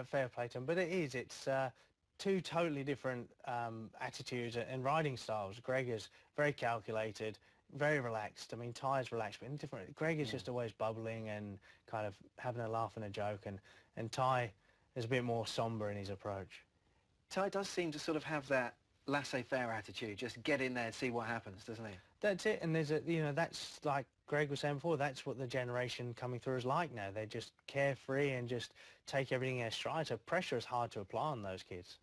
fair play to him, but it's two totally different attitudes and riding styles. Greg is very calculated, very relaxed. I mean, Ty's relaxed, but in different. Greg is just always bubbling and kind of having a laugh and a joke, and Ty is a bit more somber in his approach. Ty does seem to sort of have that laissez-faire attitude, just get in there and see what happens, doesn't he? That's it, and there's that's like Greg was saying before, that's what the generation coming through is like now. They're just carefree and just take everything in their stride, so pressure is hard to apply on those kids.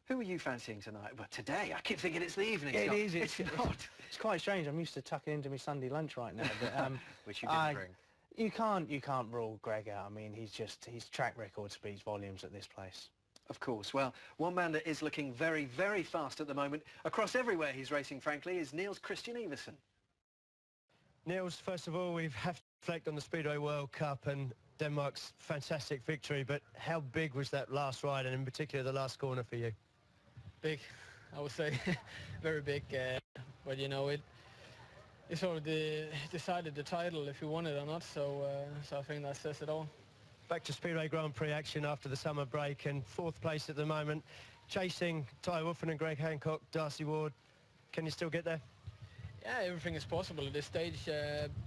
Who are you fancying tonight? Well, today, I keep thinking it's the evening. It is. It's not. It's quite strange. I'm used to tucking into my Sunday lunch right now, but which you didn't bring. You can't rule Greg out. I mean, his track record speaks volumes at this place. Of course. Well, one man that is looking very, very fast at the moment, across everywhere he's racing, frankly, is Niels Christian Iversen. Niels, first of all, we have to reflect on the Speedway World Cup and Denmark's fantastic victory, but how big was that last ride, and in particular the last corner for you? Big, I would say. Very big, but you know, it sort of decided the title if you won it or not, so I think that says it all. Back to Speedway Grand Prix action after the summer break, and fourth place at the moment, chasing Ty Wolfen and Greg Hancock, Darcy Ward. Can you still get there? Yeah, everything is possible at this stage,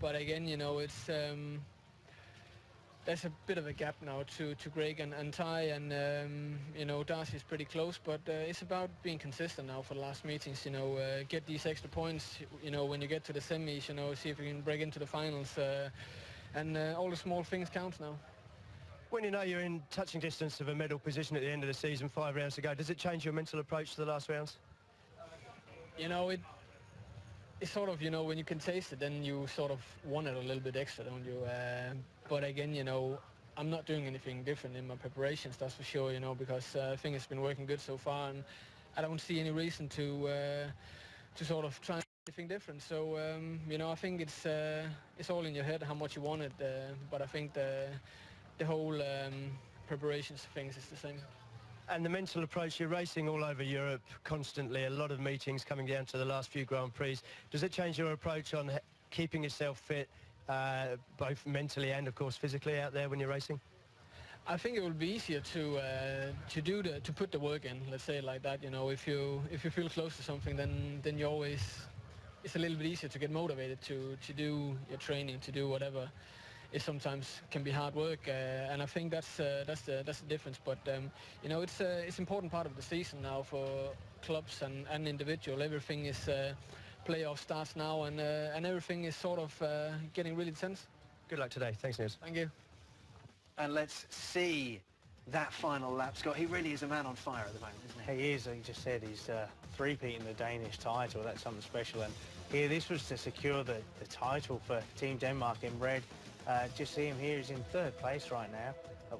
but again, you know, it's there's a bit of a gap now to Greg and Ty, and you know, Darcy's pretty close, but it's about being consistent now for the last meetings, you know, get these extra points, you know, when you get to the semis, you know, see if you can break into the finals, and all the small things count now. When you know you're in touching distance of a medal position at the end of the season, 5 rounds to go, does it change your mental approach to the last rounds? You know, it's sort of, you know, when you can taste it, then you sort of want it a little bit extra, don't you? But again, you know, I'm not doing anything different in my preparations, that's for sure, you know, because I think it's been working good so far, and I don't see any reason to sort of try anything different. So, you know, I think it's all in your head how much you want it, but I think the whole preparations of things is the same. And the mental approach, you're racing all over Europe constantly, a lot of meetings coming down to the last few Grand Prix. Does it change your approach on keeping yourself fit, both mentally and, of course, physically out there when you're racing? I think it will be easier to put the work in, let's say it like that. You know, if you feel close to something, then you always, it's a little bit easier to get motivated to do your training, to do whatever. It sometimes can be hard work, and I think that's the difference. But you know, it's an important part of the season now for clubs and individual. Everything is playoff starts now, and everything is sort of getting really tense. Good luck today. Thanks, Niels. Thank you. And let's see that final lap, Scott. He really is a man on fire at the moment, isn't he? He is. He just said he's three-peating the Danish title. That's something special. And here, this was to secure the title for Team Denmark in red. Just see him here, he's in third place right now.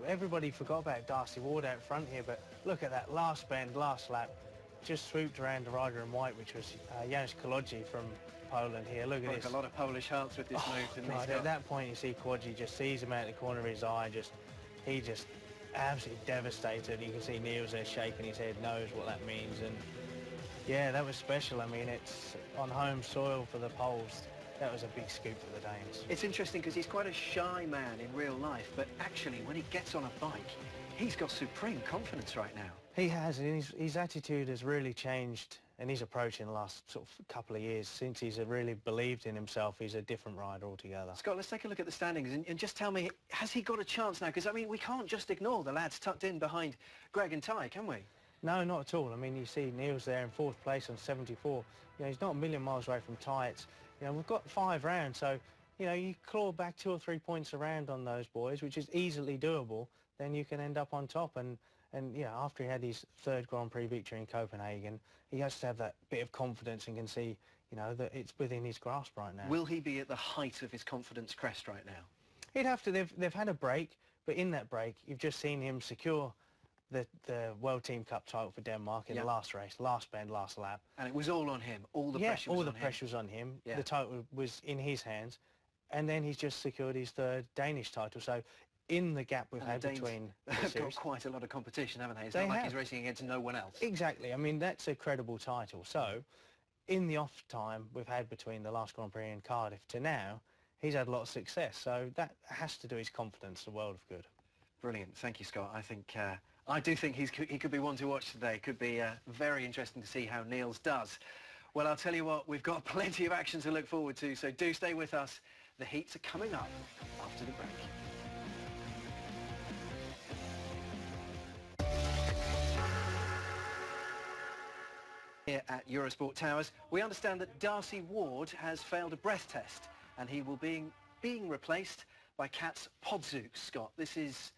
Everybody forgot about Darcy Ward out front here, but look at that last bend, last lap. Just swooped around the rider in white, which was Janusz Kolodzi from Poland here. Look at this. A lot of Polish hearts with this move, didn't he? At that point, you see Kolodzi just sees him out the corner of his eye. He just absolutely devastated. You can see Niels there shaking his head, knows what that means. And yeah, that was special. I mean, it's on home soil for the Poles. That was a big scoop for the Danes. It's interesting because he's quite a shy man in real life, but actually when he gets on a bike, he's got supreme confidence right now. He has, and his attitude has really changed, and his approach in the last sort of couple of years. Since he's really believed in himself, he's a different rider altogether. Scott, let's take a look at the standings and just tell me, has he got a chance now? Because, I mean, we can't just ignore the lads tucked in behind Greg and Ty, can we? No, not at all. I mean, you see Niels there in fourth place on 74. You know, he's not a million miles away from Ty. You know, we've got 5 rounds, so, you know, you claw back 2 or 3 points around on those boys, which is easily doable, then you can end up on top. And you know, after he had his 3rd Grand Prix victory in Copenhagen, he has to have that bit of confidence and can see, you know, that it's within his grasp right now. Will he be at the height of his confidence crest right now? He'd have to. They've had a break, but in that break, you've just seen him secure the World Team Cup title for Denmark in the last race, last bend, last lap. And it was all on him. All the pressure was on him. All the pressure was on him. Yeah. The title was in his hands. And then he's just secured his 3rd Danish title. So in the gap we've had between they've got quite a lot of competition, haven't they? It's not like he's racing against no one else. Exactly. I mean, that's a credible title. So in the off time we've had between the last Grand Prix in Cardiff to now, he's had a lot of success. So that has to do his confidence a world of good. Brilliant. Thank you, Scott. I do think he could be one to watch today. Could be very interesting to see how Niels does. Well, I'll tell you what, we've got plenty of action to look forward to, so do stay with us. The heats are coming up after the break. Here at Eurosport Towers, we understand that Darcy Ward has failed a breath test and he will be being replaced by Kat's Podzook. Scott, this is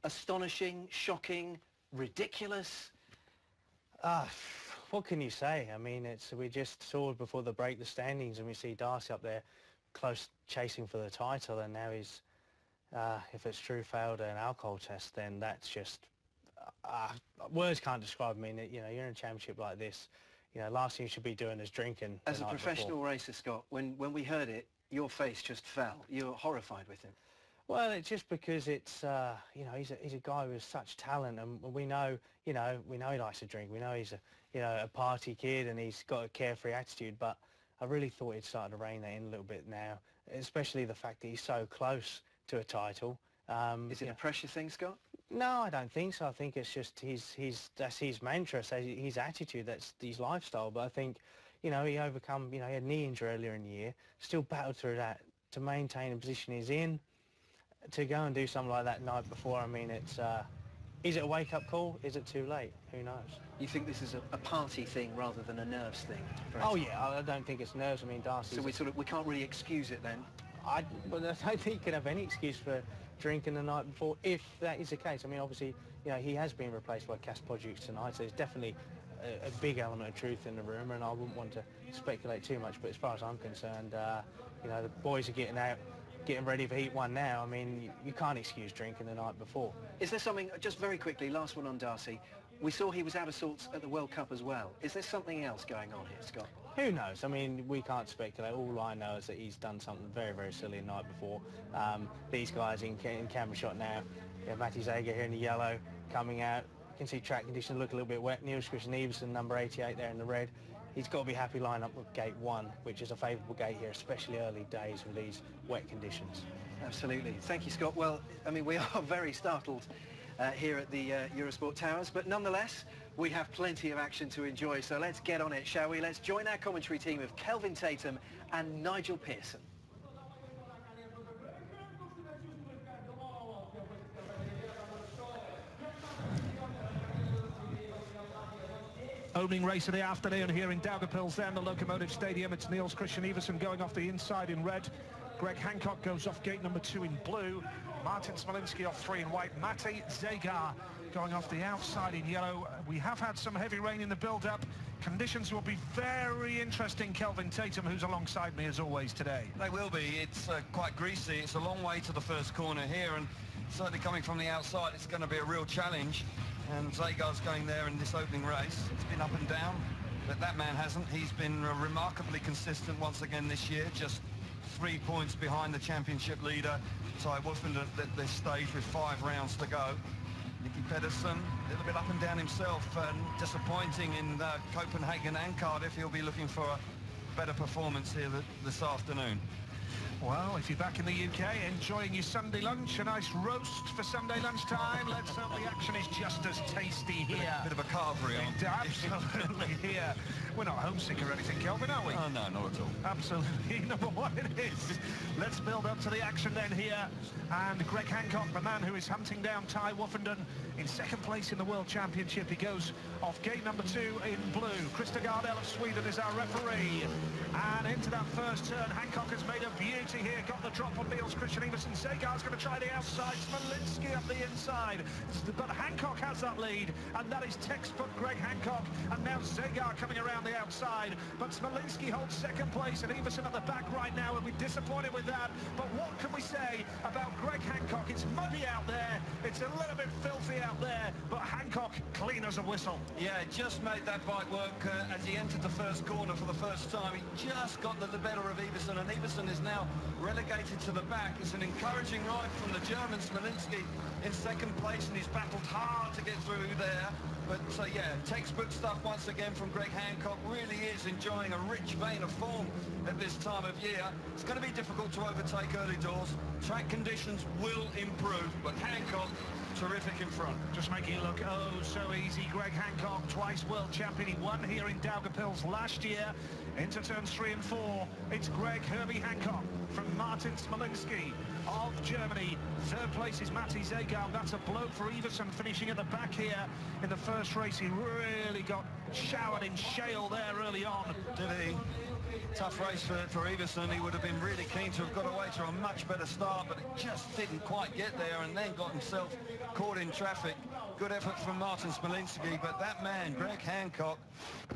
astonishing, shocking, ridiculous. What can you say? I mean, we just saw before the break the standings and we see Darcy up there close chasing for the title, and now he's, if it's true, failed an alcohol test, then that's just, words can't describe. I mean, you know, you're in a championship like this, you know, last thing you should be doing is drinking. As a professional racer, Scott, when we heard it, your face just fell. You were horrified with him. Well, it's just because it's, you know, he's a guy with such talent, and we know he likes to drink. We know he's a party kid and he's got a carefree attitude, but I really thought he'd started to rein that in a little bit now, especially the fact that he's so close to a title. Is it a pressure thing, Scott? No, I don't think so. I think it's just that's his mantra, so his attitude, that's his lifestyle. But I think, you know, he overcome, you know, he had a knee injury earlier in the year, still battled through that to maintain the position he's in, to go and do something like that the night before. I mean, is it a wake-up call? Is it too late? Who knows? You think this is a party thing rather than a nerves thing? Oh yeah, I don't think it's nerves. I mean, Darcy. So we can't really excuse it then. But I don't think you can have any excuse for drinking the night before, if that is the case. I mean, obviously, you know, he has been replaced by Kas Podzook tonight, so there's definitely a big element of truth in the rumour, and I wouldn't want to speculate too much. But as far as I'm concerned, you know, the boys are getting ready for Heat 1 now. I mean, you can't excuse drinking the night before. Is there something, just very quickly, last one on Darcy, we saw he was out of sorts at the World Cup as well. Is there something else going on here, Scott? Who knows? I mean, we can't speculate. All I know is that he's done something very, very silly the night before. These guys in camera shot now, Matti Zager here in the yellow, coming out. You can see track conditions look a little bit wet. Niels Christian Eversen, number 88 there in the red. He's got to be happy lining up with gate 1, which is a favourable gate here, especially early days with these wet conditions. Absolutely. Thank you, Scott. Well, I mean, we are very startled here at the Eurosport Towers, but nonetheless, we have plenty of action to enjoy, so let's get on it, shall we? Let's join our commentary team of Kelvin Tatum and Nigel Pearson. Opening race of the afternoon here in Daugavpils, down the Locomotive Stadium. It's Niels Christian Eversen going off the inside in red. Greg Hancock goes off gate number 2 in blue. Martin Smolinski off 3 in white. Matti Zager going off the outside in yellow. We have had some heavy rain in the build-up. Conditions will be very interesting. Kelvin Tatum, who's alongside me as always today. They will be. It's quite greasy. It's a long way to the first corner here, and certainly coming from the outside, it's going to be a real challenge. And Zagar's going there in this opening race. It's been up and down, but that man hasn't. He's been remarkably consistent once again this year, just 3 points behind the championship leader, Ty Woofenden, at this stage with 5 rounds to go. Nicky Pedersen, a little bit up and down himself, and disappointing in Copenhagen and Cardiff. He'll be looking for a better performance here this afternoon. Well, if you're back in the UK enjoying your Sunday lunch, a nice roast for Sunday lunchtime, let's hope the action is just as tasty here. Bit of a carvery on. Absolutely here. We're not homesick or anything, Kelvin, are we? Oh, no, not at all. Absolutely, number 1 it is. Let's build up to the action then here. And Greg Hancock, the man who is hunting down Ty Woofenden in second place in the World Championship. He goes off gate number 2 in blue. Krista Gardell of Sweden is our referee. And into that first turn, Hancock has made a beauty here. Got the drop on Niels Christian Eversen. Zagar's going to try the outside. Smolinski up the inside. But Hancock has that lead. And that is textbook Greg Hancock. And now Zagar coming around the outside. But Smolinski holds second place. And Eversen at the back right now. We'll be disappointed with that. But what can we say about Greg Hancock? It's muddy out there. It's a little bit filthy out there. But Hancock clean as a whistle. Yeah, just made that bike work as he entered the first corner for the first time. He just got the better of Eversen, and Eversen is now relegated to the back. It's an encouraging ride from the German Smolinski in second place, and he's battled hard to get through there. But yeah, textbook stuff once again from Greg Hancock. Really is enjoying a rich vein of form at this time of year. It's going to be difficult to overtake early doors. Track conditions will improve, but Hancock terrific in front. Just making it look oh so easy. Greg Hancock, twice world champion. He won here in Daugavpils last year. Into turns 3 and 4. It's Greg Herbie Hancock from Martin Smolinski of Germany. Third place is Matti Zegal. That's a blow for Iversen, finishing at the back here in the first race. He really got showered in shale there early on. Did he? Tough race for Iversen. He would have been really keen to have got away to a much better start, but it just didn't quite get there, and then got himself caught in traffic. Good effort from Martin Smolinski, but that man, Greg Hancock,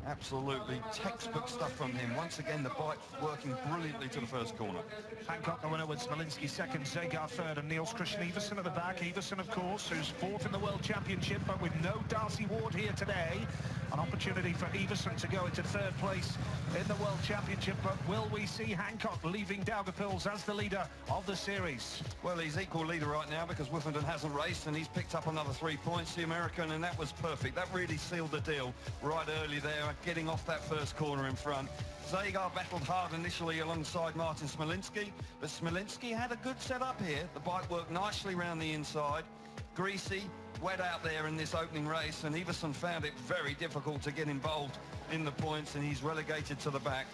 absolutely textbook stuff from him. Once again, the bike working brilliantly to the first corner. Hancock the winner with Smolinski second, Zegar third, and Niels Christian Iversen at the back. Iversen, of course, who's fourth in the World Championship, but with no Darcy Ward here today. An opportunity for Iversen to go into third place in the World Championship, but will we see Hancock leaving Daugavpils as the leader of the series? Well, he's equal leader right now because Woofenden hasn't raced, and he's picked up another 3 points, the American, and that was perfect. That really sealed the deal right early there, getting off that first corner in front. Zegar battled hard initially alongside Martin Smolinski, but Smolinski had a good setup here. The bike worked nicely around the inside. Greasy, wet out there in this opening race, and Iversen found it very difficult to get involved in the points, and he's relegated to the back.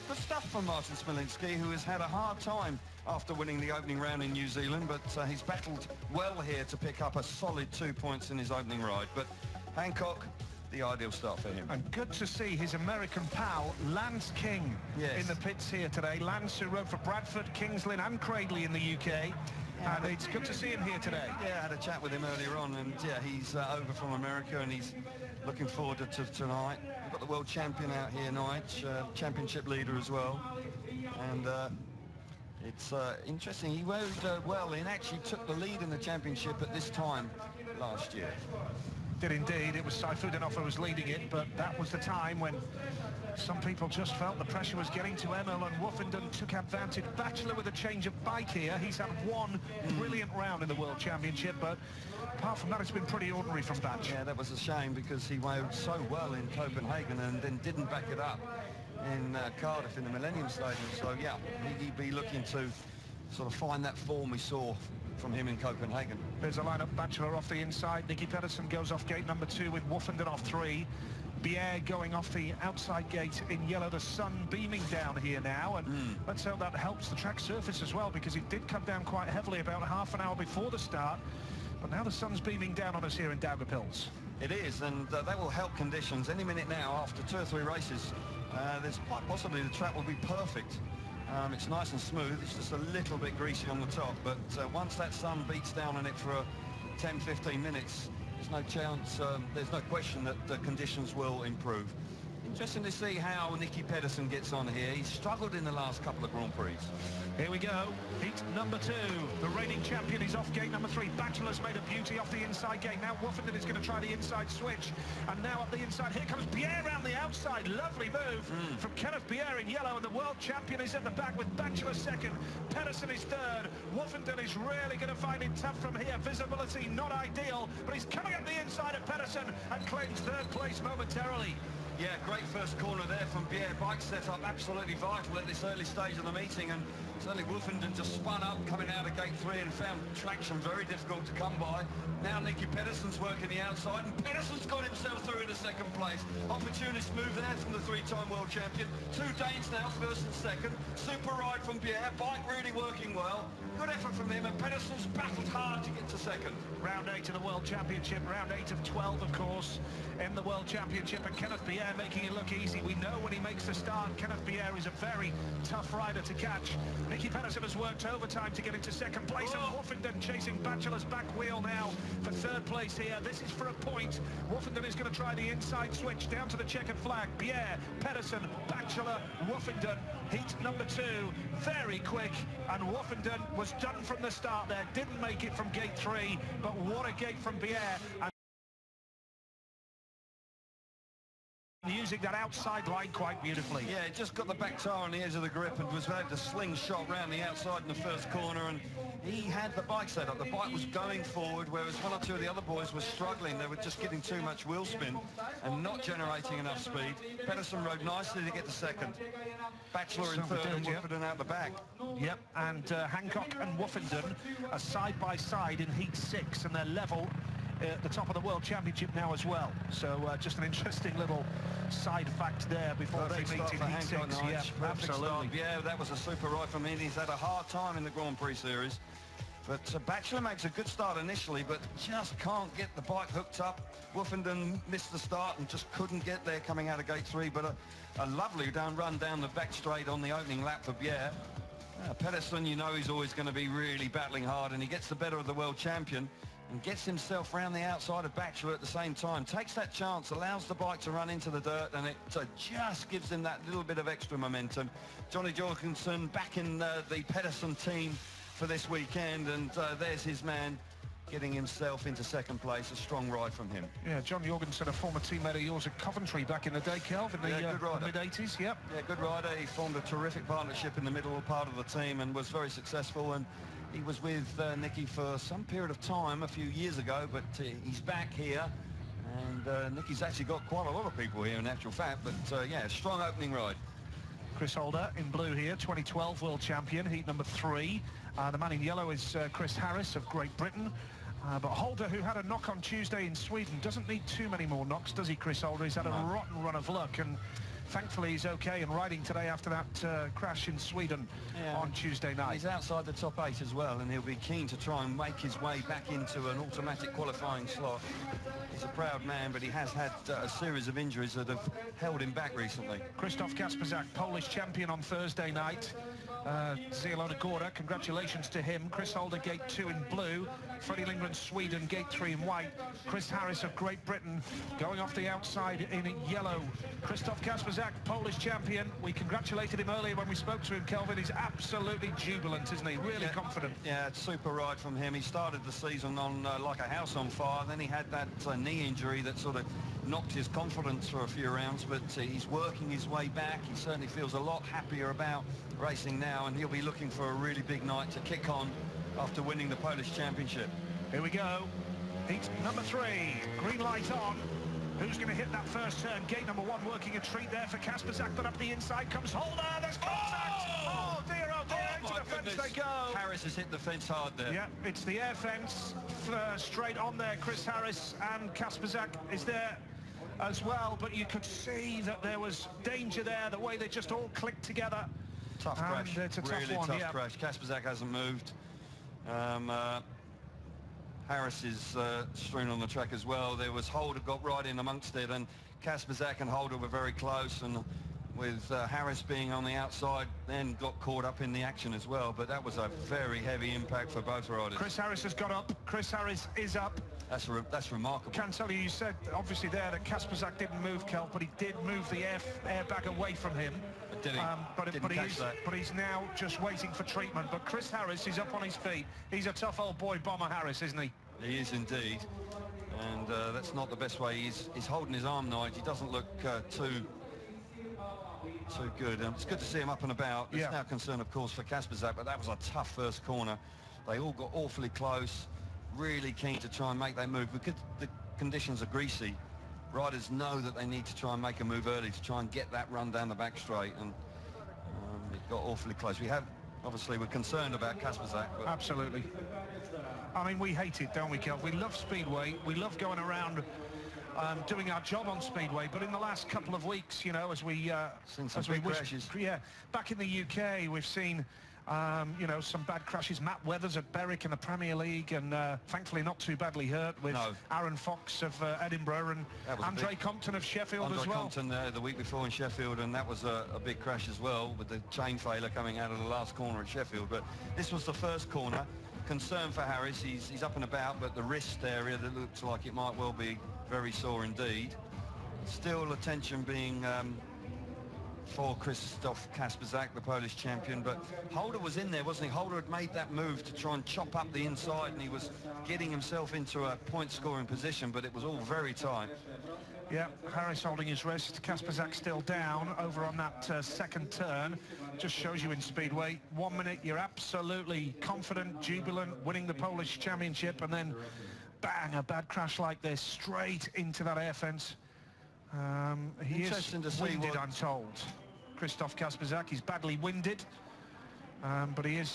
Good stuff from Martin Smolinski, who has had a hard time after winning the opening round in New Zealand, but he's battled well here to pick up a solid 2 points in his opening ride. But Hancock, the ideal start for him. And good to see his American pal, Lance King, in the pits here today. Lance, who rode for Bradford, Kings Lynn and Cradley in the UK. And it's good to see him here today. Yeah, I had a chat with him earlier on, and yeah, he's over from America, and he's looking forward to tonight. We've got the world champion out here tonight, championship leader as well. And it's interesting, he rode well and actually took the lead in the championship at this time last year. Did indeed. It was Saifudanov who was leading it, but that was the time when some people just felt the pressure was getting to Emil, and Woofenden took advantage. Batchelor with a change of bike here. He's had one brilliant round in the World Championship, but apart from that, it's been pretty ordinary from Batch. Yeah, that was a shame because he rode so well in Copenhagen and then didn't back it up in Cardiff in the Millennium Stadium. So, yeah, he'd be looking to sort of find that form we saw from him in Copenhagen. There's a lineup. Batchelor off the inside. Nicky Pedersen goes off gate number 2 with Woofenden off 3. Bier going off the outside gate in yellow. The sun beaming down here now, and let's hope that helps the track surface as well, because it did come down quite heavily about half an hour before the start, but now the sun's beaming down on us here in Daugavpils. It is, and that will help conditions. Any minute now, after 2 or 3 races, there's quite possibly the track will be perfect. It's nice and smooth. It's just a little bit greasy on the top, but once that sun beats down on it for 10-15 minutes, there's no chance, there's no question that the conditions will improve. Interesting to see how Nicky Pedersen gets on here. He's struggled in the last couple of Grand Prix. Here we go. Heat number 2. The reigning champion is off gate number 3. Batchelor's made a beauty off the inside gate. Now Woofenden is going to try the inside switch. And now up the inside. Here comes Bier around the outside. Lovely move from Kenneth Bier in yellow. And the world champion is at the back with Batchelor second. Pedersen is third. Woofenden is really going to find it tough from here. Visibility not ideal. But he's coming up the inside of Pedersen and claims third place momentarily. Yeah, great first corner there from Bier. Bike setup absolutely vital at this early stage of the meeting, and certainly Woofenden just spun up coming out of gate 3 and found traction very difficult to come by. Now Nicky Pedersen's working the outside, and Pedersen's got himself through into second place. Opportunist move there from the 3-time world champion. 2 Danes now, first and second. Super ride from Bier. Bike really working well. Good effort from him, and Pedersen's battled hard to get to second. Round 8 of the World Championship, round 8 of 12, of course, in the World Championship, and Kenneth Bier making it look easy. We know when he makes the start, Kenneth Bier is a very tough rider to catch. Nicky Pedersen has worked overtime to get into second place, and Woofenden chasing Batchelor's back wheel now for third place here. This is for a point. Woofenden is going to try the inside switch down to the checkered flag. Bier, Pedersen, Batchelor, Woofenden. Heat number 2, very quick, and Woofenden was done from the start there. Didn't make it from gate 3, but what a gate from Bier. using that outside line quite beautifully. Yeah, it just got the back tire on the edge of the grip and was able to slingshot round the outside in the first corner, and he had the bike set up. The bike was going forward, whereas one or two of the other boys were struggling. They were just getting too much wheel spin and not generating enough speed. Pedersen rode nicely to get the second. Batchelor in third and Woofenden out the back. Yep, and Hancock and Woofenden are side by side in Heat 6, and they're level at the top of the World Championship now as well. So just an interesting little side fact there before they meet in Heat 6. Yeah, absolutely. Start. Yeah, that was a super ride from him. He's had a hard time in the Grand Prix series. But Batchelor makes a good start initially, but just can't get the bike hooked up. Woofenden missed the start and just couldn't get there coming out of gate 3, but a lovely run down the back straight on the opening lap for Bier. Pedersen, you know he's always going to be really battling hard, and he gets the better of the world champion and gets himself round the outside of Batchelor at the same time. Takes that chance, allows the bike to run into the dirt, and it just gives him that little bit of extra momentum. Johnny Jorgensen back in the Pedersen team for this weekend, and there's his man getting himself into second place. A strong ride from him. Yeah, John Jorgensen, a former teammate of yours at Coventry back in the day, Kelv, in the mid-80s. Yep. Yeah, good rider. He formed a terrific partnership in the middle part of the team and was very successful, and he was with Nicky for some period of time a few years ago, but he's back here, and Nicky's actually got quite a lot of people here in actual fact, but yeah, strong opening ride. Chris Holder in blue here, 2012 world champion, heat number 3. The man in yellow is Chris Harris of Great Britain. But Holder, who had a knock on Tuesday in Sweden, doesn't need too many more knocks, does he, Chris Holder? He's had a rotten run of luck, and thankfully he's okay and riding today after that crash in Sweden on Tuesday night. He's outside the top 8 as well, and he'll be keen to try and make his way back into an automatic qualifying slot. He's a proud man, but he has had a series of injuries that have held him back recently. Krzysztof Kasperzak, Polish champion on Thursday night. Zielona Góra, congratulations to him. Chris Holder, gate 2 in blue. Freddie Lindgren, Sweden, gate 3 in white. Chris Harris of Great Britain going off the outside in yellow. Krzysztof Kasperzak, Polish champion. We congratulated him earlier when we spoke to him, Kelvin. He's absolutely jubilant, isn't he? Really confident. Yeah, it's super ride from him. He started the season on like a house on fire. Then he had that knee injury that sort of knocked his confidence for a few rounds, but he's working his way back. He certainly feels a lot happier about racing now, and he'll be looking for a really big night to kick on after winning the Polish Championship. Here we go. Heat number 3. Green light on. Who's going to hit that first turn? Gate number 1 working a treat there for Kasperzak, but up the inside comes Holder. There's contact. Oh dear, into the fence they go. Harris has hit the fence hard there. Yeah, it's the air fence straight on there. Chris Harris, and Kasperzak is there as well, but you could see that there was danger there, the way they just all clicked together. Tough crash. It's a really tough one, tough crash. Kasperzak hasn't moved. Harris is strewn on the track as well. There was Holder got right in amongst it, and Kasperzak and Holder were very close, and with Harris being on the outside, then got caught up in the action as well. But that was a very heavy impact for both riders. Chris Harris has got up. Chris Harris is up. That's remarkable. Can't tell you said obviously there that Kasperzak didn't move, Kel, but he did move the airbag away from him. Did he? But he's now just waiting for treatment. But Chris Harris is up on his feet. He's a tough old boy, Bomber Harris, isn't he? He is indeed. And that's not the best way. He's holding his arm now. He doesn't look too good. It's good to see him up and about. There's now concern, of course, for Kasperzak, but that was a tough first corner. They all got awfully close, really keen to try and make that move. Because the conditions are greasy, riders know that they need to try and make a move early to try and get that run down the back straight, and it got awfully close. We're concerned about Kasperzak. Absolutely. I mean, we hate it, don't we, Kel? We love Speedway. We love going around doing our job on Speedway, but in the last couple of weeks, you know, as we crashes. Yeah, back in the UK, we've seen you know, some bad crashes. Matt Weathers at Berwick in the Premier League, and thankfully not too badly hurt, with Aaron Fox of Edinburgh, and Andre Compton of Sheffield as well. Compton the week before in Sheffield, and that was a big crash as well, with the chain failure coming out of the last corner at Sheffield. But this was the first corner. Concern for Harris, he's up and about, but the wrist area, that looks like it might well be very sore indeed. Still attention being for Krzysztof Kasperzak, the Polish champion, but Holder was in there, wasn't he? Holder had made that move to try and chop up the inside, and he was getting himself into a point-scoring position, but it was all very tight. Yeah, Harris holding his wrist, Kasperzak still down over on that second turn. Just shows you in Speedway, 1 minute you're absolutely confident, jubilant, winning the Polish championship, and then bang, a bad crash like this straight into that air fence. He is winded, I'm told. Krzysztof Kasperzak, he's badly winded, but he is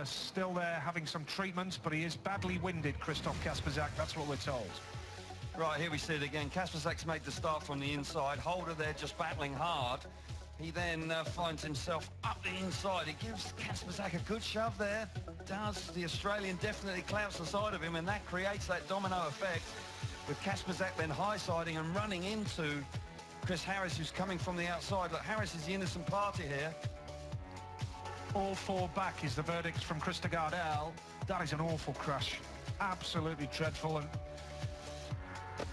still there having some treatment, but he is badly winded, Krzysztof Kasperzak, that's what we're told. Right, here we see it again. Kasperzak's made the start from the inside. Holder there just battling hard. He then finds himself up the inside. It gives Kasperzak a good shove there. Does. The Australian definitely clouts the side of him, and that creates that domino effect with Kasperzak then high-siding and running into Chris Harris, who's coming from the outside. Look, Harris is the innocent party here. All four back is the verdict from Chris Daugavpils. That is an awful crash. Absolutely dreadful. And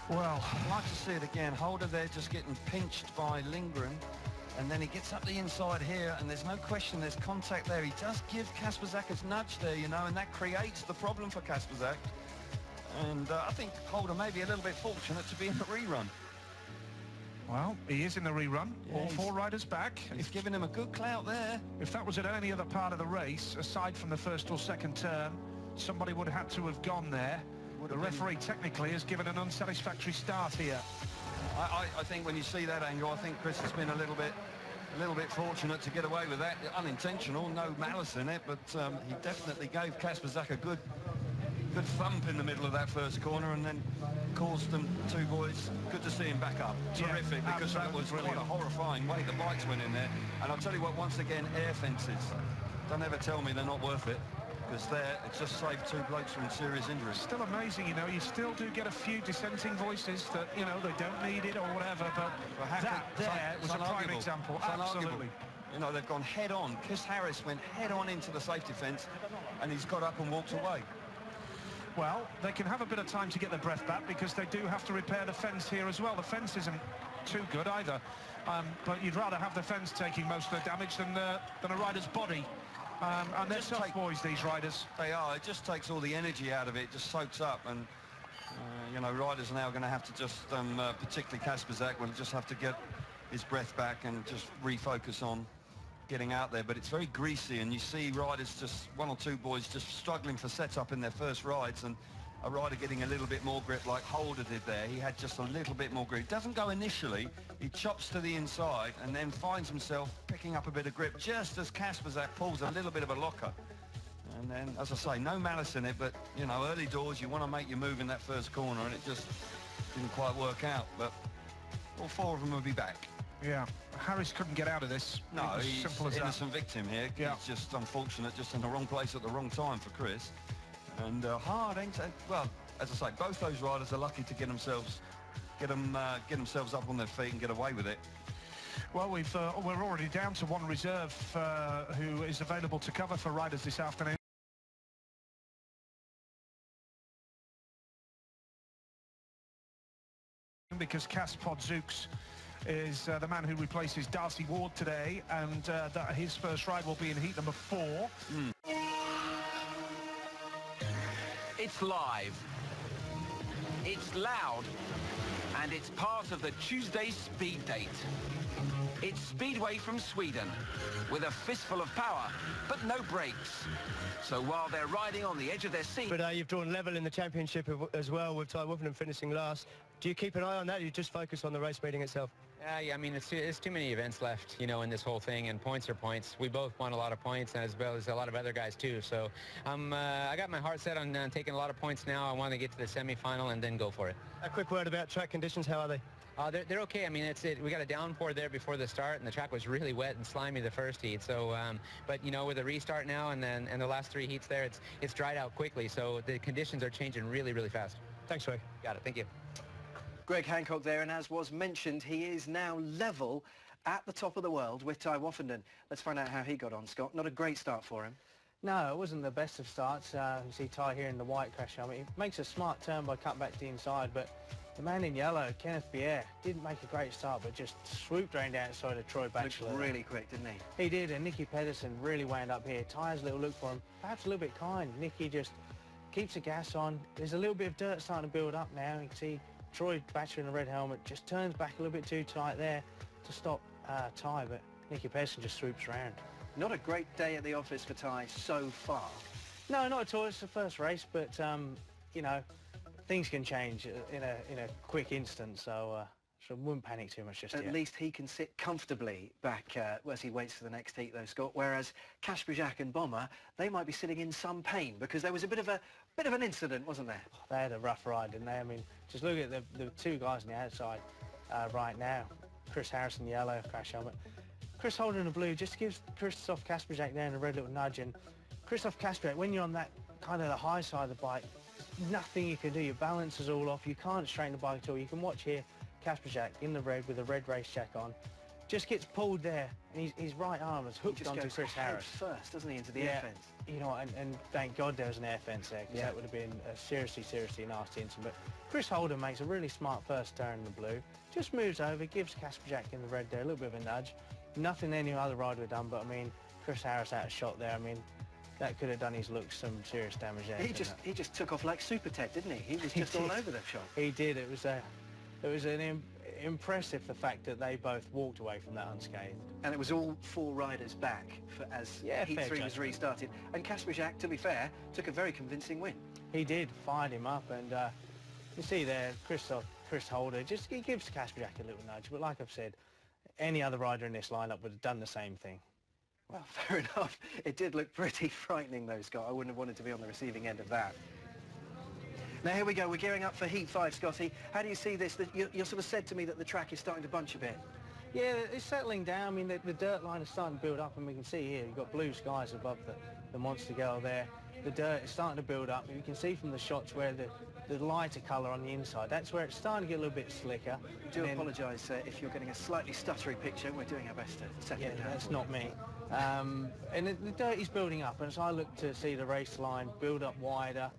well, I'd like to see it again. Holder there just getting pinched by Lindgren, and then he gets up the inside here, and there's no question there's contact there. He does give Kasperzak a nudge there, you know, and that creates the problem for Kasperzak. And I think Holder may be a little bit fortunate to be in the rerun. Well, he is in the rerun. Yeah, all four riders back. He's giving him a good clout there. If that was at any other part of the race, aside from the first or second turn, somebody would have had to have gone there. The referee technically has given an unsatisfactory start here. I think when you see that angle, I think Chris has been a little bit fortunate to get away with that. Unintentional, no malice in it, but he definitely gave Kasperzak a good thump in the middle of that first corner, and then caused them two boys. Good to see him back up. Terrific, yeah, because that was quite a horrifying way the bikes went in there. And I'll tell you what, once again, air fences. Don't ever tell me they're not worth it, because there it just saved two blokes from serious injuries. Still amazing, you know, you still do get a few dissenting voices that, you know, they don't need it or whatever, but that there was a prime example. Absolutely. You know, they've gone head on. Chris Harris went head on into the safety fence, and he's got up and walked away. Well, they can have a bit of time to get their breath back, because they do have to repair the fence here as well. The fence isn't too good either, but you'd rather have the fence taking most of the damage than a rider's body. And they're tough boys, these riders. They are. It just takes all the energy out of it. It just soaks up, and you know, riders are now going to have to just, particularly Kasperzak, will just have to get his breath back and just refocus on getting out there. But it's very greasy, and you see riders, just one or two boys, just struggling for setup in their first rides, and a rider getting a little bit more grip like Holder did there. He had just a little bit more grip. He doesn't go initially, he chops to the inside and then finds himself picking up a bit of grip just as Kasperzak pulls a little bit of a locker. And then, as I say, no malice in it, but, you know, early doors, you want to make your move in that first corner, and it just didn't quite work out. But all four of them will be back. Yeah, Harris couldn't get out of this. No, he's simple as innocent victim here. Yeah. He's just unfortunate, just in the wrong place at the wrong time for Chris. And hard, well, as I say, both those riders are lucky to get themselves up on their feet and get away with it. Well, we're already down to one reserve who is available to cover for riders this afternoon. Because Kas Podzooks is the man who replaces Darcy Ward today, and that his first ride will be in heat number 4. It's live, it's loud, and it's part of the Tuesday Speed Date. It's Speedway from Sweden, with a fistful of power, but no brakes. So while they're riding on the edge of their seat... But you've drawn level in the championship as well, with Ty Woffenden finishing last. Do you keep an eye on that, or you just focus on the race meeting itself? Yeah, I mean, it's too many events left, you know, in this whole thing, and points are points. We both won a lot of points, and as well as a lot of other guys too. So I got my heart set on taking a lot of points now. I want to get to the semifinal and then go for it. A quick word about track conditions. How are they? They're okay. I mean, we got a downpour there before the start, and the track was really wet and slimy the first heat. So, but you know, with the restart now and the last 3 heats there, it's dried out quickly. So the conditions are changing really, really fast. Thanks, Greg. Got it. Thank you. Greg Hancock there, and as was mentioned, he is now level at the top of the world with Ty Woffenden. Let's find out how he got on, Scott. Not a great start for him. No, it wasn't the best of starts. You see Ty here in the white crash helmet. He makes a smart turn by cutting back to the inside, but The man in yellow, Kenneth Pierre, didn't make a great start, but just swooped around the outside of Troy Batchelor. Looked really quick, didn't he? He did, and Nicky Pedersen really wound up here. Tyres a little look for him, perhaps a little bit kind. Nicky just keeps the gas on. There's a little bit of dirt starting to build up now. You can see Troy Batchelor in the red helmet just turns back a little bit too tight there to stop Ty, but Nicky Pedersen just swoops around. Not a great day at the office for Ty so far. No, not at all. It's the first race, but you know, things can change in a quick instant, so wouldn't panic too much just yet. At least he can sit comfortably back as he waits for the next heat, though, Scott. Whereas Kasperzak and Bomber, they might be sitting in some pain because there was a bit of an incident, wasn't there? They had a rough ride, didn't they? I mean, just look at the two guys on the outside right now. Chris Harrison, yellow, crash helmet. Chris Holder in the blue just gives Christoph Kasperzak there in a red little nudge. And Christoph Kasperzak, when you're on that kind of the high side of the bike, nothing you can do. Your balance is all off. You can't straighten the bike at all. You can watch here, Kasperzak in the red with a red race jack on, just gets pulled there, and his right arm is hooked onto Chris Harris first, doesn't he, into the air fence? You know, and thank God there was an air fence there, because that would have been a seriously nasty incident. But Chris Holder makes a really smart first turn in the blue, just moves over, gives Kasperzak in the red there a little bit of a nudge. Nothing any other rider would have done, but I mean, Chris Harris out of shot there. I mean, that could have done his looks some serious damage there. He just took off like Super Ted, didn't he? He was just all over that shot. He did. It was impressive, the fact that they both walked away from that unscathed. And it was all four riders back as Heat 3 was restarted. And Kasperzak, to be fair, took a very convincing win. He did, fired him up, and you see there, Chris Holder, he gives Kasperzak a little nudge, but like I've said, any other rider in this lineup would have done the same thing. Well, fair enough. It did look pretty frightening, though, Scott. I wouldn't have wanted to be on the receiving end of that. Now, here we go. We're gearing up for Heat 5, Scotty. How do you see this? You sort of said to me that the track is starting to bunch a bit. Yeah, it's settling down. I mean, the dirt line is starting to build up, and we can see here, you've got blue skies above the Monster Girl there. The dirt is starting to build up. You can see from the shots where the lighter colour on the inside, that's where it's starting to get a little bit slicker. I do apologise if you're getting a slightly stuttery picture. We're doing our best to settle it down. That's not me. And the dirt is building up, and as I look to see the race line build up wider,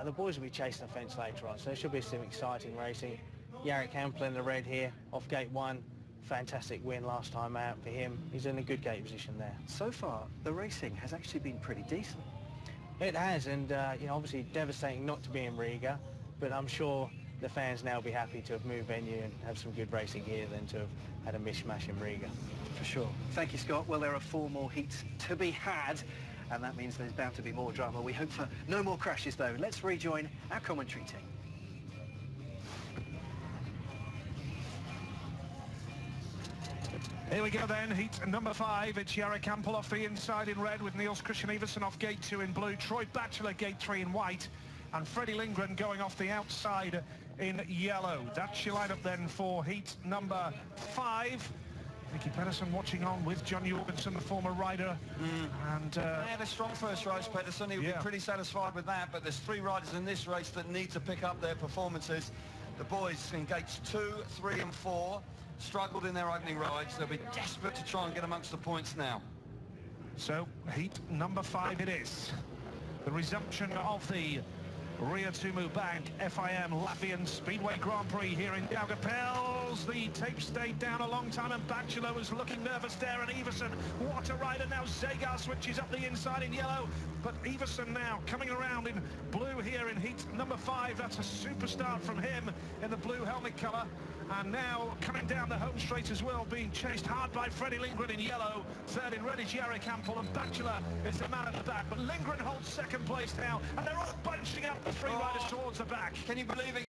the boys will be chasing the fence later on, so there should be some exciting racing. Jarek Hampel in the red here, off gate 1. Fantastic win last time out for him. He's in a good gate position there. So far, the racing has actually been pretty decent. It has, and you know, obviously devastating not to be in Riga, but I'm sure the fans now will be happy to have moved venue and have some good racing here than to have had a mishmash in Riga. For sure. Thank you, Scott. Well, there are 4 more heats to be had, and that means there's bound to be more drama. We hope for no more crashes, though. Let's rejoin our commentary team. Here we go then, heat number 5. It's Jarek Hampel off the inside in red with Niels Christian Iversen off gate 2 in blue, Troy Batchelor gate 3 in white, and Freddie Lindgren going off the outside in yellow. That's your lineup then for heat number 5. Nicky Pedersen watching on with John Jorgensen, the former rider. And they had a strong first race, Pedersen. He would be pretty satisfied with that, but there's 3 riders in this race that need to pick up their performances. The boys in gates 2, 3 and 4 struggled in their opening rides. They'll be desperate to try and get amongst the points now. So, heat number 5 it is. The resumption of the Rio Tumu Bank FIM Latvian Speedway Grand Prix here in Daugavpils. The tape stayed down a long time, and Batchelor was looking nervous there, and Iversen, what a rider now. Zagar switches up the inside in yellow, but Iversen now coming around in blue here in heat number 5. That's a super start from him in the blue helmet colour. And now coming down the home straight as well, being chased hard by Freddie Lindgren in yellow. Third in red is Jarek Hampel, and Batchelor is the man at the back. But Lindgren holds second place now, and they're all bunching up the 3 riders towards the back. Can you believe it?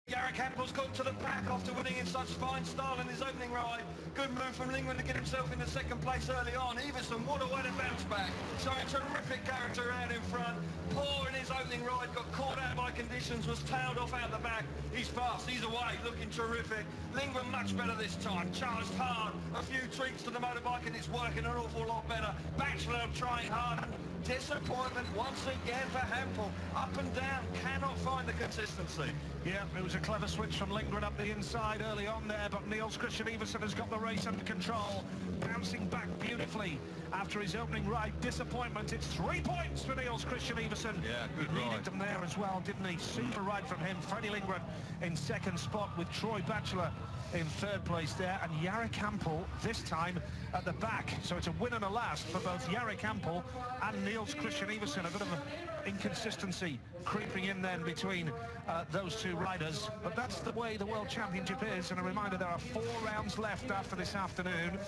Jarek Hampel's gone to the back after winning in such fine style in his opening ride. Good move from Lindgren to get himself into second place early on. Iversen, what a way to bounce back. Showing terrific character out in front. Poor in his opening ride, got caught out by conditions, was tailed off out the back. He's fast, he's away, looking terrific. Lindgren much better this time, charged hard. A few tweaks to the motorbike and it's working an awful lot better. Batchelor trying hard. Disappointment once again for Hampel. Up and down, cannot find the consistency. Yeah, it was a clever switch from Lindgren up the inside early on there, but Niels Christian Iversen has got the race under control, bouncing back beautifully after his opening ride. Disappointment. It's 3 points for Niels Christian Iversen. Yeah, good he needed ride. them there as well, didn't he? Super ride from him. Freddie Lindgren in second spot with Troy Batchelor in third place there, and Jarek Hampel this time at the back. So it's a win and a last for both Jarek Hampel and Niels Christian Iversen. A bit of an inconsistency creeping in then between those two riders, but that's the way the World Championship is. And a reminder, there are 4 rounds left after this afternoon,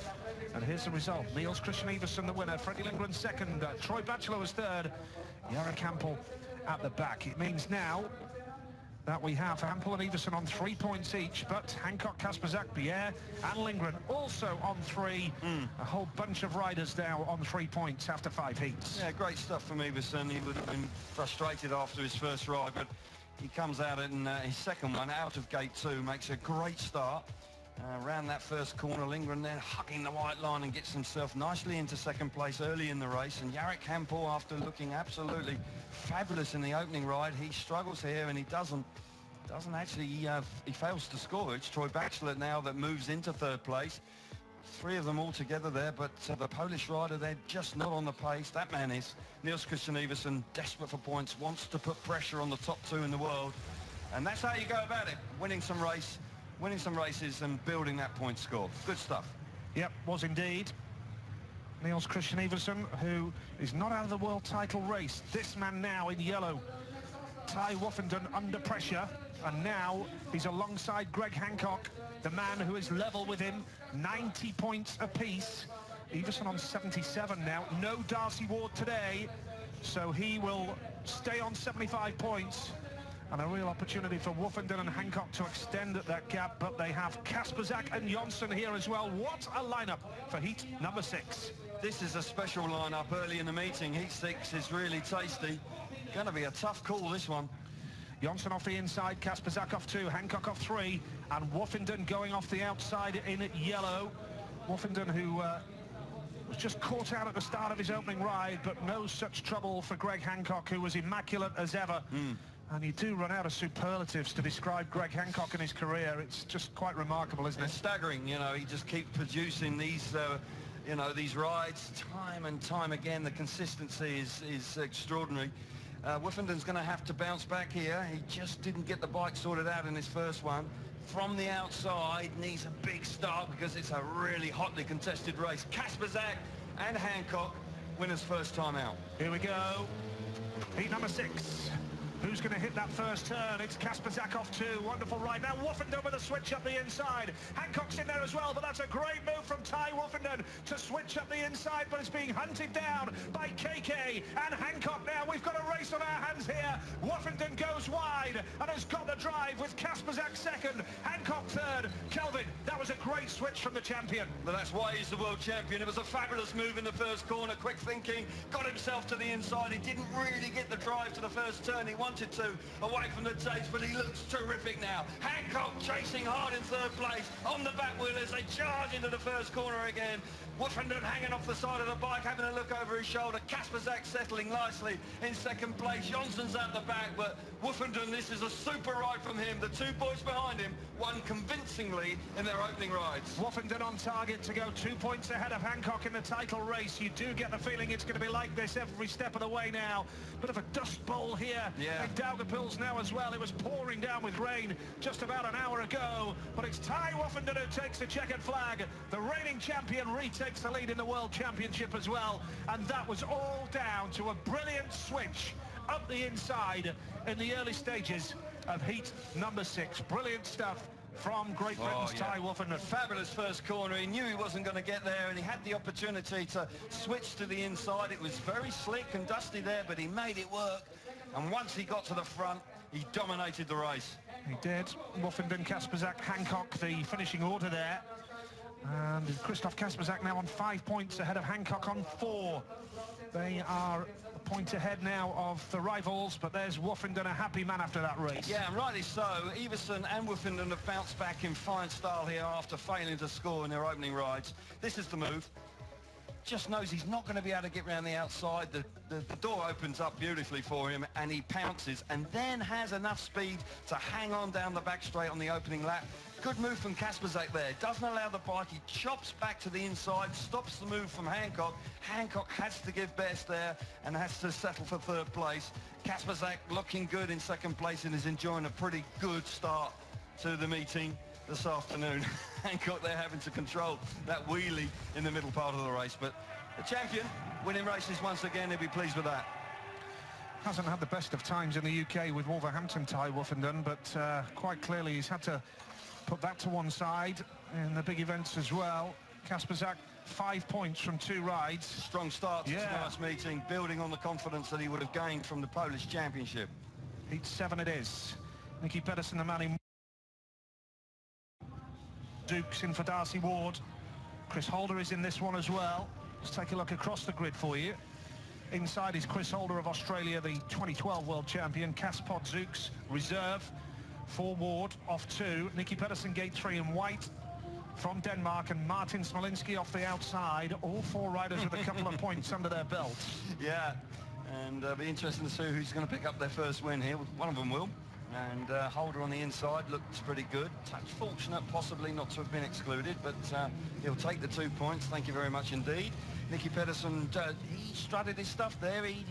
and here's the result. Niels Christian Iversen the winner, Freddie Lindgren second, Troy Batchelor was third, Jarek Hampel at the back. It means now that we have Hampel and Iversen on 3 points each, but Hancock, Kasperzak, Bier and Lindgren also on 3. A whole bunch of riders now on 3 points after 5 heats. Yeah, great stuff from Iversen. He would have been frustrated after his first ride, but he comes out in his second one, out of gate 2, makes a great start. Around that first corner, Lindgren then hugging the white line and gets himself nicely into second place early in the race. And Jarek Hampel, after looking absolutely fabulous in the opening ride, he struggles here, and he doesn't actually, he fails to score. It's Troy Batchelor now that moves into third place. 3 of them all together there, but the Polish rider, they're just not on the pace. That man is. Niels Christian Iversen, desperate for points, wants to put pressure on the top 2 in the world. And that's how you go about it, winning some races and building that point score. Good stuff. Yep, was indeed. Niels Christian Iversen, who is not out of the world title race. This man now in yellow, Ty Woffenden, under pressure, and now he's alongside Greg Hancock, the man who is level with him, 90 points apiece. Iversen on 77 now. No Darcy Ward today, so he will stay on 75 points. And a real opportunity for Woffenden and Hancock to extend that gap, but they have Kasperzak and Jonsson here as well. What a lineup for heat number 6. This is a special lineup early in the meeting. Heat 6 is really tasty. Going to be a tough call, this one. Jonsson off the inside, Kasperzak off 2, Hancock off 3, and Woffenden going off the outside in yellow. Woffenden, who was just caught out at the start of his opening ride, but no such trouble for Greg Hancock, who was immaculate as ever. And you do run out of superlatives to describe Greg Hancock in his career. It's just quite remarkable, isn't it? It's staggering, you know. He just keeps producing these, you know, these rides time and time again. The consistency is extraordinary. Woffenden's going to have to bounce back here. He just didn't get the bike sorted out in his first one. From the outside, needs a big start because it's a really hotly contested race. Kasperzak and Hancock, winners first time out. Here we go. Heat number 6. Who's going to hit that first turn? It's Kasperzak off 2. Wonderful ride. Now Woffenden with a switch up the inside. Hancock's in there as well, but that's a great move from Ty Woffenden to switch up the inside, but it's being hunted down by KK and Hancock now. We've got a race on our hands here. Woffenden goes wide and has got the drive with Kasperzak second, Hancock third. Kelvin, that was a great switch from the champion. But that's why he's the world champion. It was a fabulous move in the first corner. Quick thinking, got himself to the inside. He didn't really get the drive to the first turn. He wanted to, away from the taste, but he looks terrific now. Hancock chasing hard in third place on the back wheel as they charge into the first corner again. Woffenden hanging off the side of the bike, having a look over his shoulder. Kasperzak settling nicely in second place. Jonsson's at the back, but Woffenden, this is a super ride from him. The 2 boys behind him won convincingly in their opening rides. Woffenden on target to go 2 points ahead of Hancock in the title race. You do get the feeling it's going to be like this every step of the way now. Bit of a dust bowl here in Daugavpils now as well. It was pouring down with rain just about an hour ago, but it's Ty Woffenden who takes the checkered flag. The reigning champion retakes the lead in the World Championship as well, and that was all down to a brilliant switch up the inside in the early stages of heat number 6. Brilliant stuff from Great Britain's Ty Woffenden. Fabulous first corner. He knew he wasn't going to get there, and he had the opportunity to switch to the inside. It was very slick and dusty there, but he made it work. And once he got to the front, he dominated the race. He did. Woffenden, Kasperzak, Hancock, the finishing order there. And Christoph Kasperzak now on 5 points ahead of Hancock on 4. They are a point ahead now of the rivals, but there's Woffenden, a happy man after that race. Yeah, and rightly so. Iversen and Woffenden have bounced back in fine style here after failing to score in their opening rides. This is the move. just knows he's not going to be able to get around the outside. The door opens up beautifully for him, and he pounces, and then has enough speed to hang on down the back straight on the opening lap. Good move from Kasperzak there. Doesn't allow the bike. He chops back to the inside, stops the move from Hancock. Hancock has to give best there and has to settle for third place. Kasperzak looking good in second place and is enjoying a pretty good start to the meeting this afternoon. Hancock there having to control that wheelie in the middle part of the race. But the champion winning races once again, he'll be pleased with that. Hasn't had the best of times in the UK with Wolverhampton, Ty Woffenden, but quite clearly he's had to put that to one side in the big events as well. Kasperzak, 5 points from 2 rides. Strong start to tonight's meeting, building on the confidence that he would have gained from the Polish Championship. Heat 7 it is. Nicky Pedersen, the man in Dukes in for Darcy Ward. Chris Holder is in this one as well. Let's take a look across the grid for you. Inside is Chris Holder of Australia, the 2012 world champion. Kas Podzooks, reserve. 4 Ward off 2. Nicky Pedersen, gate 3 in white from Denmark, and Martin Smolinski off the outside. All 4 riders with a couple of points under their belt. Yeah, and it'll be interesting to see who's going to pick up their first win here. One of them will. And Holder on the inside looks pretty good. Touch fortunate possibly not to have been excluded, but he'll take the 2 points. Thank you very much indeed. Nicky Pedersen, he strutted his stuff there. He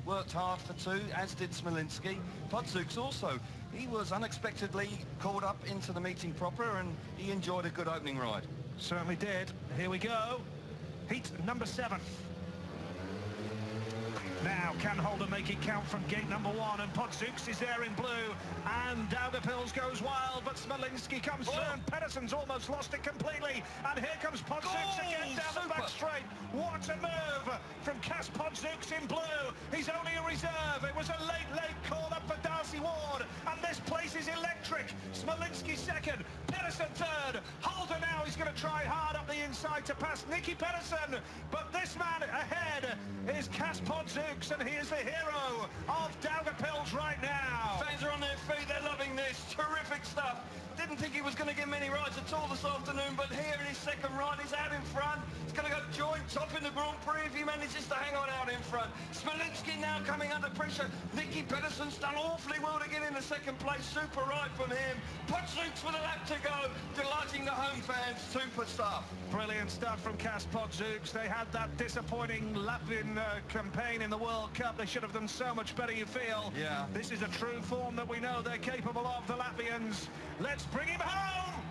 worked hard for 2, as did Smolinski. Podzooks also. He was unexpectedly called up into the meeting proper, and he enjoyed a good opening ride. Certainly did. Here we go. Heat number 7. Now, can Holder make it count from gate number 1? And Podzooks is there in blue. And Daugavpils goes wild, but Smolinski comes through, and Pedersen's almost lost it completely. And here comes Podzooks again down the back straight. What a move from Kas Podzooks in blue. He's only a reserve. It was a late call up for Darcy Ward. And this place is electric. Smolinski second, Pedersen third. Holder now, he's going to try hard up the inside to pass Nicky Pedersen. But this man ahead is Kas Podzooks, and he is the hero of Daugavpils right now. Fans are on their feet, they're loving this. Terrific stuff. Didn't think he was going to get many rides at all this afternoon, but here in his second ride, he's out in front. He's going to go joint top in the Grand Prix if he manages to hang on out in front. Smolinski now coming under pressure. Nicky Pedersen's done awfully well to get in the second place. Super ride from him. Podzooks with a lap to go, delighting the home fans. Super stuff. Brilliant stuff from Kas Podzooks. They had that disappointing Latvian campaign in the World Cup. They should have done so much better, you feel. Yeah. This is a true form that we know they're capable of, the Latvians. Let's bring him home!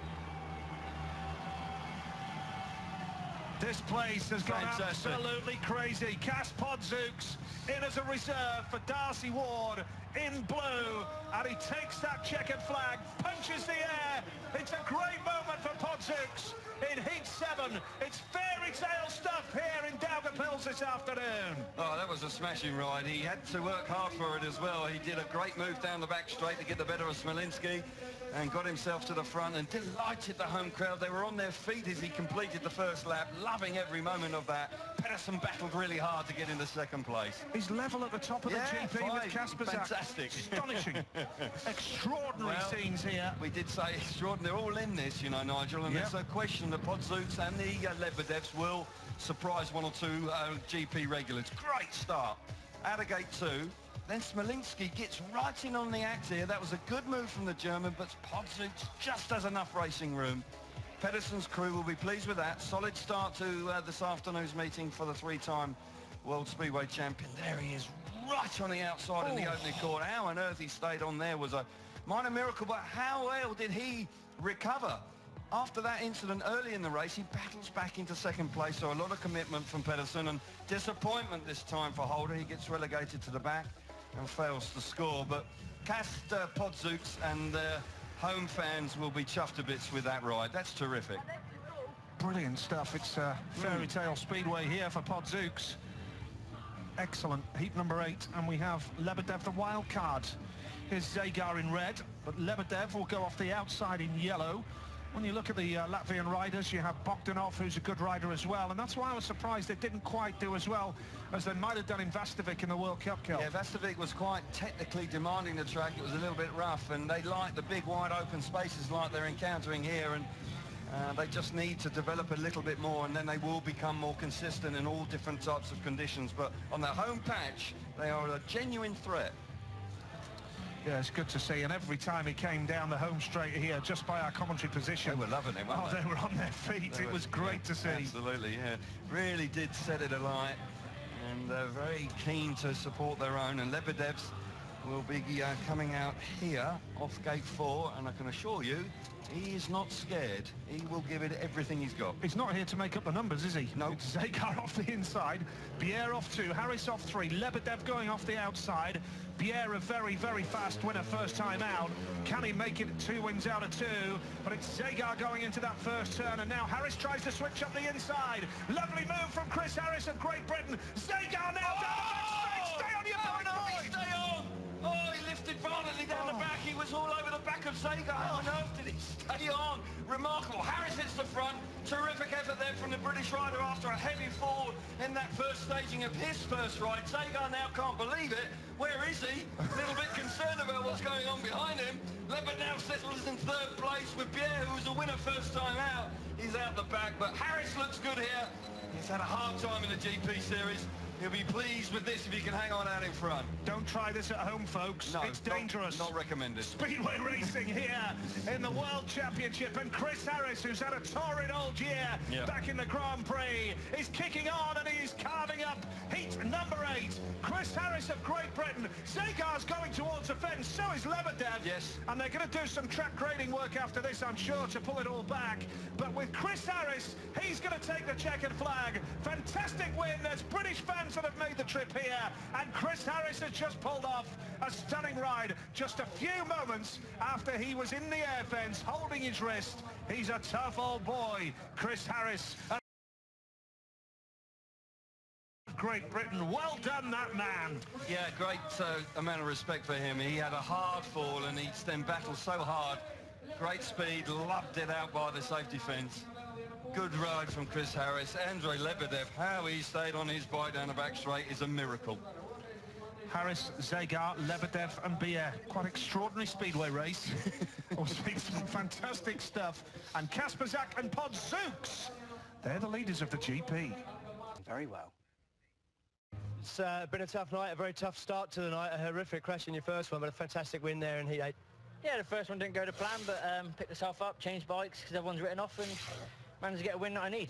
This place has gone absolutely crazy. Kas Podzooks in as a reserve for Darcy Ward in blue, and he takes that checkered flag, punches the air. It's a great moment for Podzooks in Heat 7. It's fairy tale stuff here in Daugavpils this afternoon. Oh, that was a smashing ride. He had to work hard for it as well. He did a great move down the back straight to get the better of Smolinski and got himself to the front and delighted the home crowd. They were on their feet as he completed the first lap, loving every moment of that. Pedersen battled really hard to get into second place. He's level at the top of the GP with Kasperzak. Fantastic. Astonishing. Extraordinary scenes here. We did say extraordinary. They're all in this, you know, Nigel, and there's a question the Podzooks and the Lebedevs will surprise 1 or 2 GP regulars. Great start out of gate 2. Then Smolinski gets right in on the act here. That was a good move from the German, but Podzooks just has enough racing room. Pedersen's crew will be pleased with that. Solid start to this afternoon's meeting for the 3-time World Speedway champion. There he is, right on the outside in the opening corner. How on earth he stayed on there was a minor miracle, but how well did he recover? After that incident early in the race, he battles back into second place, so a lot of commitment from Pedersen, and disappointment this time for Holder. He gets relegated to the back and fails to score, but Kas Podzooks and home fans will be chuffed to bits with that ride. That's terrific. Brilliant stuff. It's fairy tale speedway here for Podzooks. Excellent. Heat number 8, and we have Lebedev the wild card. Here's Zagar in red, but Lebedev will go off the outside in yellow. When you look at the Latvian riders, you have Bogdanov, who's a good rider as well, and that's why I was surprised they didn't quite do as well as they might have done in Vastovic in the World Cup. Yeah, Vastovic was quite technically demanding the track. It was a little bit rough, and they like the big, wide open spaces like they're encountering here, and They just need to develop a little bit more, and then they will become more consistent in all different types of conditions. But on their home patch, they are a genuine threat. Yeah, it's good to see, and every time he came down the home straight here, just by our commentary position... They were loving it, weren't they? They were on their feet. It was great to see. Absolutely, yeah. Really did set it alight, and they're very keen to support their own, and Lebedev's will be coming out here off gate 4, and I can assure you, he is not scared. He will give it everything he's got. He's not here to make up the numbers, is he? No. It's Zagar off the inside, Bier off 2, Harris off 3, Lebedev going off the outside. Bier, a very, very fast winner first time out. Can he make it 2 wins out of 2? But it's Zagar going into that first turn, and now Harris tries to switch up the inside. Lovely move from Chris Harris of Great Britain. Zagar now down the back straight. Stay on your bike, boy! Stay on! Oh, he lifted violently down the back. He was all over the back of Zagar. How on earth did he stay on? Remarkable. Harris hits the front. Terrific effort there from the British rider after a heavy fall in that first staging of his first ride. Zagar now can't believe it. Where is he? A little bit concerned about what's going on behind him. Leopard now settles in 3rd place with Bier, who was a winner first time out. He's out the back, but Harris looks good here. He's had a hard time in the GP series. He'll be pleased with this if he can hang on out in front. Don't try this at home, folks. No, it's dangerous. Not recommended. Speedway racing here in the World Championship, and Chris Harris, who's had a torrid old year back in the Grand Prix, is kicking on, and he's carving up heat number 8. Chris Harris of Great Britain. Zagar's going towards the fence, so is Lebedev. Yes. And they're going to do some track grading work after this, I'm sure, to pull it all back. But with Chris Harris, he's going to take the checkered flag. Fantastic win. There's British fans that have made the trip here, and Chris Harris has just pulled off a stunning ride just a few moments after he was in the air fence holding his wrist. He's a tough old boy, Chris Harris. Great Britain, well done, that man. Yeah, great amount of respect for him. He had a hard fall, and he's then battled so hard. Great speed, loved it out by the safety fence. Good ride from Chris Harris. Andrei Lebedev, how he stayed on his bike down the back straight is a miracle. Harris, Zagar, Lebedev and Bier. Quite extraordinary speedway race. We'll see some fantastic stuff. And Kasperzak and Podzooks, they're the leaders of the GP. Very well. It's been a tough night, a very tough start to the night. A horrific crash in your first one, but a fantastic win there in Heat 8. Yeah, the first one didn't go to plan, but picked myself up, changed bikes because everyone's written off, and managed to get a win that I need.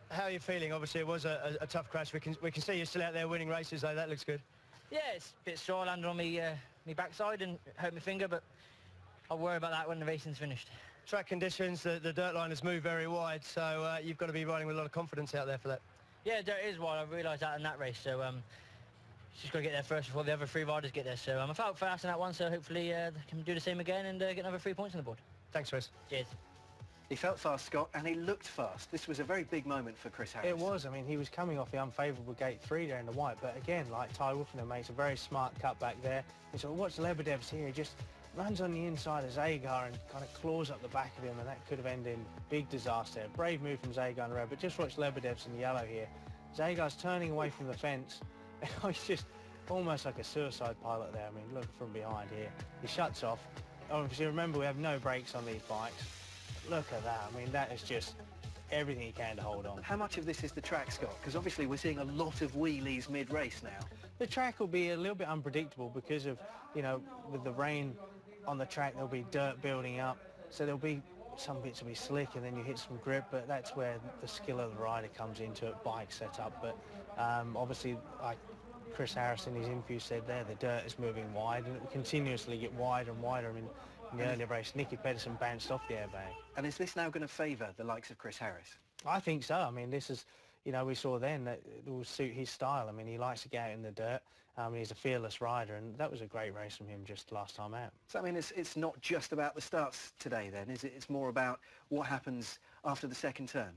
How are you feeling? Obviously, it was a tough crash. We can see you're still out there winning races, though. That looks good. Yeah, it's a bit sore. I landed on me backside and hurt my finger, but I'll worry about that when the racing's finished. Track conditions, the dirt line has moved very wide, so you've got to be riding with a lot of confidence out there for that. Yeah, dirt is wide. I realised that in that race, so just got to get there first before the other 3 riders get there. So I felt fast in that one, so hopefully they can do the same again and get another 3 points on the board. Thanks, Chris. Cheers. He felt fast, Scott, and he looked fast. This was a very big moment for Chris Harris. It was. I mean, he was coming off the unfavourable gate 3 there in the white, but again, like Ty Wolfenden makes a very smart cut back there. And so watch Lebedev's here. He just runs on the inside of Zagar and kind of claws up the back of him, and that could have ended in big disaster. Brave move from Zagar in the red, but just watch Lebedev's in yellow here. Zagar's turning away from the fence. He's just almost like a suicide pilot there. I mean, look from behind here. He shuts off. Obviously, remember, we have no brakes on these bikes. Look at that. I mean, that is just everything he can to hold on. How much of this is the track, Scott? Because obviously we're seeing a lot of wheelies mid-race now. The track will be a little bit unpredictable because of, you know, with the rain on the track, there'll be dirt building up. So there'll be some bits will be slick and then you hit some grip, but that's where the skill of the rider comes into it, bike setup. But obviously, like Chris Harris in his interview said there, the dirt is moving wide and it will continuously get wider and wider. I mean, in the earlier race, Nicky Pedersen bounced off the airbag. And is this now going to favour the likes of Chris Harris? I think so. I mean, this is, you know, we saw then that it will suit his style. I mean, he likes to get out in the dirt. He's a fearless rider, and that was a great race from him just last time out. So, I mean, it's not just about the starts today then, is it? It's more about what happens after the second turn.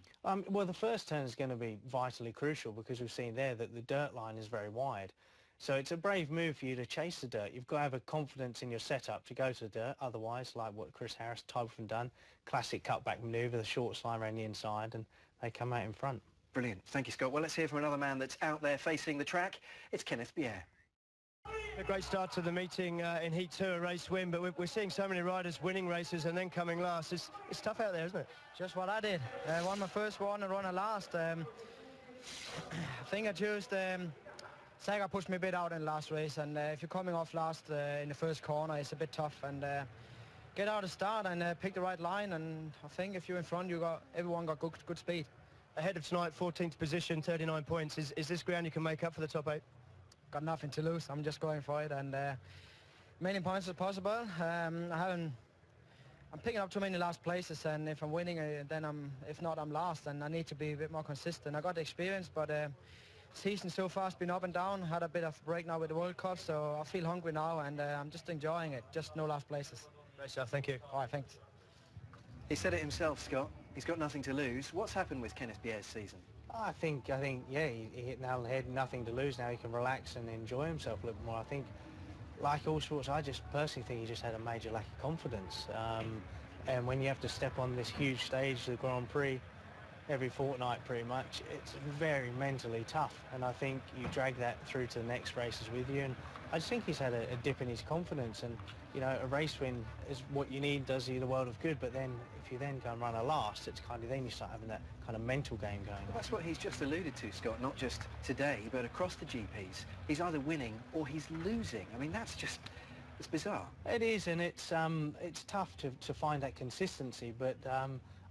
Well, the first turn is going to be vitally crucial because we've seen there that the dirt line is very wide. So it's a brave move for you to chase the dirt. You've got to have a confidence in your setup to go to the dirt. Otherwise, like what Chris Harris, Ty Wolfenden done, classic cutback manoeuvre, the short slide around the inside, and they come out in front. Brilliant. Thank you, Scott. Well, let's hear from another man that's out there facing the track. It's Kenneth Bier. A great start to the meeting in Heat 2, a race win, but we're seeing so many riders winning races and then coming last. It's tough out there, isn't it? Just what I did. Won my first one and run a last. I think I chose Saga pushed me a bit out in the last race, and if you're coming off last in the first corner, it's a bit tough. And get out of start and pick the right line, and I think if you're in front, everyone got good speed. Ahead of tonight, 14th position, 39 points. Is this ground you can make up for the top 8? Got nothing to lose. I'm just going for it, and many points as possible. I'm picking up too many last places, and if I'm winning, then if not, I'm last, and I need to be a bit more consistent. I got the experience, but season so far has been up and down. Had a bit of a break now with the World Cup, so I feel hungry now, and I'm just enjoying it. Just no last places. Great stuff. Thank you. All right, thanks. He said it himself, Scott. He's got nothing to lose. What's happened with Kenneth Bier's season? I think, yeah, he hit nail on the head. Nothing to lose now. He can relax and enjoy himself a little more. I think, like all sports, I just personally think he just had a major lack of confidence. And when you have to step on this huge stage, the Grand Prix, every fortnight pretty much, it's very mentally tough. And I think you drag that through to the next races with you. And I just think he's had a dip in his confidence. And, you know, a race win is what you need, does you the world of good. But then if you then go and run a last, it's kind of then you start having that kind of mental game going on. Well, that's what he's just alluded to, Scott, not just today, but across the GPs. He's either winning or he's losing. I mean, that's just, it's bizarre. It is, and it's tough to find that consistency. But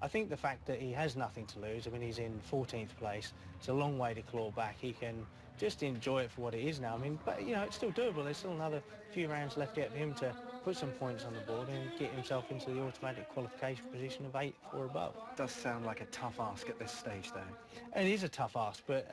I think the fact that he has nothing to lose, I mean, he's in 14th place. It's a long way to claw back. He can just enjoy it for what it is now. I mean, but, you know, it's still doable. There's still another few rounds left yet for him to put some points on the board and get himself into the automatic qualification position of 8 or above. Does sound like a tough ask at this stage, though. It is a tough ask, but,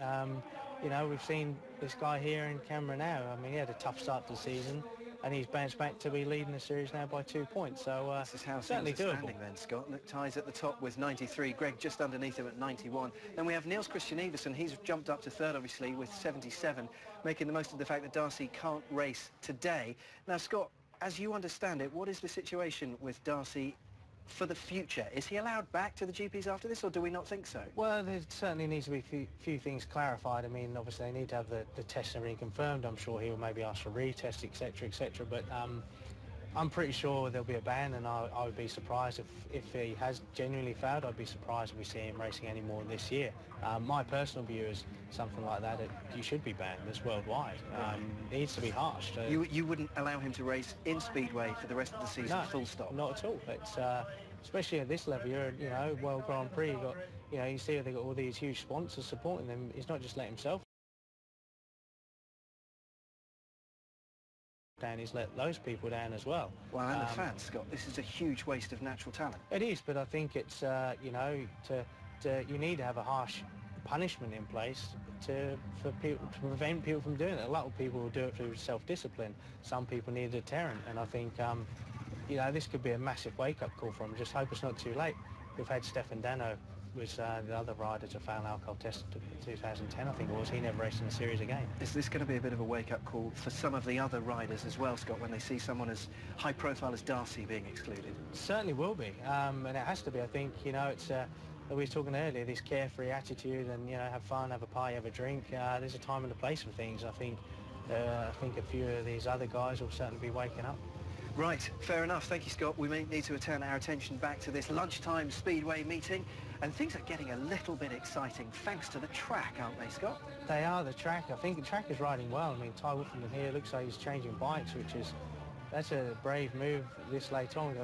you know, we've seen this guy here in camera now. I mean, he had a tough start to the season, and he's bounced back to be leading the series now by 2 points. So this is how certainly things are doable. Standing then, Scott. Look, ties at the top with 93. Greg just underneath him at 91. Then we have Niels Christian Iversen. He's jumped up to third, obviously, with 77, making the most of the fact that Darcy can't race today. Now, Scott, as you understand it, what is the situation with Darcy for the future? Is he allowed back to the GPs after this, or do we not think so? Well, there certainly needs to be a few things clarified. I mean, obviously they need to have the tests and everything confirmed. I'm sure he will maybe ask for retest, etc., etc. But I'm pretty sure there'll be a ban, and I would be surprised if he has genuinely failed. I'd be surprised if we see him racing any more this year. My personal view is something like that, you should be banned. It's worldwide. It needs to be harsh. You wouldn't allow him to race in Speedway for the rest of the season, no, full stop? Not at all. It's, especially at this level, you're, you know, World Grand Prix, you've got, you know, you see they've got all these huge sponsors supporting them. He's not just let himself down, he's let those people down as well. Well, and the fans, Scott, this is a huge waste of natural talent. It is, but I think it's, you know, you need to have a harsh punishment in place to prevent people from doing it. A lot of people will do it through self-discipline. Some people need a deterrent, and I think, you know, this could be a massive wake-up call for him. Just hope it's not too late. We've had Stefan Dano, was the other rider to fail an alcohol test in 2010, I think it was. He never raced in the series again. Is this going to be a bit of a wake-up call for some of the other riders as well, Scott, when they see someone as high-profile as Darcy being excluded? It certainly will be, and it has to be. I think, you know, it's we were talking earlier, this carefree attitude, and, you know, have fun, have a pie, have a drink. There's a time and a place for things. I think a few of these other guys will certainly be waking up. Right, fair enough. Thank you, Scott. We may need to turn our attention back to this lunchtime Speedway meeting, and things are getting a little bit exciting thanks to the track, aren't they, Scott? They are, the track. I think the track is riding well. I mean, Ty Woofenden here looks like he's changing bikes, that's a brave move this late on.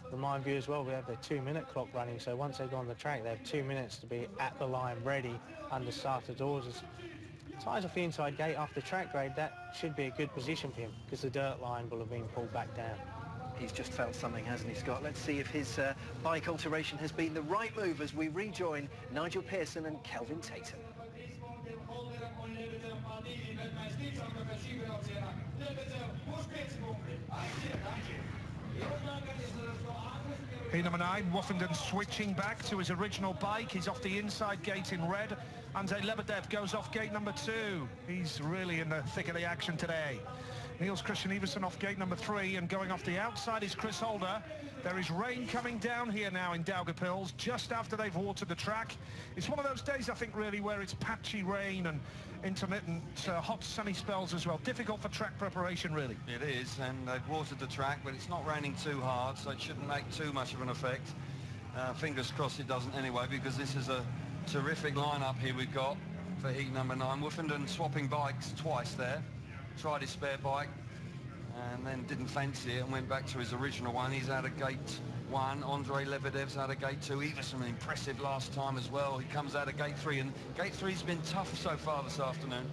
Remind you as well, we have the 2-minute clock running, so once they go on the track, they have 2 minutes to be at the line ready under starter doors. Ty's off the inside gate after track grade. That should be a good position for him because the dirt line will have been pulled back down. He's just felt something, hasn't he, Scott? Let's see if his bike alteration has been the right move as we rejoin Nigel Pearson and Kelvin Tatum. P number 9, Woofenden switching back to his original bike. He's off the inside gate in red. Andrei Lebedev goes off gate number 2. He's really in the thick of the action today. Niels Christian Iversen off gate number 3, and going off the outside is Chris Holder. There is rain coming down here now in Daugavpils, just after they've watered the track. It's one of those days, I think, really, where it's patchy rain and intermittent hot sunny spells as well. Difficult for track preparation, really. It is, and they've watered the track, but it's not raining too hard, so it shouldn't make too much of an effect. Fingers crossed it doesn't anyway, because this is a terrific lineup here we've got for heat number 9. Woofenden swapping bikes twice there. Tried his spare bike and then didn't fancy it and went back to his original one. He's out of gate 1. Andrei Lebedev's out of gate 2. Iversen impressive last time as well. He comes out of gate 3, and gate 3's been tough so far this afternoon.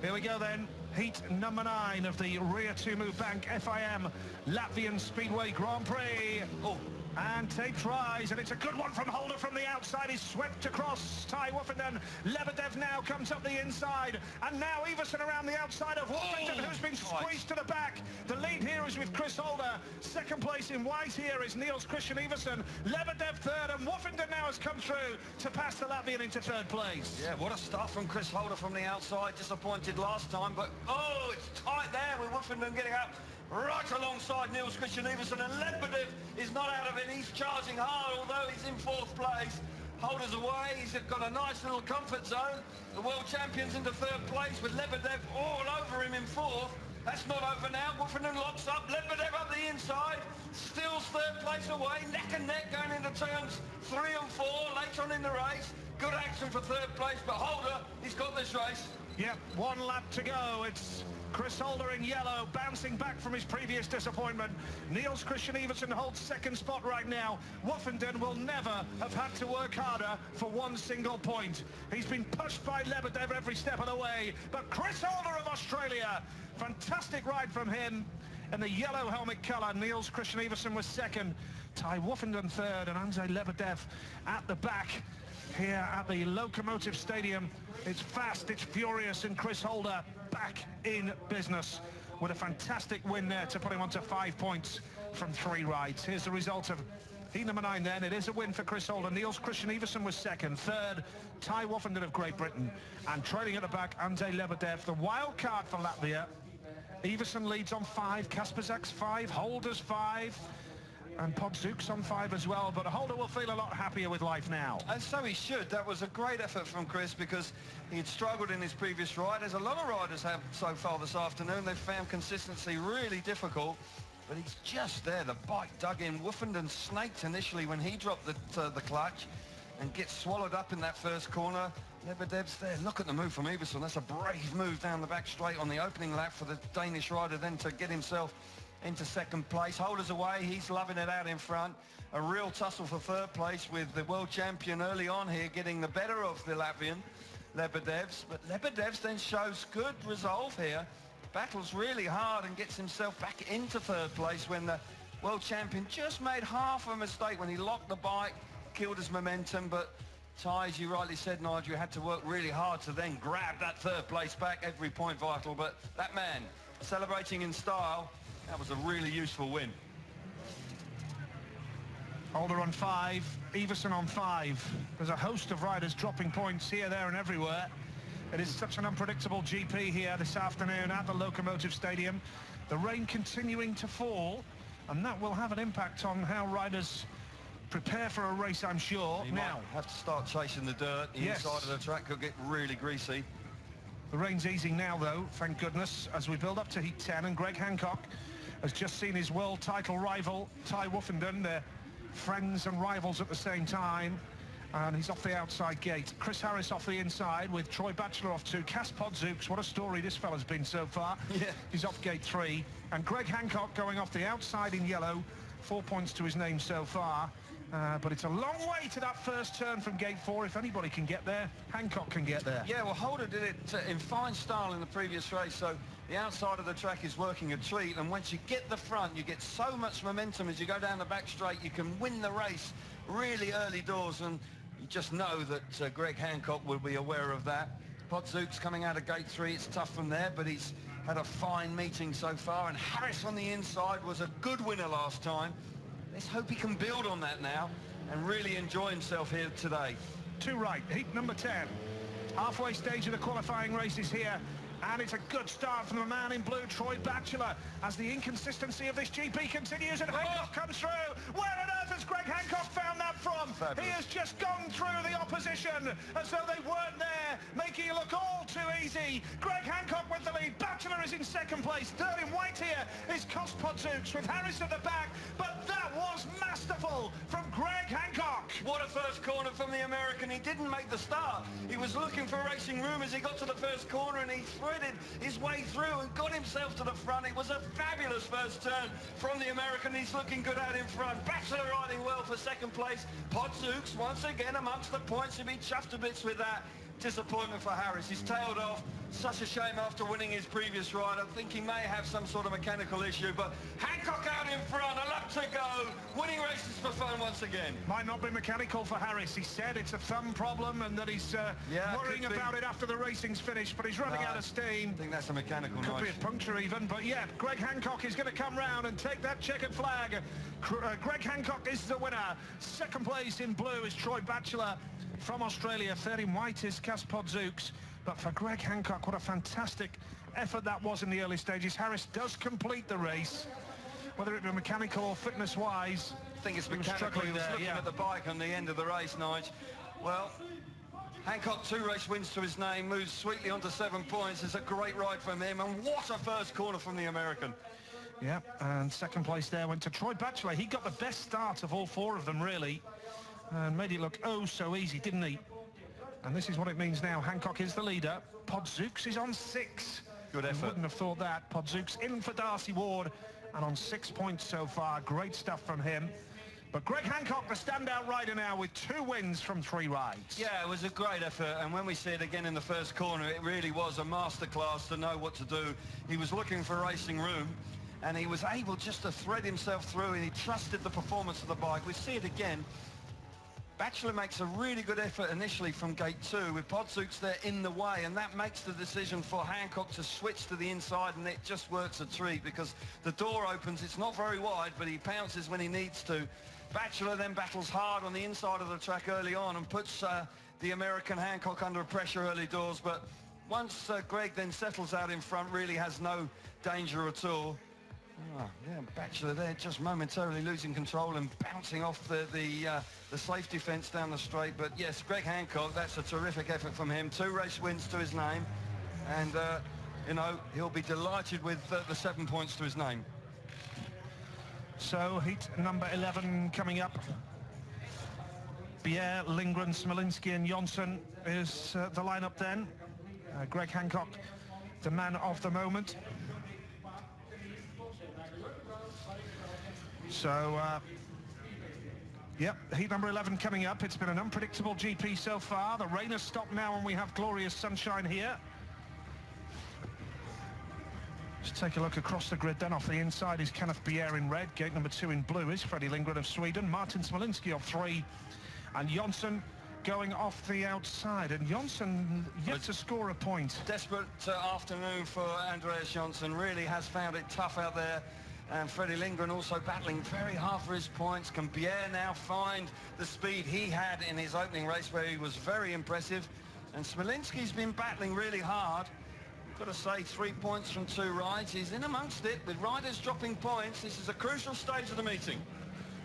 Here we go then. Heat number 9 of the Ria Tumu Bank FIM Latvian Speedway Grand Prix. Oh. And takes rise, and it's a good one from Holder from the outside. He's swept across Tai Woofenden. Lebedev now comes up the inside, and now Iversen around the outside of Woofenden, who's been squeezed to the back. The lead here is with Chris Holder. Second place in white here is Niels Christian Iversen. Lebedev third, and Woofenden now has come through to pass the Latvian into third place. Yeah, what a start from Chris Holder from the outside. Disappointed last time, but oh, it's tight there with Woofenden getting up right alongside Niels Christian Iversen, and Lebedev is not out of it. He's charging hard, although he's in 4th place. Holder's away. He's got a nice little comfort zone. The world champion's into 3rd place with Lebedev all over him in 4th. That's not over now. Woofenden locks up. Lebedev up the inside. Still 3rd place away. Neck and neck going into turns 3 and 4 later on in the race. Good action for 3rd place, but Holder, he's got this race. Yep, 1 lap to go. It's Chris Holder in yellow, bouncing back from his previous disappointment. Niels Christian Iversen holds 2nd spot right now. Woofenden will never have had to work harder for 1 single point. He's been pushed by Lebedev every step of the way, but Chris Holder of Australia, fantastic ride from him in the yellow helmet colour. Niels Christian Iversen was 2nd, Tai Woofenden 3rd, and Andrei Lebedev at the back here at the Locomotive Stadium. It's fast, it's furious, and Chris Holder back in business with a fantastic win there to put him onto 5 points from 3 rides. Here's the result of heat number 9 then. It is a win for Chris Holder. Niels Christian Iversen was 2nd. 3rd, Tai Woofenden of Great Britain. And trailing at the back, Andrei Lebedev, the wild card for Latvia. Iversen leads on 5, Kasperzak's 5, Holder's 5. And Podzook's on 5 as well, but Holder will feel a lot happier with life now. And so he should. That was a great effort from Chris, because he had struggled in his previous ride, as a lot of riders have so far this afternoon. They've found consistency really difficult, but he's just there. The bike dug in. Woofenden snaked initially when he dropped the clutch and gets swallowed up in that first corner. Lebedev's there. Look at the move from Iversen. That's a brave move down the back straight on the opening lap for the Danish rider, then to get himself into 2nd place. Holder's away. He's loving it out in front. A real tussle for 3rd place, with the world champion early on here getting the better of the Latvian, Lebedev's. But Lebedev's then shows good resolve here. Battles really hard and gets himself back into 3rd place when the world champion just made half a mistake when he locked the bike, killed his momentum. But Tai, as you rightly said, Nigel, had to work really hard to then grab that 3rd place back. Every point vital. But that man celebrating in style. That was a really useful win. Holder on 5, Iversen on 5. There's a host of riders dropping points here, there and everywhere. It is such an unpredictable GP here this afternoon at the Locomotive Stadium. The rain continuing to fall, and that will have an impact on how riders prepare for a race, I'm sure. He now have to start chasing the dirt. The inside of the track could get really greasy. The rain's easing now, though, thank goodness, as we build up to heat 10, and Greg Hancock has just seen his world title rival, Tai Woofenden. They're friends and rivals at the same time, and he's off the outside gate. Chris Harris off the inside with Troy Batchelor off 2. Cas Podzooks, what a story this fella's been so far. Yeah. He's off gate 3. And Greg Hancock going off the outside in yellow, 4 points to his name so far. But it's a long way to that first turn from gate 4. If anybody can get there, Hancock can get there. Yeah, well, Holder did it in fine style in the previous race, so the outside of the track is working a treat, and once you get the front, you get so much momentum as you go down the back straight. You can win the race really early doors, and you just know that Greg Hancock will be aware of that. Podzook's coming out of gate 3. It's tough from there, but he's had a fine meeting so far, and Harris on the inside was a good winner last time. Let's hope he can build on that now and really enjoy himself here today. 2 right, heat number 10. Halfway stage of the qualifying races here And it's a good start from the man in blue, Troy Batchelor, as the inconsistency of this GP continues, and Hancock comes through. Where on earth has Greg Hancock found that from? Fabulous. He has just gone through the opposition as though they weren't there, making it look all too easy. Greg Hancock with the lead. Batchelor is in second place. Third in white here is Podzooks with Harris at the back, but that was masterful from Greg Hancock. What a first corner from the American. He didn't make the start. He was looking for racing room as he got to the first corner, and he threaded his way through and got himself to the front. It was a fabulous first turn from the American. He's looking good out in front. Batchelor riding well for second place. Podzooks once again amongst the points. He'll be chuffed to bits with that. Disappointment for Harris. He's tailed off. Such a shame after winning his previous ride. I think he may have some sort of mechanical issue, but Hancock out in front, a lap to go. Winning races for fun once again. Might not be mechanical for Harris. He said it's a thumb problem and that he's worrying about it after the racing's finished, but he's running out of steam. I think that's a mechanical Could noise. be a puncture even, but yeah, Greg Hancock is going to come round and take that checkered flag. Greg Hancock is the winner. Second place in blue is Troy Batchelor from Australia. Third in white is Podzooks. But for Greg Hancock, what a fantastic effort that was in the early stages. Harris does complete the race, whether it be mechanical or fitness-wise. I think it's mechanical. He was looking at the bike on the end of the race, Nige. Well, Hancock, 2 race wins to his name, moves sweetly onto 7 points. It's a great ride from him, and what a first corner from the American. Yeah, and second place there went to Troy Batchelor. He got the best start of all 4 of them, really, and made it look oh so easy, didn't he? And this is what it means now. Hancock is the leader. Podzooks is on 6. Good effort. Wouldn't have thought that. Podzooks in for Darcy Ward and on 6 points so far. Great stuff from him. But Greg Hancock, the standout rider now with 2 wins from 3 rides. Yeah, it was a great effort, and when we see it again in the first corner, it really was a masterclass to know what to do. He was looking for racing room, and he was able just to thread himself through, and he trusted the performance of the bike. We see it again. Batchelor makes a really good effort initially from gate 2 with Podzooks there in the way, and that makes the decision for Hancock to switch to the inside, and it just works a treat because the door opens. It's not very wide, but he pounces when he needs to. Batchelor then battles hard on the inside of the track early on and puts the American Hancock under pressure early doors, but once Greg then settles out in front, really has no danger at all. Oh, yeah, Batchelor there just momentarily losing control and bouncing off the safety fence down the straight. But yes, Greg Hancock, that's a terrific effort from him. 2 race wins to his name, and you know, he'll be delighted with the 7 points to his name. So heat number 11 coming up. Bier, Lindgren, Smolinski and Jonsson is the lineup then. Greg Hancock, the man of the moment. So, yep, heat number 11 coming up. It's been an unpredictable GP so far. The rain has stopped now and we have glorious sunshine here. Let's take a look across the grid then. Off the inside is Kenneth Bier in red. Gate number 2 in blue is Freddie Lindgren of Sweden. Martin Smolinski of 3. And Jonsson going off the outside. And Jonsson yet to score a point. Desperate afternoon for Andreas Jonsson. Really has found it tough out there. And Freddie Lindgren also battling very hard for his points. Can Bier now find the speed he had in his opening race where he was very impressive? And Smolinski's been battling really hard. Got to say, 3 points from 2 rides. He's in amongst it with riders dropping points. This is a crucial stage of the meeting.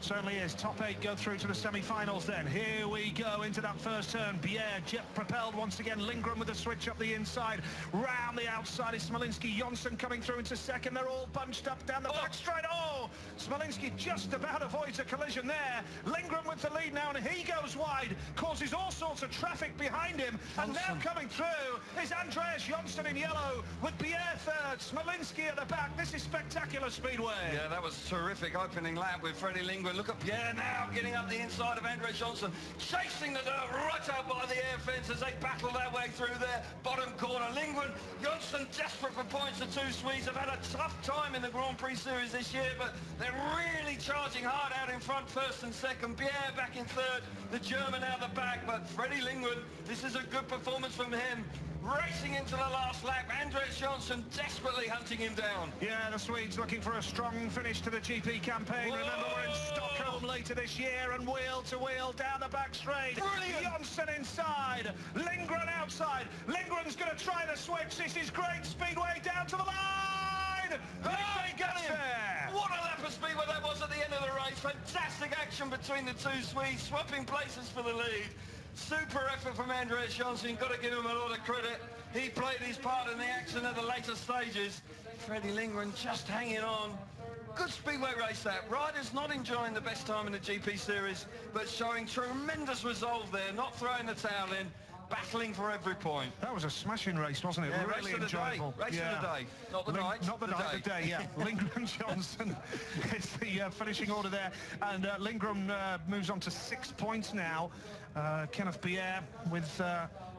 Certainly is. Top 8 go through to the semi-finals then. Here we go into that first turn. Bier jet propelled once again. Lindgren with a switch up the inside. Round the outside is Smolinski. Jonsson coming through into second. They're all bunched up down the back straight. Oh! Smolinski just about avoids a collision there. Lindgren with the lead now, and he goes wide. Causes all sorts of traffic behind him. And now coming through is Andreas Jonsson in yellow with Bier third. Smolinski at the back. This is spectacular Speedway. Yeah, that was terrific opening lap with Freddie Lindgren. Look at Bier now getting up the inside of Andreas Jonsson, chasing the dirt right out by the air fence as they battle their way through there. Bottom corner, Lindgren, Jonsson desperate for points. The 2 Swedes have had a tough time in the Grand Prix series this year, but they're really charging hard out in front, first and second. Bier back in third, the German out the back, but Freddie Lindgren, this is a good performance from him. racing into the last lap. Andreas Johnson desperately hunting him down. Yeah, the Swedes looking for a strong finish to the GP campaign. Whoa! Remember, we're in Stockholm later this year, and wheel to wheel down the back straight. Brilliant! Johnson inside, Lindgren outside. Lindgren's going to try the switch. This is great. Speedway down to the line. He gets there. What a lap of Speedway that was at the end of the race. Fantastic action between the two Swedes, swapping places for the lead. Super effort from Andreas Johnson. Got to give him a lot of credit. He played his part in the action at the later stages. Freddie Lindgren just hanging on. Good Speedway race that. Riders not enjoying the best time in the GP series, but showing tremendous resolve there, not throwing the towel in, battling for every point. That was a smashing race, wasn't it? Yeah, really race of the enjoyable. day. Race of the day. Not the night. Not the night, the day, yeah. Lindgren Johnson is the finishing order there. And Lindgren moves on to 6 points now. Kenneth Bier with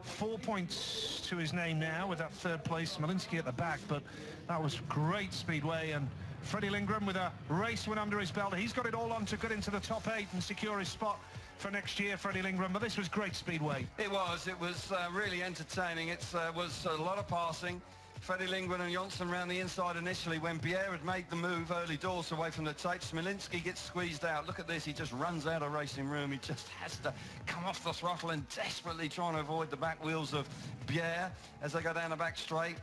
4 points to his name now with that third place. Smolinski at the back, but that was great Speedway. And Freddie Lindgren with a race win under his belt. He's got it all on to get into the top 8 and secure his spot for next year, Freddie Lindgren. But this was great Speedway. It was really entertaining. It was a lot of passing. Freddie Lindgren and Johnson round the inside initially when Bier had made the move early doors away from the tape. Smolinski gets squeezed out. Look at this, he just runs out of racing room. He just has to come off the throttle and desperately trying to avoid the back wheels of Bier as they go down the back straight.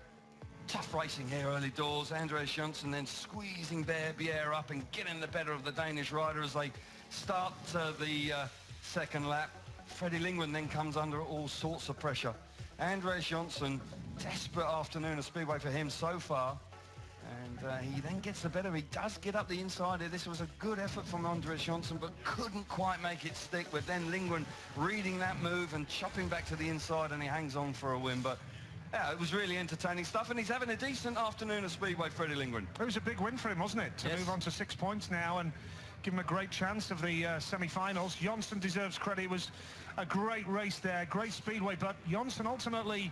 Tough racing here early doors. Andreas Johnson then squeezing Bier up and getting the better of the Danish rider as they start the second lap. Freddie Lindgren then comes under all sorts of pressure. Andreas Johnson, desperate afternoon of Speedway for him so far. And he then gets the better. He does get up the inside here. This was a good effort from Andreas Johnson, but couldn't quite make it stick. But then Lindgren reading that move and chopping back to the inside, and he hangs on for a win. But yeah, it was really entertaining stuff, and he's having a decent afternoon of Speedway, Freddie Lindgren. It was a big win for him, wasn't it? To move on to 6 points now and give him a great chance of the semi-finals. Johnson deserves credit. It was a great race there, great Speedway, but Johnson ultimately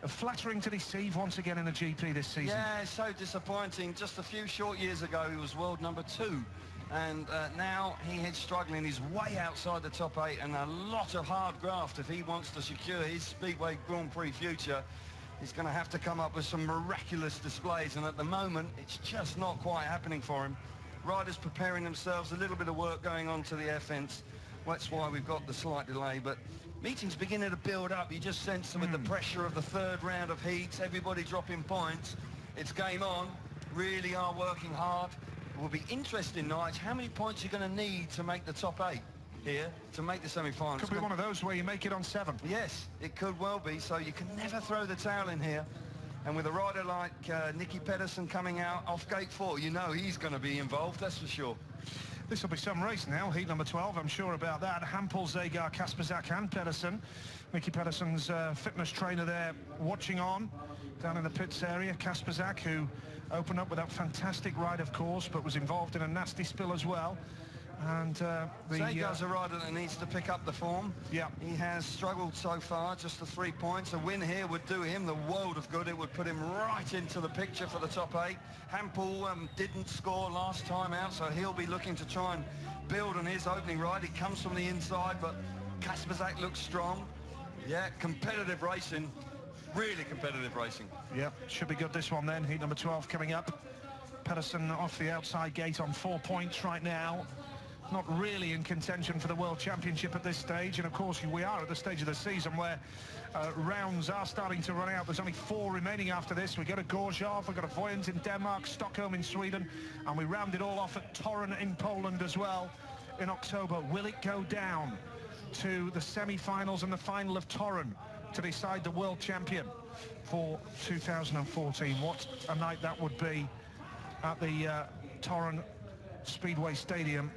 flattering to deceive once again in the GP this season. Yeah, so disappointing. Just a few short years ago, he was world number 2. And now he is struggling. He's way outside the top 8 and a lot of hard graft if he wants to secure his Speedway Grand Prix future. He's going to have to come up with some miraculous displays, and at the moment it's just not quite happening for him. Riders preparing themselves, a little bit of work going on to the air fence. Well, that's why we've got the slight delay, but meetings beginning to build up. You just sense with the pressure of the third round of heats, everybody dropping points. It's game on, really are working hard. It will be interesting, Nige, how many points you're going to need to make the top 8 here to make the semi-finals. Could be one of those where you make it on 7. Yes, it could well be, so you can never throw the towel in here. And with a rider like Nicky Pedersen coming out off gate 4, you know he's going to be involved, that's for sure. This will be some race now, heat number 12, I'm sure about that. Hampel, Zagar, Kasperzak and Pedersen. Nicky Pedersen's fitness trainer there watching on down in the pits area. Kasperzak, who opened up with that fantastic ride, of course, but was involved in a nasty spill as well. And Zagar's a rider that needs to pick up the form. Yeah. He has struggled so far, just the 3 points. A win here would do him the world of good. It would put him right into the picture for the top 8. Hampel didn't score last time out, so he'll be looking to try and build on his opening ride. He comes from the inside, but Kasperzak looks strong. Yeah, competitive racing. Really competitive racing. Yeah, should be good this one then. Heat number 12 coming up. Pedersen off the outside gate on 4 points right now. Not really in contention for the World Championship at this stage, and of course we are at the stage of the season where rounds are starting to run out. There's only 4 remaining after this. We go to Gorzów, we've got a Voyant in Denmark, Stockholm in Sweden, and we round it all off at Torun in Poland as well in October. Will it go down to the semi-finals and the final of Torun to decide the World Champion for 2014? What a night that would be at the Torun Speedway Stadium.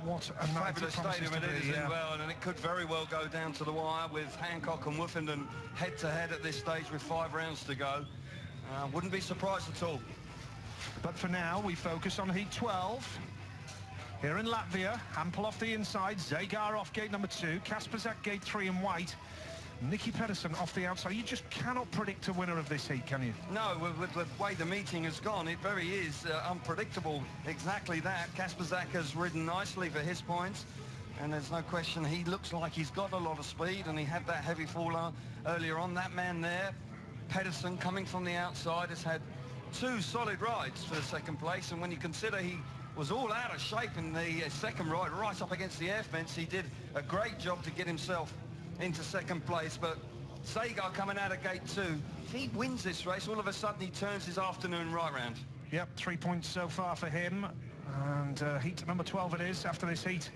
What a night. Fabulous stadium it is as well, and it could very well go down to the wire with Hancock and Woofenden head-to-head at this stage with 5 rounds to go. Wouldn't be surprised at all. But for now, we focus on Heat 12. Here in Latvia, Hampel off the inside, Zagar off gate number 2, Kasperzak gate 3 in white, Nicky Pedersen off the outside. You just cannot predict a winner of this heat, can you? No, with the way the meeting has gone, it very is unpredictable. Exactly that. Kasperzak has ridden nicely for his points, and there's no question he looks like he's got a lot of speed, and he had that heavy fall earlier on. That man there, Pedersen, coming from the outside, has had 2 solid rides for the second place, and when you consider he was all out of shape in the second ride, right up against the air fence, he did a great job to get himself into second place. But Zagar coming out of gate 2, if he wins this race, all of a sudden he turns his afternoon right round. Yep, 3 points so far for him, and heat number 12 it is. After this heat,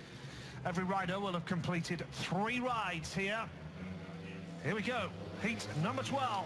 every rider will have completed 3 rides here. Here we go, heat number 12.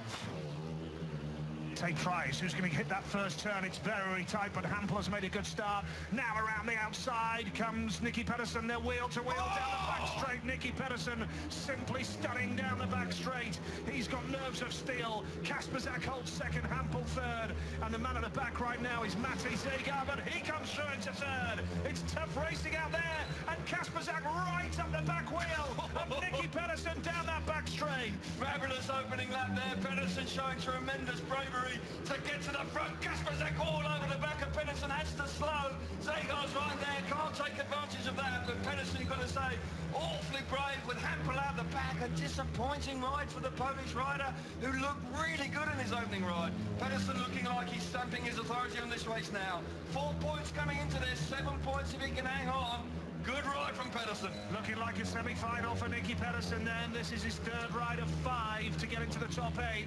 Take Price, who's going to hit that first turn. It's very tight, but Hampel has made a good start. Now around the outside comes Nicky Pedersen. They're wheel to wheel down the back straight. Nicky Pedersen simply stunning down the back straight. He's got nerves of steel. Kasperzak holds second, Hampel third, and the man at the back right now is Matti Zagar, but he comes through into third. It's tough racing out there, and Kasperzak right up the back wheel of Nicky Pedersen down that back straight. Fabulous opening lap there. Pedersen showing tremendous bravery to get to the front. Kasperzak all over the back of Pedersen, has to slow. Zagar's right there, can't take advantage of that, but Pedersen, you've got to say, awfully brave with Hampel out the back. A disappointing ride for the Polish rider, who looked really good in his opening ride. Pedersen looking like he's stamping his authority on this race now. 4 points coming into this, 7 points if he can hang on. Good ride from Pedersen. Looking like a semi-final for Nicky Pedersen then. This is his third ride of 5 to get into the top 8.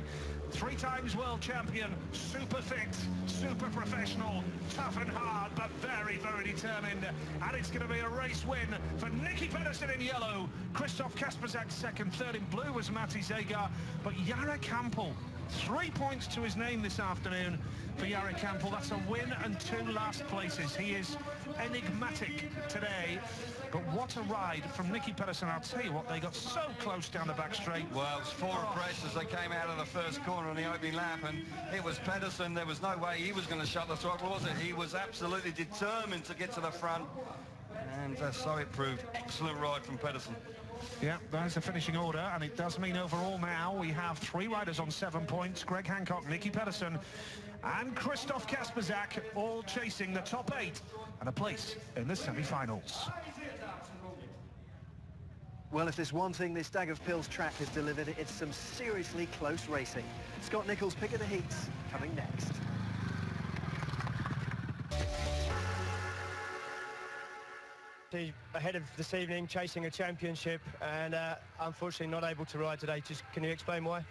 3 times world champion, super fit, super professional, tough and hard, but very, very determined. And it's going to be a race win for Nicky Pedersen in yellow. Christoph Kasperzak second, third in blue was Matti Zagar, but Jarek Hampel, 3 points to his name this afternoon for Jarek Hampel. That's a win and 2 last places. He is enigmatic today. But what a ride from Nicky Pedersen. I'll tell you what, they got so close down the back straight. Well, it was 4 abreast as they came out of the first corner on the opening lap, and it was Pedersen. There was no way he was going to shut the throttle, was it? He was absolutely determined to get to the front, and so it proved. Excellent ride from Pedersen. Yeah, there's the finishing order, and it does mean overall now we have 3 riders on 7 points. Greg Hancock, Nicky Pedersen, and Christoph Kasperzak all chasing the top 8 and a place in the semi-finals. Well, if there's one thing this Daugavpils track has delivered, it's some seriously close racing. Scott Nicholls' pick of the heats coming next. Ahead of this evening, chasing a championship, and unfortunately not able to ride today. Just can you explain why?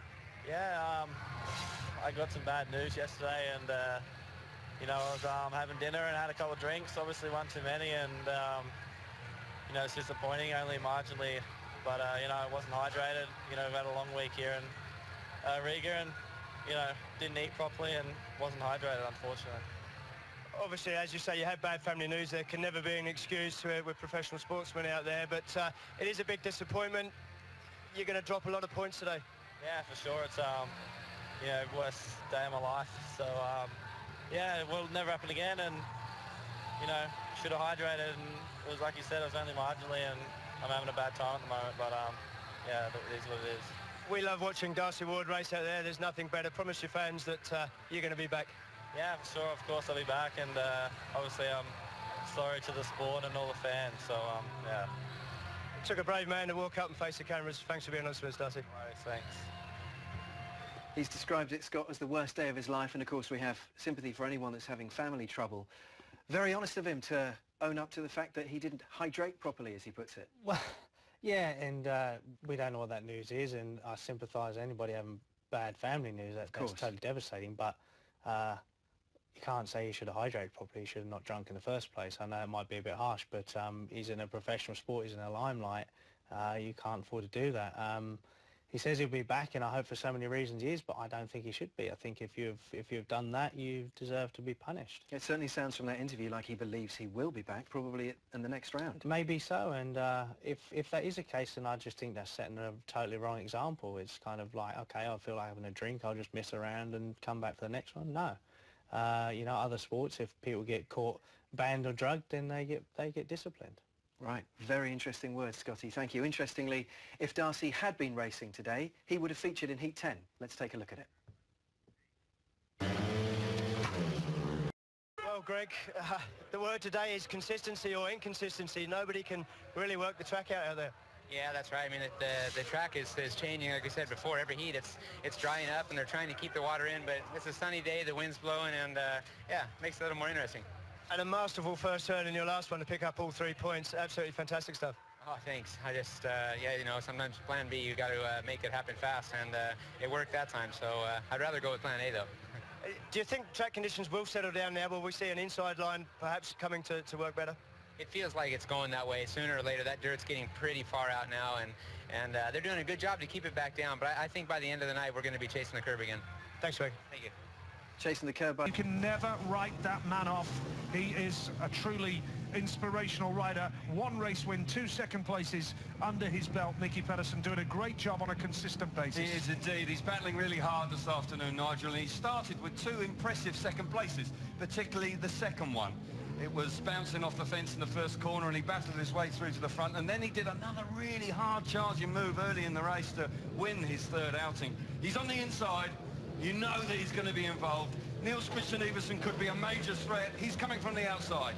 Yeah, I got some bad news yesterday, and you know, I was having dinner and had a couple of drinks. Obviously, one too many, and you know, it's disappointing, only marginally. But you know, I wasn't hydrated. You know, we've had a long week here in Riga, and you know, didn't eat properly and wasn't hydrated, unfortunately. Obviously, as you say, you had bad family news. There can never be an excuse with professional sportsmen out there, but it is a big disappointment. You're going to drop a lot of points today. Yeah, for sure. It's you know, worst day of my life. So yeah, it will never happen again. And you know, should have hydrated. And it was like you said, it was only marginally, and I'm having a bad time at the moment. But yeah, it is what it is. We love watching Darcy Ward race out there. There's nothing better. Promise your fans that you're going to be back. Yeah, for sure. Of course, I'll be back, and obviously I'm sorry to the sport and all the fans. So yeah. It took a brave man to walk up and face the cameras. Thanks for being honest with us, Darcy. Right, thanks. He's described it, Scott, as the worst day of his life, and of course we have sympathy for anyone that's having family trouble. Very honest of him to own up to the fact that he didn't hydrate properly, as he puts it. Well, yeah, and we don't know what that news is, and I sympathise with anybody having bad family news. That's totally devastating, but you can't say he should have hydrated properly. He should have not drunk in the first place. I know it might be a bit harsh, but he's in a professional sport. He's in the limelight. You can't afford to do that. He says he'll be back, and I hope for so many reasons he is, but I don't think he should be. I think if you've done that, you deserve to be punished. It certainly sounds from that interview like he believes he will be back, probably in the next round. Maybe so, and if that is the case, then I just think that's setting a totally wrong example. It's kind of like, okay, I feel like having a drink, I'll just mess around and come back for the next one. No. You know, other sports, if people get caught banned or drugged, then they get disciplined. Right, very interesting words, Scotty. Thank you. Interestingly, if Darcy had been racing today, he would have featured in Heat 10. Let's take a look at it. Well, Greg, the word today is consistency or inconsistency. Nobody can really work the track out there. Yeah, that's right. I mean, the track is changing. Like I said before, every heat it's drying up, and they're trying to keep the water in. But it's a sunny day, the wind's blowing, and yeah, makes it a little more interesting. And a masterful first turn in your last one to pick up all 3 points. Absolutely fantastic stuff. Oh, thanks. I just, yeah, you know, sometimes plan B, you got to make it happen fast, and it worked that time. So I'd rather go with plan A, though. Do you think track conditions will settle down now? Will we see an inside line perhaps coming to work better? It feels like it's going that way. Sooner or later, that dirt's getting pretty far out now, and they're doing a good job to keep it back down. But I think by the end of the night, we're going to be chasing the curb again. Thanks, Greg. Thank you. Chasing the curb. You can never write that man off. He is a truly inspirational rider. 1 race win, 2 second places under his belt. Nicky Pedersen doing a great job on a consistent basis. He is indeed. He's battling really hard this afternoon, Nigel, and he started with 2 impressive second places, particularly the second one. It was bouncing off the fence in the first corner, and he battled his way through to the front, and then he did another really hard charging move early in the race to win his 3rd outing. He's on the inside. You know that he's going to be involved. Niels Christian Iversen could be a major threat. He's coming from the outside.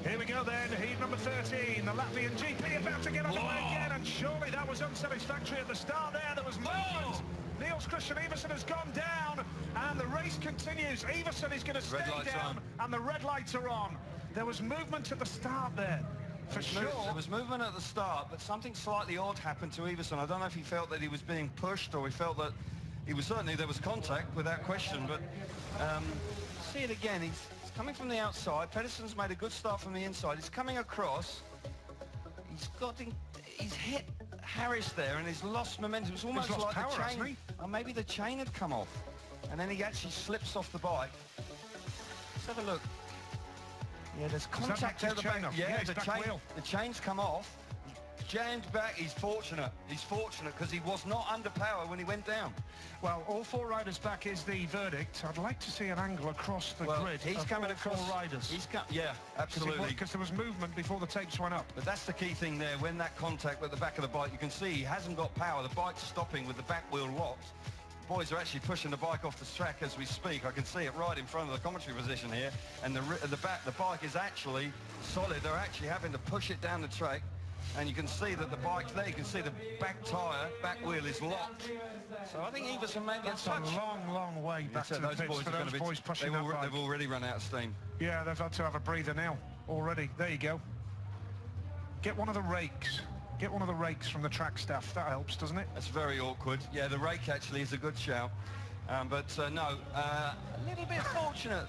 Here we go then, heat number 13, the Latvian GP about to get on the way again, and surely that was unsatisfactory at the start there. There was movement. Niels Christian Iversen has gone down, and the race continues. Iversen is going to stay down, and the red lights are on. There was movement at the start there, for sure. There was movement at the start, but something slightly odd happened to Iversen. I don't know if he felt that he was being pushed, or he felt that he was certainly, there was contact without question, but see it again. He's coming from the outside. Pedersen's made a good start from the inside. He's coming across. He's hit Harris there, and he's lost momentum. It's almost like power, the chain, or maybe the chain had come off, and then he actually slips off the bike. Let's have a look. Yeah, there's contact at the back. Yeah, the chain's come off. Jammed back. He's fortunate. He's fortunate because he was not under power when he went down. Well, all 4 riders back is the verdict. I'd like to see an angle across the grid. He's coming across 4 riders. Yeah, absolutely. Because there was movement before the tapes went up. But that's the key thing there. When that contact with the back of the bike, you can see he hasn't got power. The bike's stopping with the back wheel locked. Boys are actually pushing the bike off the track as we speak. I can see it right in front of the commentary position here. And the bike is actually solid. They're actually having to push it down the track. And you can see that the bike's there. You can see the back tyre, back wheel is locked. So I think Iversen maybe that's a long way back to the pits for those boys pushing that bike. They've already run out of steam. Yeah, they've had to have a breather now already. There you go. Get one of the rakes. Get one of the rakes from the track staff. That helps, doesn't it? That's very awkward. Yeah, the rake actually is a good shout. No, a little bit fortunate.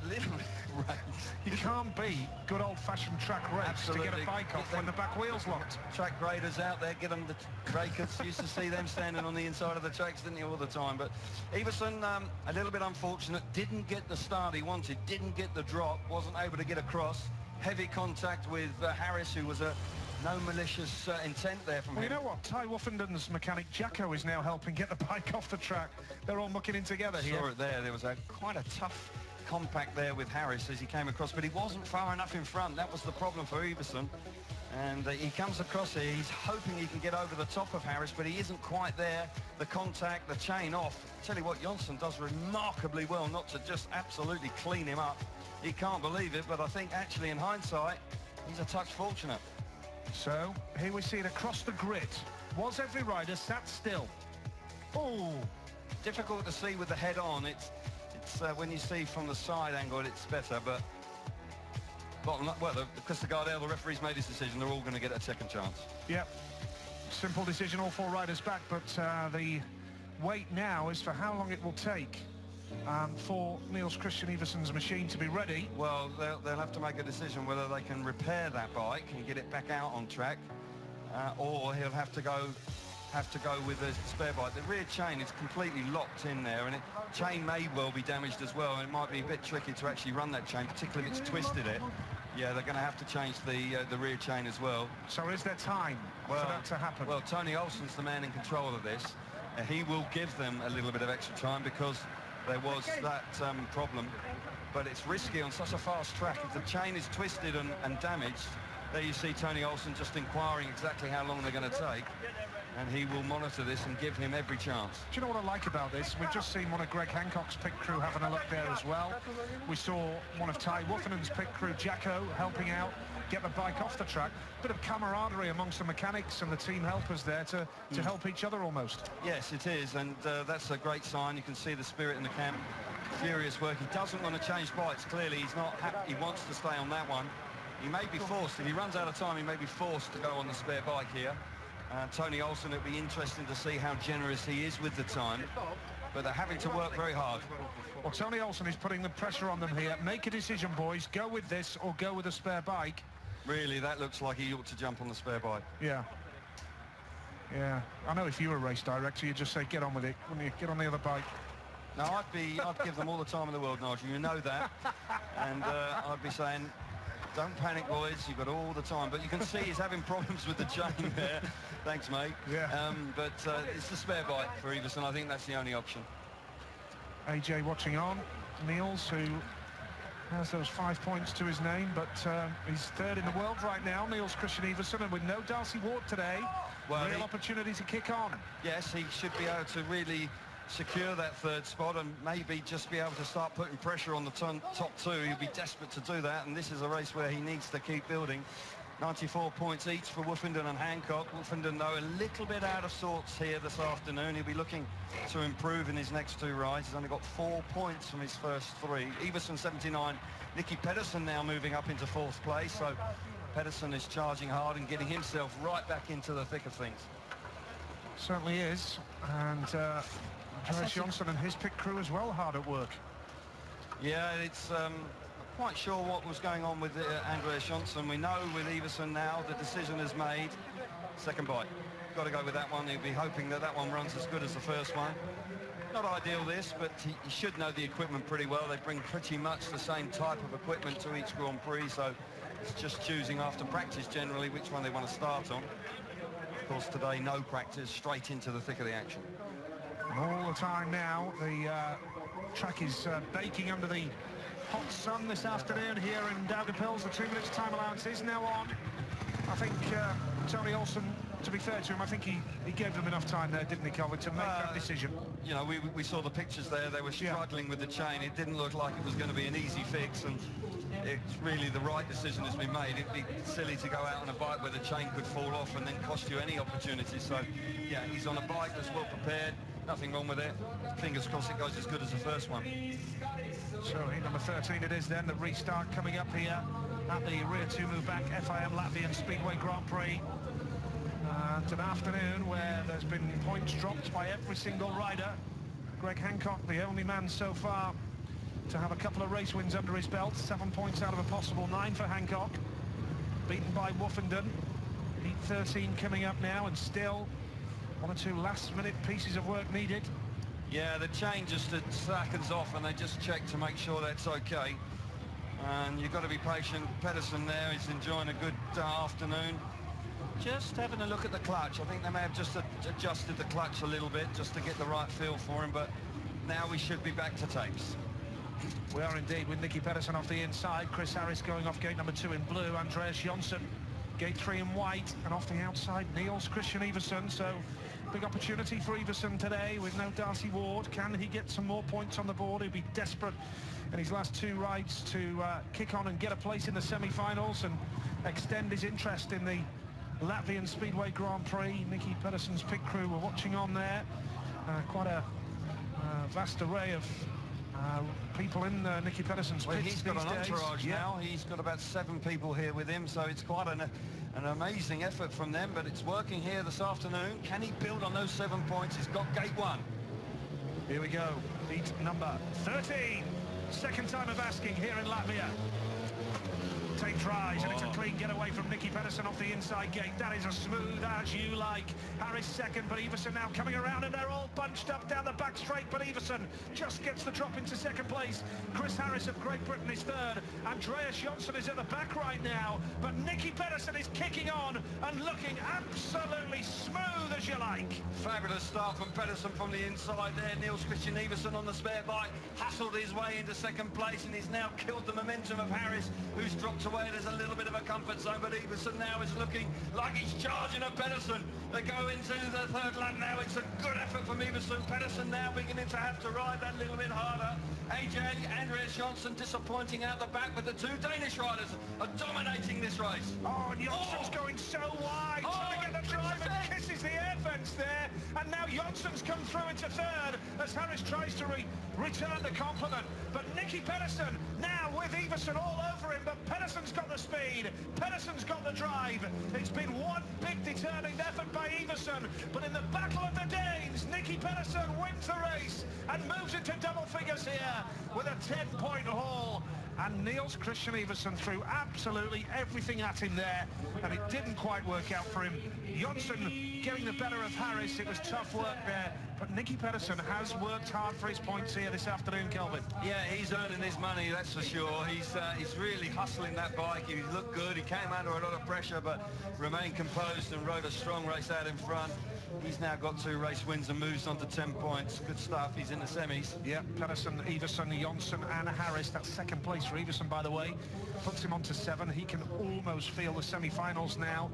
You can't beat good old-fashioned track rakes to get a bike off when the back wheel's locked. Track graders out there, get them the rakers. Used to see them standing on the inside of the tracks, didn't you, all the time? But Iversen, a little bit unfortunate, didn't get the start he wanted, didn't get the drop, wasn't able to get across. Heavy contact with Harris, who was no malicious intent there from him. You know what? Ty Woffenden's mechanic Jacko is now helping get the bike off the track. They're all mucking in together here. Saw it there. There was quite a tough compact there with Harris as he came across, but he wasn't far enough in front. That was the problem for Iversen. And he comes across here. He's hoping he can get over the top of Harris, but he isn't quite there. The contact, the chain off. I tell you what, Jonsson does remarkably well not to just absolutely clean him up. He can't believe it, but I think actually in hindsight, he's a touch fortunate. So here we see it across the grid. Was every rider sat still? Oh, difficult to see with the head on. It's when you see from the side angle, it's better. But because the Gardel, the referee's made his decision, they're all going to get a second chance. Yep, simple decision, all 4 riders back. But the wait now is for how long it will take for Niels Christian Iversen's machine to be ready. Well, they'll have to make a decision whether they can repair that bike and get it back out on track, or he'll have to go with a spare bike. The rear chain is completely locked in there, and chain may well be damaged as well, and it might be a bit tricky to actually run that chain, particularly if it's twisted it. Yeah, they're going to have to change the rear chain as well. So is there time for that to happen? Well, Tony Olsen's the man in control of this. He will give them a little bit of extra time because there was that problem. But it's risky on such a fast track. If the chain is twisted and damaged, there you see Tony Olsen just inquiring exactly how long they're going to take, and he will monitor this and give him every chance. Do you know what I like about this? We've just seen one of Greg Hancock's pit crew having a look there as well. We saw one of Ty Wooffinen's pit crew, Jacko, helping out, get the bike off the track. Bit of camaraderie amongst the mechanics and the team helpers there to help each other almost. Yes, it is, and that's a great sign. You can see the spirit in the camp. Furious work. He doesn't want to change bikes. Clearly, he's not happy. He wants to stay on that one. He may be forced. If he runs out of time, he may be forced to go on the spare bike here. Tony Olsen, it'll be interesting to see how generous he is with the time, but they're having to work very hard. Well, Tony Olsen is putting the pressure on them here. Make a decision, boys. Go with this or go with a spare bike. Really, that looks like he ought to jump on the spare bike. Yeah. Yeah. I know if you were a race director, you'd just say, get on with it. Wouldn't you? Get on the other bike. No, I'd give them all the time in the world, Nigel. You know that. And I'd be saying, don't panic, boys. You've got all the time. But you can see he's having problems with the chain there. Thanks, mate. Yeah. But it's the spare bike for Everson. I think that's the only option. AJ watching on. Niels, who has those 5 points to his name, but he's third in the world right now, Niels Christian Everson, and with no Darcy Ward today, real opportunity to kick on. Yes, he should be able to really secure that third spot and maybe just be able to start putting pressure on the top two. He'll be desperate to do that, and this is a race where he needs to keep building. 94 points each for Woofinden and Hancock. Woofinden, though, a little bit out of sorts here this afternoon. He'll be looking to improve in his next two rides. He's only got 4 points from his first three. Everson 79. Nicky Pedersen now moving up into fourth place. So Pedersen is charging hard and getting himself right back into the thick of things. Certainly is. And Andreas Johnson and his pit crew as well hard at work. Yeah, it's quite sure what was going on with Andreas Johnson. We know with Everson now the decision is made. Second bike. Got to go with that one. He'll be hoping that that one runs as good as the first one. Not ideal this, but he should know the equipment pretty well. They bring pretty much the same type of equipment to each Grand Prix, so it's just choosing after practice generally which one they want to start on. Of course, today no practice, straight into the thick of the action. And all the time now, the track is baking under the hot sun this afternoon here in Daugavpils. The 2 minutes time allowance is now on. I think Tony Olsen, to be fair to him, I think he gave them enough time there, didn't he, Colin, to make that decision? You know, we saw the pictures there. They were struggling with the chain. It didn't look like it was going to be an easy fix, and it's really the right decision has been made. It'd be silly to go out on a bike where the chain could fall off and then cost you any opportunity. So, yeah, he's on a bike that's well prepared. Nothing wrong with it. Fingers crossed it goes as good as the first one. So in number 13 it is then, the restart coming up here at the rear two move back FIM Latvian Speedway Grand Prix. And an afternoon where there's been points dropped by every single rider. Greg Hancock, the only man so far to have a couple of race wins under his belt. 7 points out of a possible 9 for Hancock. Beaten by Woofinden. Heat 13 coming up now, and still 1 or 2 last-minute pieces of work needed. Yeah, the chain just seconds off, and they just check to make sure that's okay. And you've got to be patient. Pedersen there is enjoying a good afternoon. Just having a look at the clutch. I think they may have just adjusted the clutch a little bit just to get the right feel for him, but now we should be back to tapes. We are indeed, with Nicky Pedersen off the inside, Chris Harris going off gate number 2 in blue, Andreas Johnson gate 3 in white, and off the outside Niels Christian Everson. So big opportunity for Everson today with no Darcy Ward. Can he get some more points on the board? He'll be desperate in his last 2 rides to kick on and get a place in the semi-finals and extend his interest in the Latvian Speedway Grand Prix. Nicky Pedersen's pit crew were watching on there. Quite a vast array of people in Nicky Pedersen's pits. He's got an entourage now. Yeah. He's got about 7 people here with him, so it's quite an amazing effort from them, but it's working here this afternoon. Can he build on those 7 points? He's got gate 1. Here we go. Heat number 13. Second time of asking here in Latvia. Takes rise, and it's a clean getaway from Nicky Pedersen off the inside gate. That is as smooth as you like. Harris second, but Everson now coming around, and they're all bunched up down the back straight, but Everson just gets the drop into second place. Chris Harris of Great Britain is third. Andreas Johnson is at the back right now, but Nicky Pedersen is kicking on and looking absolutely smooth as you like? Fabulous start from Pedersen from the inside there. Niels Christian Iversen on the spare bike hustled his way into second place, and he's now killed the momentum of Harris, who's dropped away. There's a little bit of a comfort zone, but Iversen now is looking like he's charging at Pedersen. They go into the third lap now. It's a good effort from Iversen. Pedersen now beginning to have to ride that little bit harder. AJ Andreas Johnson disappointing out the back, but the two Danish riders are dominating this race. Oh, and Jonsson's going so wide, trying to get the drive and kisses the air fence there. And now Jonsson's come through into third as Harris tries to return the compliment. But Nicky Pedersen now with Iversen all over him, but Pedersen's got the speed, Pedersen's got the drive. It's been one big determined effort by Iversen, but in the battle of the Danes, Nicky Pedersen wins the race and moves into double figures here with a 10-point haul. And Niels Christian Iversen threw absolutely everything at him there, and it didn't quite work out for him. Jonsson getting the better of Harris. It was tough work there, but Nicky Pedersen has worked hard for his points here this afternoon, Kelvin. Yeah, he's earning his money, that's for sure. He's really hustling that bike. He looked good. He came under a lot of pressure, but remained composed and rode a strong race out in front. He's now got 2 race wins and moves on to 10 points. Good stuff. He's in the semis. Yeah, Pedersen, Iversen, Jonsson and Harris. That's second place for Iversen, by the way. Puts him on to 7. He can almost feel the semi-finals now.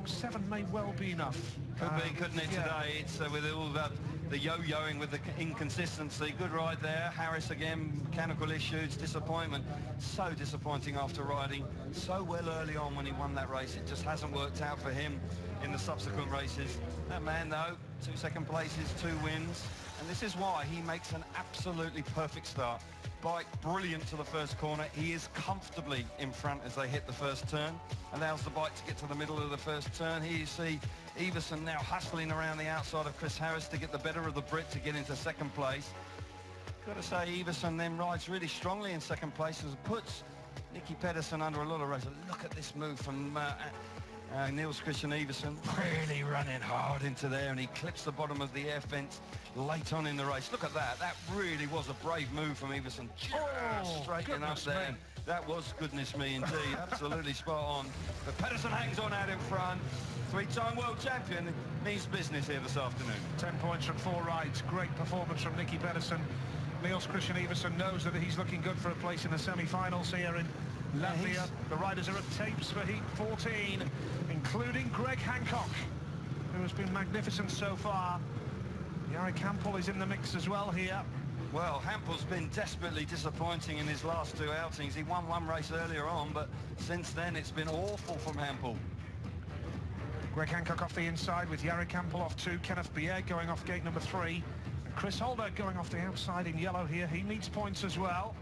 7 may well be enough. Could be, couldn't it, today? It's with all the yo-yoing with the inconsistency. Good ride there. Harris again, mechanical issues, disappointment. So disappointing after riding so well early on when he won that race. It just hasn't worked out for him in the subsequent races. That man, though, 2 second places, 2 wins. And this is why he makes an absolutely perfect start. Bike brilliant to the first corner. He is comfortably in front as they hit the first turn. Allows the bike to get to the middle of the first turn. Here you see Iversen now hustling around the outside of Chris Harris to get the better of the Brit to get into second place. Got to say, Iversen then rides really strongly in second place as it puts Nicky Pedersen under a lot of pressure. Look at this move from Niels Christian Iversen, really running hard into there, and he clips the bottom of the air fence late on in the race. Look at that. That really was a brave move from Iversen. Just straightening up there. Me. That was goodness me indeed. Absolutely spot on. But Pedersen hangs on out in front. 3-time world champion means business here this afternoon. 10 points from 4 rides. Great performance from Nicky Pedersen. Niels Christian Iversen knows that he's looking good for a place in the semi-finals here in Latvia. The riders are at tapes for heat 14, including Greg Hancock, who has been magnificent so far. Jari Campbell is in the mix as well here. Well, Hampel's been desperately disappointing in his last 2 outings. He won 1 race earlier on, but since then it's been awful from Hampel. Greg Hancock off the inside with Jari Campbell off 2, Kenneth Bier going off gate number 3. And Chris Holder going off the outside in yellow here. He needs points as well.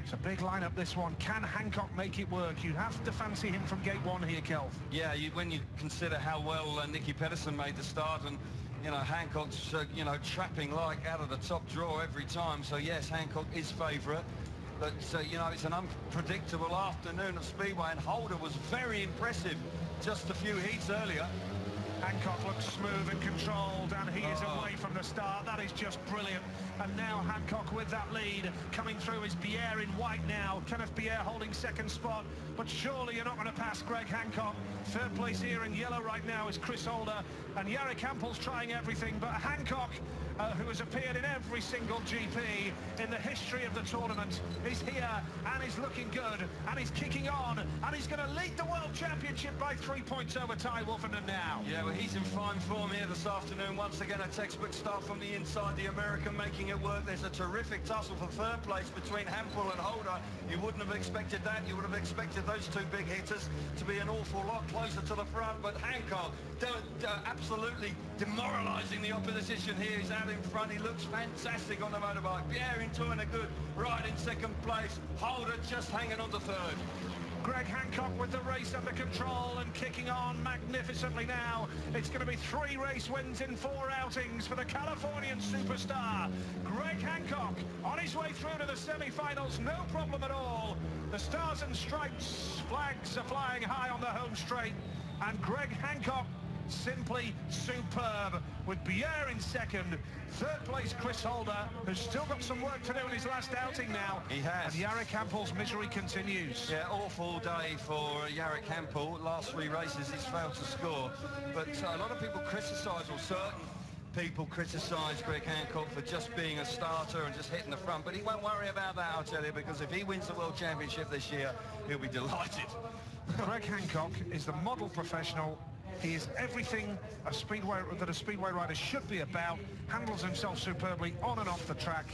It's a big lineup, this one. Can Hancock make it work? You have to fancy him from gate 1 here, Kelv. Yeah, when you consider how well Nicky Pedersen made the start, and you know Hancock's trapping like out of the top draw every time. So yes, Hancock is favourite, but you know, it's an unpredictable afternoon of Speedway, and Holder was very impressive just a few heats earlier. Hancock looks smooth and controlled, and he is away from the start. That is just brilliant. And now Hancock with that lead. Coming through is Bier in white now. Kenneth Bier holding second spot, but surely you're not going to pass Greg Hancock. Third place here in yellow right now is Chris Holder, and Jari Campbell's trying everything, but Hancock, who has appeared in every single GP in the history of the tournament, is here and is looking good, and he's kicking on, and he's going to lead the World Championship by 3 points over Ty Wolfenden now. Yeah, well, he's in fine form here this afternoon. Once again, a textbook start from the inside, the American making it work. There's a terrific tussle for third place between Hampel and Holder. You wouldn't have expected that. You would have expected those 2 big hitters to be an awful lot closer to the front, but Hancock absolutely demoralising the opposition here. He's out in front. He looks fantastic on the motorbike. Bier doing a good ride in second place. Holder just hanging on to third. Greg Hancock with the race under control and kicking on magnificently now. It's going to be 3 race wins in 4 outings for the Californian superstar. Greg Hancock on his way through to the semi-finals, no problem at all. The Stars and Stripes flags are flying high on the home straight, and Greg Hancock simply superb, with Pierre in second. Third place, Chris Holder, who's still got some work to do in his last outing now. He has. And Jarek Hampel's misery continues. Yeah, awful day for Jarek Hampel. Last 3 races, he's failed to score. But a lot of people criticise, or certain people criticise Greg Hancock for just being a starter and just hitting the front. But he won't worry about that, I'll tell you, because if he wins the World Championship this year, he'll be delighted. Greg Hancock is the model professional. He is everything that a Speedway rider should be about. Handles himself superbly on and off the track.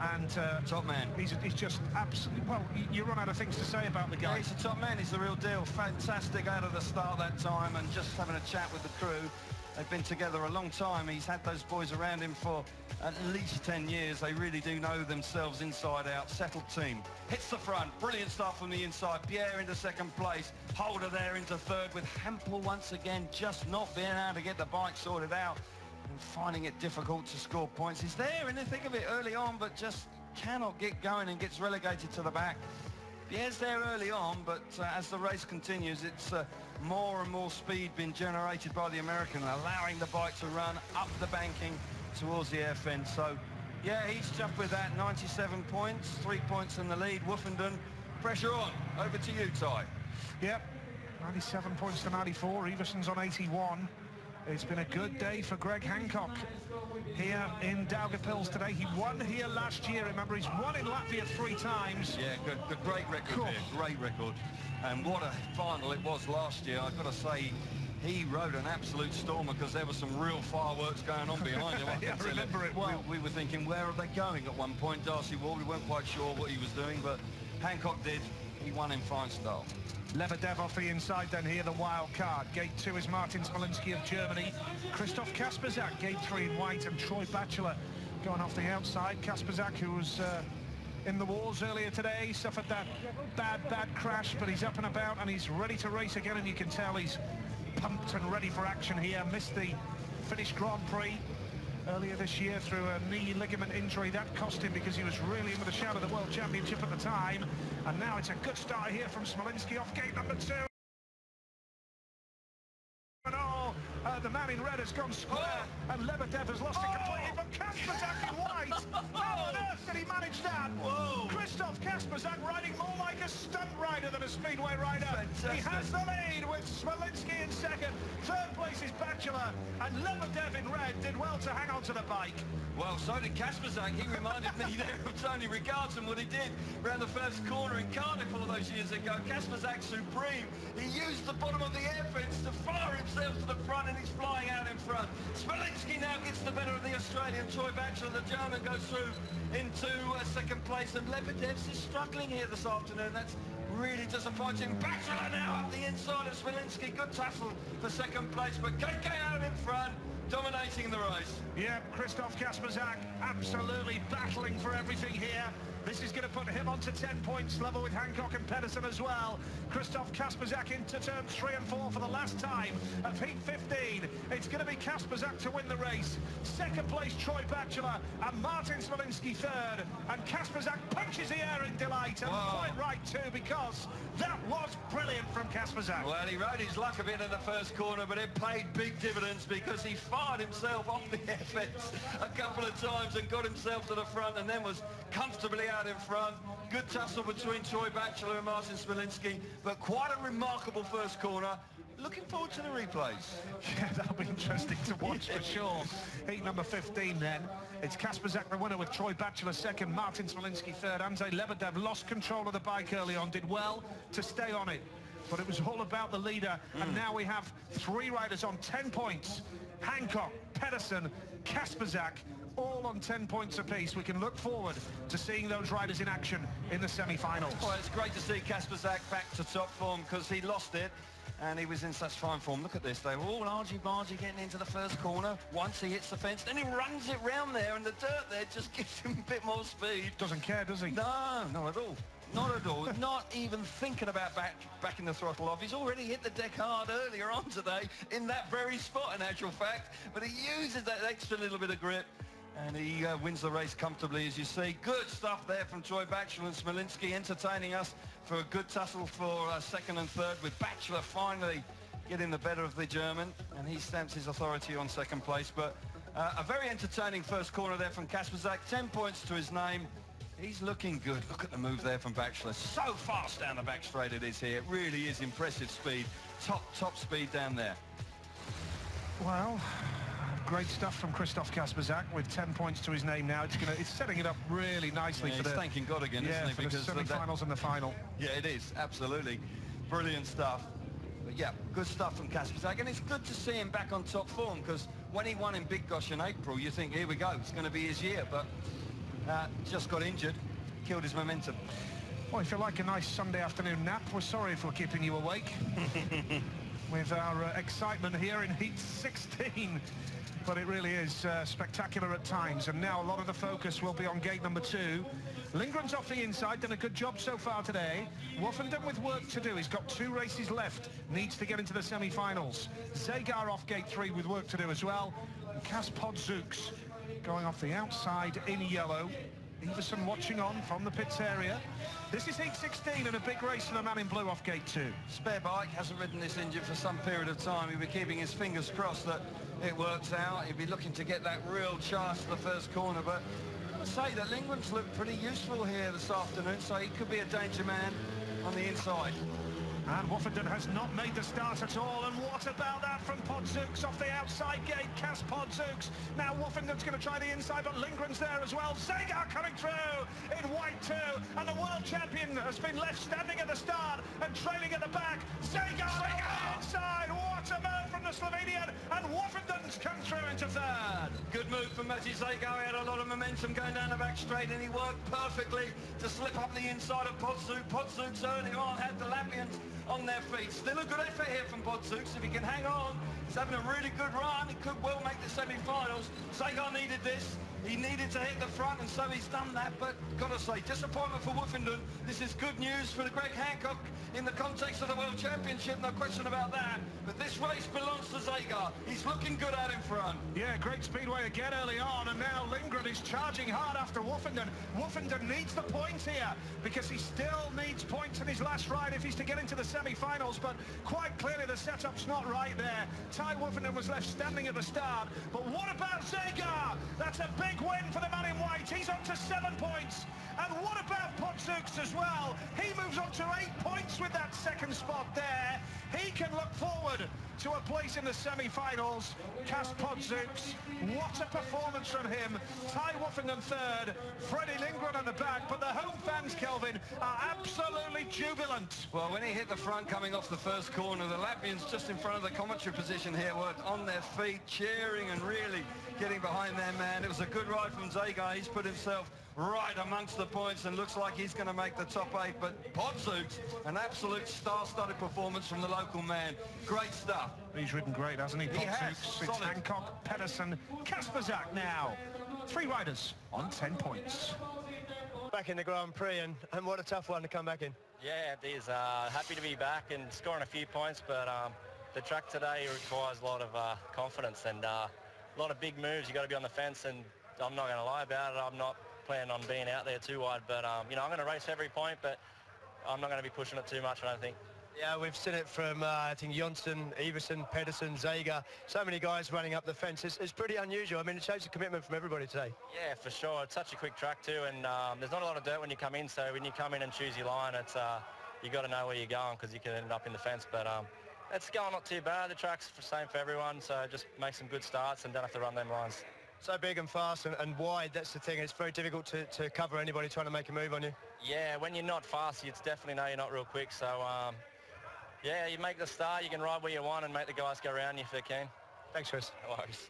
And top man. He's just absolutely, well, you run out of things to say about the guy. Yeah, he's a top man. He's the real deal. Fantastic out of the start that time, and just having a chat with the crew. They've been together a long time. He's had those boys around him for at least 10 years. They really do know themselves inside out. Settled team. Hits the front. Brilliant stuff from the inside. Pierre into second place. Holder there into third, with Hampel once again just not being able to get the bike sorted out and finding it difficult to score points. He's there in the thick of it early on, but just cannot get going and gets relegated to the back. Pierre's there early on, but as the race continues, it's more and more speed being generated by the American, allowing the bike to run up the banking towards the air fence. So, yeah, he's jumped with that. 97 points, 3 points in the lead. Woofenden, pressure on. Over to you, Ty. Yep, 97 points to 94. Everson's on 81. It's been a good day for Greg Hancock here in Daugavpils today. He won here last year. Remember, he's won in Latvia 3 times. Yeah, good, great record here, great record. And what a final it was last year. I've got to say, he rode an absolute stormer, because there were some real fireworks going on behind him. Yeah, I remember it well. We were thinking, where are they going at one point? Darcy Ward, we weren't quite sure what he was doing, but Hancock did. He won in fine style. Lebedev off the inside then here, the wild card. Gate 2 is Martin Smolinski of Germany. Christoph Kasperzak, Gate 3 in white, and Troy Batchelor going off the outside. Kasperzak, who was in the wars earlier today, suffered that bad crash, but he's up and about and he's ready to race again, and you can tell he's pumped and ready for action here. Missed the Finnish Grand Prix earlier this year through a knee ligament injury. That cost him, because he was really in with a shout of the World Championship at the time. And now it's a good start here from Smolinski off gate number 2. And the man in red has gone square, and Lebedev has lost it completely, but Kasperzak in white. How on earth did he manage that? Whoa! Christoph Kasperzak riding more like a stunt rider than a Speedway rider. Fantastic. He has the lead with Smolinski in second. Third place is Batchelor, and Lebedev in red did well to hang on to the bike. Well, so did Kasperzak. He reminded me there of Tony Ricards and what he did around the first corner in Cardiff all those years ago. Kasperzak supreme. He used the bottom of the air fence to fire himself to the front, and he's flying out in front. Smolinski now gets the better of the Australian. Troy Batchelor, the German, goes through into second place, and Lebedev's is struggling here this afternoon. That's really disappointing. Batchelor now up the inside of Smolinski. Good tussle for second place, but KK out in front, dominating the race. Yeah, Christoph Kasperzak absolutely battling for everything here. This is going to put him onto 10 points, level with Hancock and Pedersen as well. Christoph Kasperzak into turns 3 and 4 for the last time of Heat 15. It's going to be Kasperzak to win the race. Second place, Troy Batchelor, and Martin Smolinski third. And Kasperzak punches the air in delight, and quite right too, because that was brilliant from Kasperzak. Well, he rode his luck a bit in the first corner, but it paid big dividends, because he fired himself off the air fence a couple of times and got himself to the front, and then was comfortably out in front. Good tussle between Troy Batchelor and Martin Smolinski, but quite a remarkable first corner. Looking forward to the replays. Yeah, that'll be interesting to watch for sure. Heat number 15 then. It's Kasperzak the winner with Troy Batchelor second, Martin Smolinski third. Andrzej Lebedev lost control of the bike early on, did well to stay on it, but it was all about the leader. And now we have 3 riders on 10 points. Hancock, Pedersen, Kasperzak, all on 10 points apiece. We can look forward to seeing those riders in action in the semi-finals. Well, it's great to see Kasperzak back to top form, because he lost it and he was in such fine form. Look at this, they were all argy-bargy getting into the first corner. Once he hits the fence, then he runs it round there, and the dirt there just gives him a bit more speed. Doesn't care, does he? No, not at all. Not at all. Not even thinking about backing the throttle off. He's already hit the deck hard earlier on today in that very spot, in actual fact. But he uses that extra little bit of grip, and he wins the race comfortably, as you see. Good stuff there from Troy Batchelor and Smolinski, entertaining us for a good tussle for second and third, with Batchelor finally getting the better of the German, and he stamps his authority on second place. But a very entertaining first corner there from Kasperzak, 10 points to his name. He's looking good. Look at the move there from Bachelor. So fast down the back straight it is here. It really is impressive speed. Top speed down there. Well, great stuff from Christoph Kasperzak with 10 points to his name now. It's setting it up really nicely for he's the... thanking God again, isn't he? For the semi-finals and the final. Yeah, it is. Absolutely. Brilliant stuff. But yeah, good stuff from Kasperzak. And it's good to see him back on top form, because when he won in Big Gosh in April, you think, here we go, it's going to be his year. But just got injured, killed his momentum. Well, if you like a nice Sunday afternoon nap, we're sorry if we're keeping you awake with our excitement here in Heat 16. But it really is spectacular at times, and now a lot of the focus will be on gate number 2. Lindgren's off the inside, done a good job so far today. Woffenden with work to do. He's got 2 races left, needs to get into the semi-finals. Zagar off gate 3 with work to do as well. And Podzuks going off the outside in yellow. Everson watching on from the pits area. This is Heat 16 and a big race for the man in blue off gate 2. Spare bike, hasn't ridden this engine for some period of time. He'll be keeping his fingers crossed that it works out. He'll be looking to get that real charge to the first corner, but I'd say that Lindgren's looked pretty useful here this afternoon, so he could be a danger man on the inside. And Woffenden has not made the start at all. And what about that from Podzuks off the outside gate? Podzuks. Now Woffenden's going to try the inside, but Lindgren's there as well. Zagar coming through in white too. And the world champion has been left standing at the start and trailing at the back. Zagar inside. What a move from the Slovenian. And Woffenden's come through into third. Good move from Maciej Zagar. He had a lot of momentum going down the back straight, and he worked perfectly to slip up the inside of Podzuks. Podzuks early on had the Latvians on their feet. Still a good effort here from Podzuks. If he can hang on, he's having a really good run. He could well make the semi-finals. Zagar needed this. He needed to hit the front, and so he's done that. But gotta say, disappointment for Woffenden. This is good news for Greg Hancock in the context of the World Championship, no question about that. But this race belongs to Zagar. He's looking good out in front. Yeah, great Speedway again early on, and now Lindgren is charging hard after Woffenden. Woffenden needs the points here, because he still needs points in his last ride if he's to get into the semi-finals, but quite clearly the setup's not right there. Ty Woffenden was left standing at the start, but what about Zagar? That's a big win for the man in white. He's up to 7 points. And what about Podzuks as well? He moves up to 8 points with that second spot there. He can look forward to a place in the semi-finals. Podzuks, what a performance from him. Ty Woffenden third, Freddie Lindgren at the back, but the home fans, Kelvin, are absolutely jubilant. Well, when he hit the front coming off the first corner, the Latvians just in front of the commentary position here were on their feet, cheering and really getting behind their man. It was a good ride from Zagar. He's put himself right amongst the points and looks like he's going to make the top 8. But Podzuks, an absolute star-studded performance from the local man. Great stuff. He's ridden great, hasn't he? Podzuks, it's Hancock, Pedersen, Kasperzak now. 3 riders on 10 points. Back in the Grand Prix, and what a tough one to come back in. Yeah, it is. Happy to be back and scoring a few points, but the track today requires a lot of confidence and a lot of big moves. You got to be on the fence, and I'm not going to lie about it. I'm not planning on being out there too wide, but you know, I'm going to race every point, but I'm not going to be pushing it too much, I don't think. Yeah, we've seen it from, I think, Jonsson, Everson, Pedersen, Zagar. So many guys running up the fence. It's pretty unusual. I mean, it shows the commitment from everybody today. Yeah, for sure. It's such a quick track too, and there's not a lot of dirt when you come in, so when you come in and choose your line, it's you got to know where you're going, because you can end up in the fence. But it's going not too bad. The track's the same for everyone, so just make some good starts and don't have to run them lines. So big and fast and wide, that's the thing. It's very difficult to cover anybody trying to make a move on you. Yeah, when you're not fast, you definitely know you're not real quick. So, yeah, you make the start, you can ride where you want and make the guys go around you if they can. Thanks, Chris. No worries.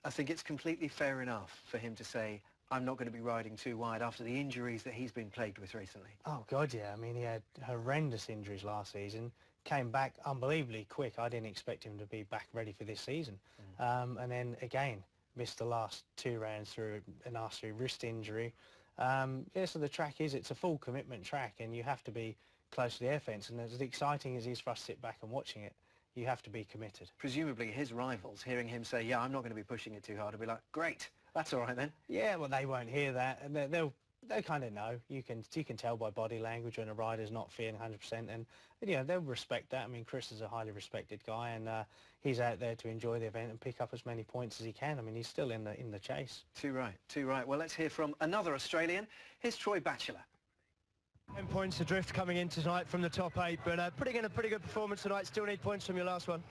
I think it's completely fair enough for him to say, I'm not going to be riding too wide after the injuries that he's been plagued with recently. Oh, God, yeah. I mean, he had horrendous injuries last season, came back unbelievably quick. I didn't expect him to be back ready for this season. And then, again, missed the last 2 rounds through a nasty wrist injury. Yeah, so the track it's a full commitment track, and you have to be close to the air fence, and as exciting as it is for us to sit back and watching it, you have to be committed. Presumably his rivals, hearing him say, yeah, I'm not going to be pushing it too hard, will be like, great, that's all right then. Yeah, well, they won't hear that, and they'll they kind of know. You can tell by body language when a rider's not feeling 100%, and you know, they'll respect that. I mean, Chris is a highly respected guy, and he's out there to enjoy the event and pick up as many points as he can. I mean, he's still in the chase. Too right. Well, let's hear from another Australian. Here's Troy Batchelor. 10 points adrift coming in tonight from the top 8, but putting in a pretty good performance tonight. Still need points from your last one.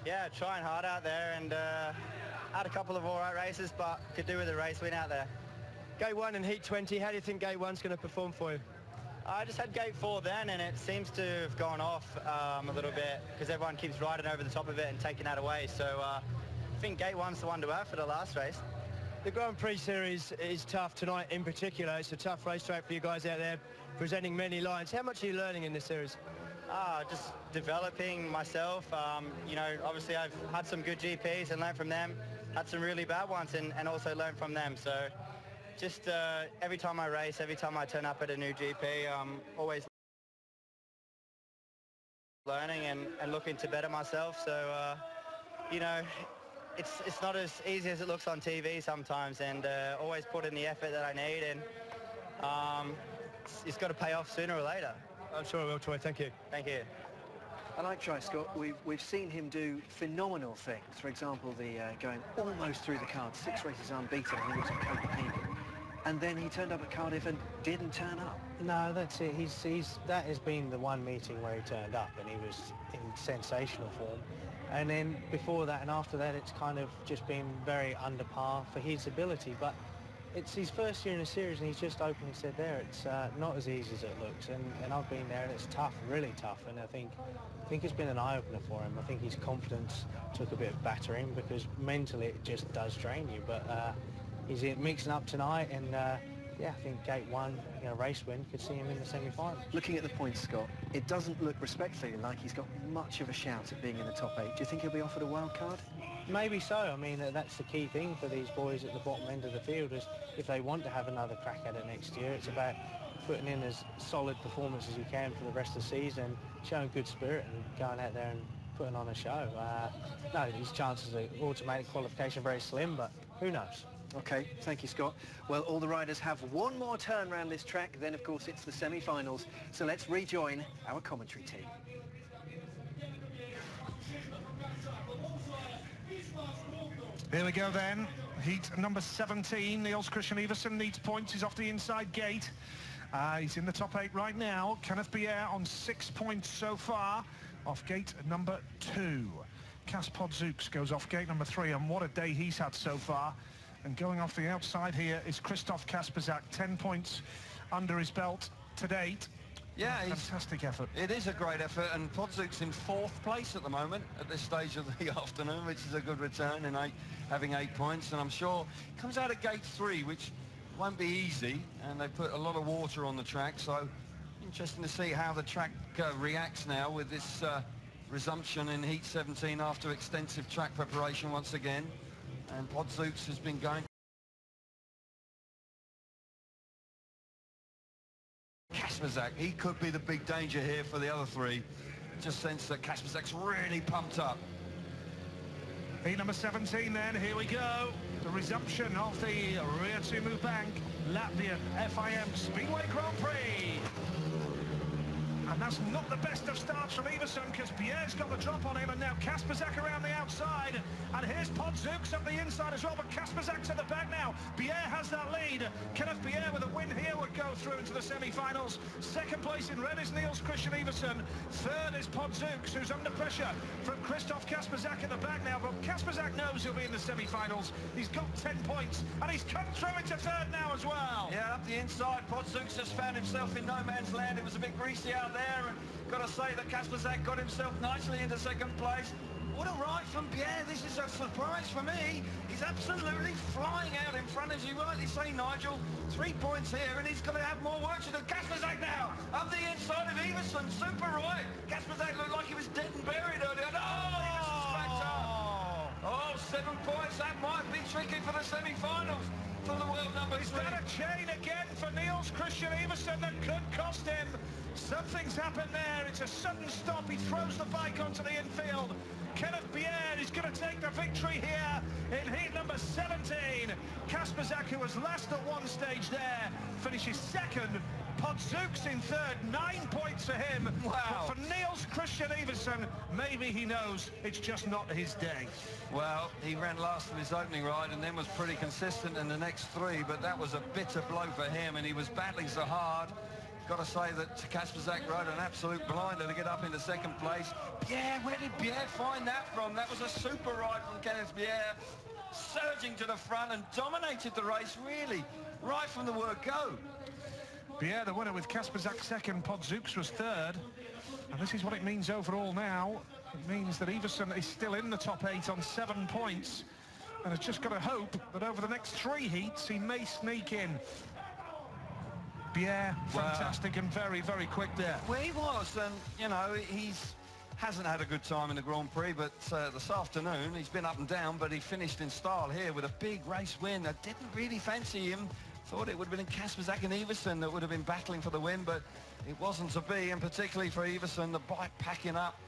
Yeah, trying hard out there, and had a couple of all right races, but could do with a race win out there. Gate 1 and Heat 20, how do you think Gate 1's going to perform for you? I just had Gate 4 then, and it seems to have gone off a little bit because everyone keeps riding over the top of it and taking that away. So I think Gate 1's the one to have for the last race. The Grand Prix series is tough tonight in particular. It's a tough racetrack for you guys out there, presenting many lines. How much are you learning in this series? Just developing myself. You know, obviously I've had some good GPs and learned from them, had some really bad ones and also learned from them. So just every time I race, every time I turn up at a new GP, I'm always learning and looking to better myself. So, you know, it's not as easy as it looks on TV sometimes, and always put in the effort that I need, and it's got to pay off sooner or later. I'm sure it will, Troy. Thank you. Thank you. I like Troy, Scott. We've seen him do phenomenal things. For example, the going almost through the cards, 6 races unbeaten, and he was at Copenhagen. And then he turned up at Cardiff and didn't turn up. No, that's it. That has been the one meeting where he turned up, and he was in sensational form. And then before that and after that, it's kind of just been very under par for his ability. But it's his first year in a series, and he's just openly said there, it's not as easy as it looks. And I've been there, and it's tough, really tough. And I think it's been an eye-opener for him. I think his confidence took a bit of battering because mentally it just does drain you. But he's mixing up tonight, and yeah, I think Gate 1, you know, race win, could see him in the semi-final. Looking at the points, Scott, it doesn't look respectfully like he's got much of a shout at being in the top 8. Do you think he'll be offered a wild card? Maybe so. I mean, that's the key thing for these boys at the bottom end of the field, is if they want to have another crack at it next year, it's about putting in as solid performance as you can for the rest of the season, showing good spirit and going out there and putting on a show. No, his chances of automatic qualification are very slim, but who knows? Okay, thank you, Scott. Well, all the riders have one more turn around this track, then of course it's the semi-finals. So let's rejoin our commentary team. Here we go then. Heat number 17. Niels Christian Iversen needs points. He's off the inside gate. He's in the top 8 right now. Kenneth Bier on 6 points so far off gate number 2. Cas Podzooks goes off gate number 3, and what a day he's had so far. And going off the outside here is Christoph Kasperzak, 10 points under his belt to date. Yeah, fantastic effort. It is a great effort, and Podzook's in 4th place at the moment at this stage of the afternoon, which is a good return in having 8 points. And I'm sure comes out at gate 3, which won't be easy, and they put a lot of water on the track. So interesting to see how the track reacts now with this resumption in Heat 17 after extensive track preparation once again. And Podzooks has been going. Kasperzak, he could be the big danger here for the other 3. Just sense that Kasperzak's really pumped up. Heat number 17 then, here we go. The resumption of the Riatumu Bank Latvian FIM Speedway Grand Prix. And that's not the best of starts from Iversen, because Bier's got the drop on him, and now Kasperzak around the outside. And here's Podzooks up the inside as well, but Kasperzak to the back now. Bier has that lead. Kenneth Bier with a win here would go through into the semi-finals. 2nd place in red is Niels Christian Iversen. 3rd is Podzooks, who's under pressure from Christoph Kasperzak in the back now. But Kasperzak knows he'll be in the semi-finals. He's got 10 points, and he's come through into 3rd now as well. Yeah, up the inside, Podzooks has found himself in no man's land. It was a bit greasy out there. And got to say that Kasperzak got himself nicely into 2nd place. What a ride from Bier. This is a surprise for me. He's absolutely flying out in front, as you rightly say, Nigel. 3 points here, and he's going to have more work to do. Kasperzak now up the inside of Iversen. Super right. Kasperzak looked like he was dead and buried earlier. No, Iversen's backed up. Oh, 7 points. That might be tricky for the semi-finals. For the world number 3. Is that a chain again for Niels Christian Iversen that could cost him? Something's happened there. It's a sudden stop. He throws the bike onto the infield. Kenneth Bier is going to take the victory here in heat number 17. Cas Kasperzak, who was last at one stage there, finishes second. Podzuks in third, 9 points for him. Wow. But for Niels Christian Iversen, maybe he knows it's just not his day. Well, he ran last of his opening ride and then was pretty consistent in the next three, but that was a bitter blow for him, and he was battling so hard. Got to say that Kasperzak rode an absolute blinder to get up into second place. Pierre, where did Pierre find that from? That was a super ride from Kenneth Pierre, surging to the front and dominated the race, really, right from the word go. Pierre, the winner, with Kasperzak second, Podzuks was third. And this is what it means overall now. It means that Iversen is still in the top 8 on 7 points. And has just got to hope that over the next 3 heats, he may sneak in. Pierre, fantastic and very, very quick there. Well, he was, and, you know, hasn't had a good time in the Grand Prix, but this afternoon he's been up and down, but he finished in style here with a big race win. I didn't really fancy him. Thought it would have been Kasperzak and Iversen that would have been battling for the win, but it wasn't to be, and particularly for Iversen, the bike packing up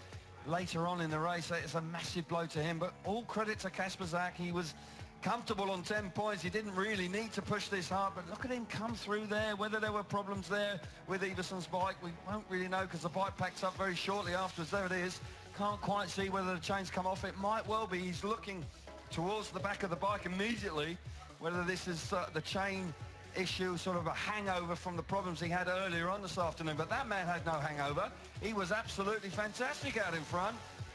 later on in the race. It's a massive blow to him, but all credit to Kasperzak. He was comfortable on 10 points. He didn't really need to push this hard, but look at him come through there. Whether there were problems there with Iversen's bike, we won't really know, because the bike packs up very shortly afterwards. There it is. Can't quite see whether the chain's come off. It might well be. He's looking towards the back of the bike immediately, whether this is the chain issue, sort of a hangover from the problems he had earlier on this afternoon. But that man had no hangover. He was absolutely fantastic out in front,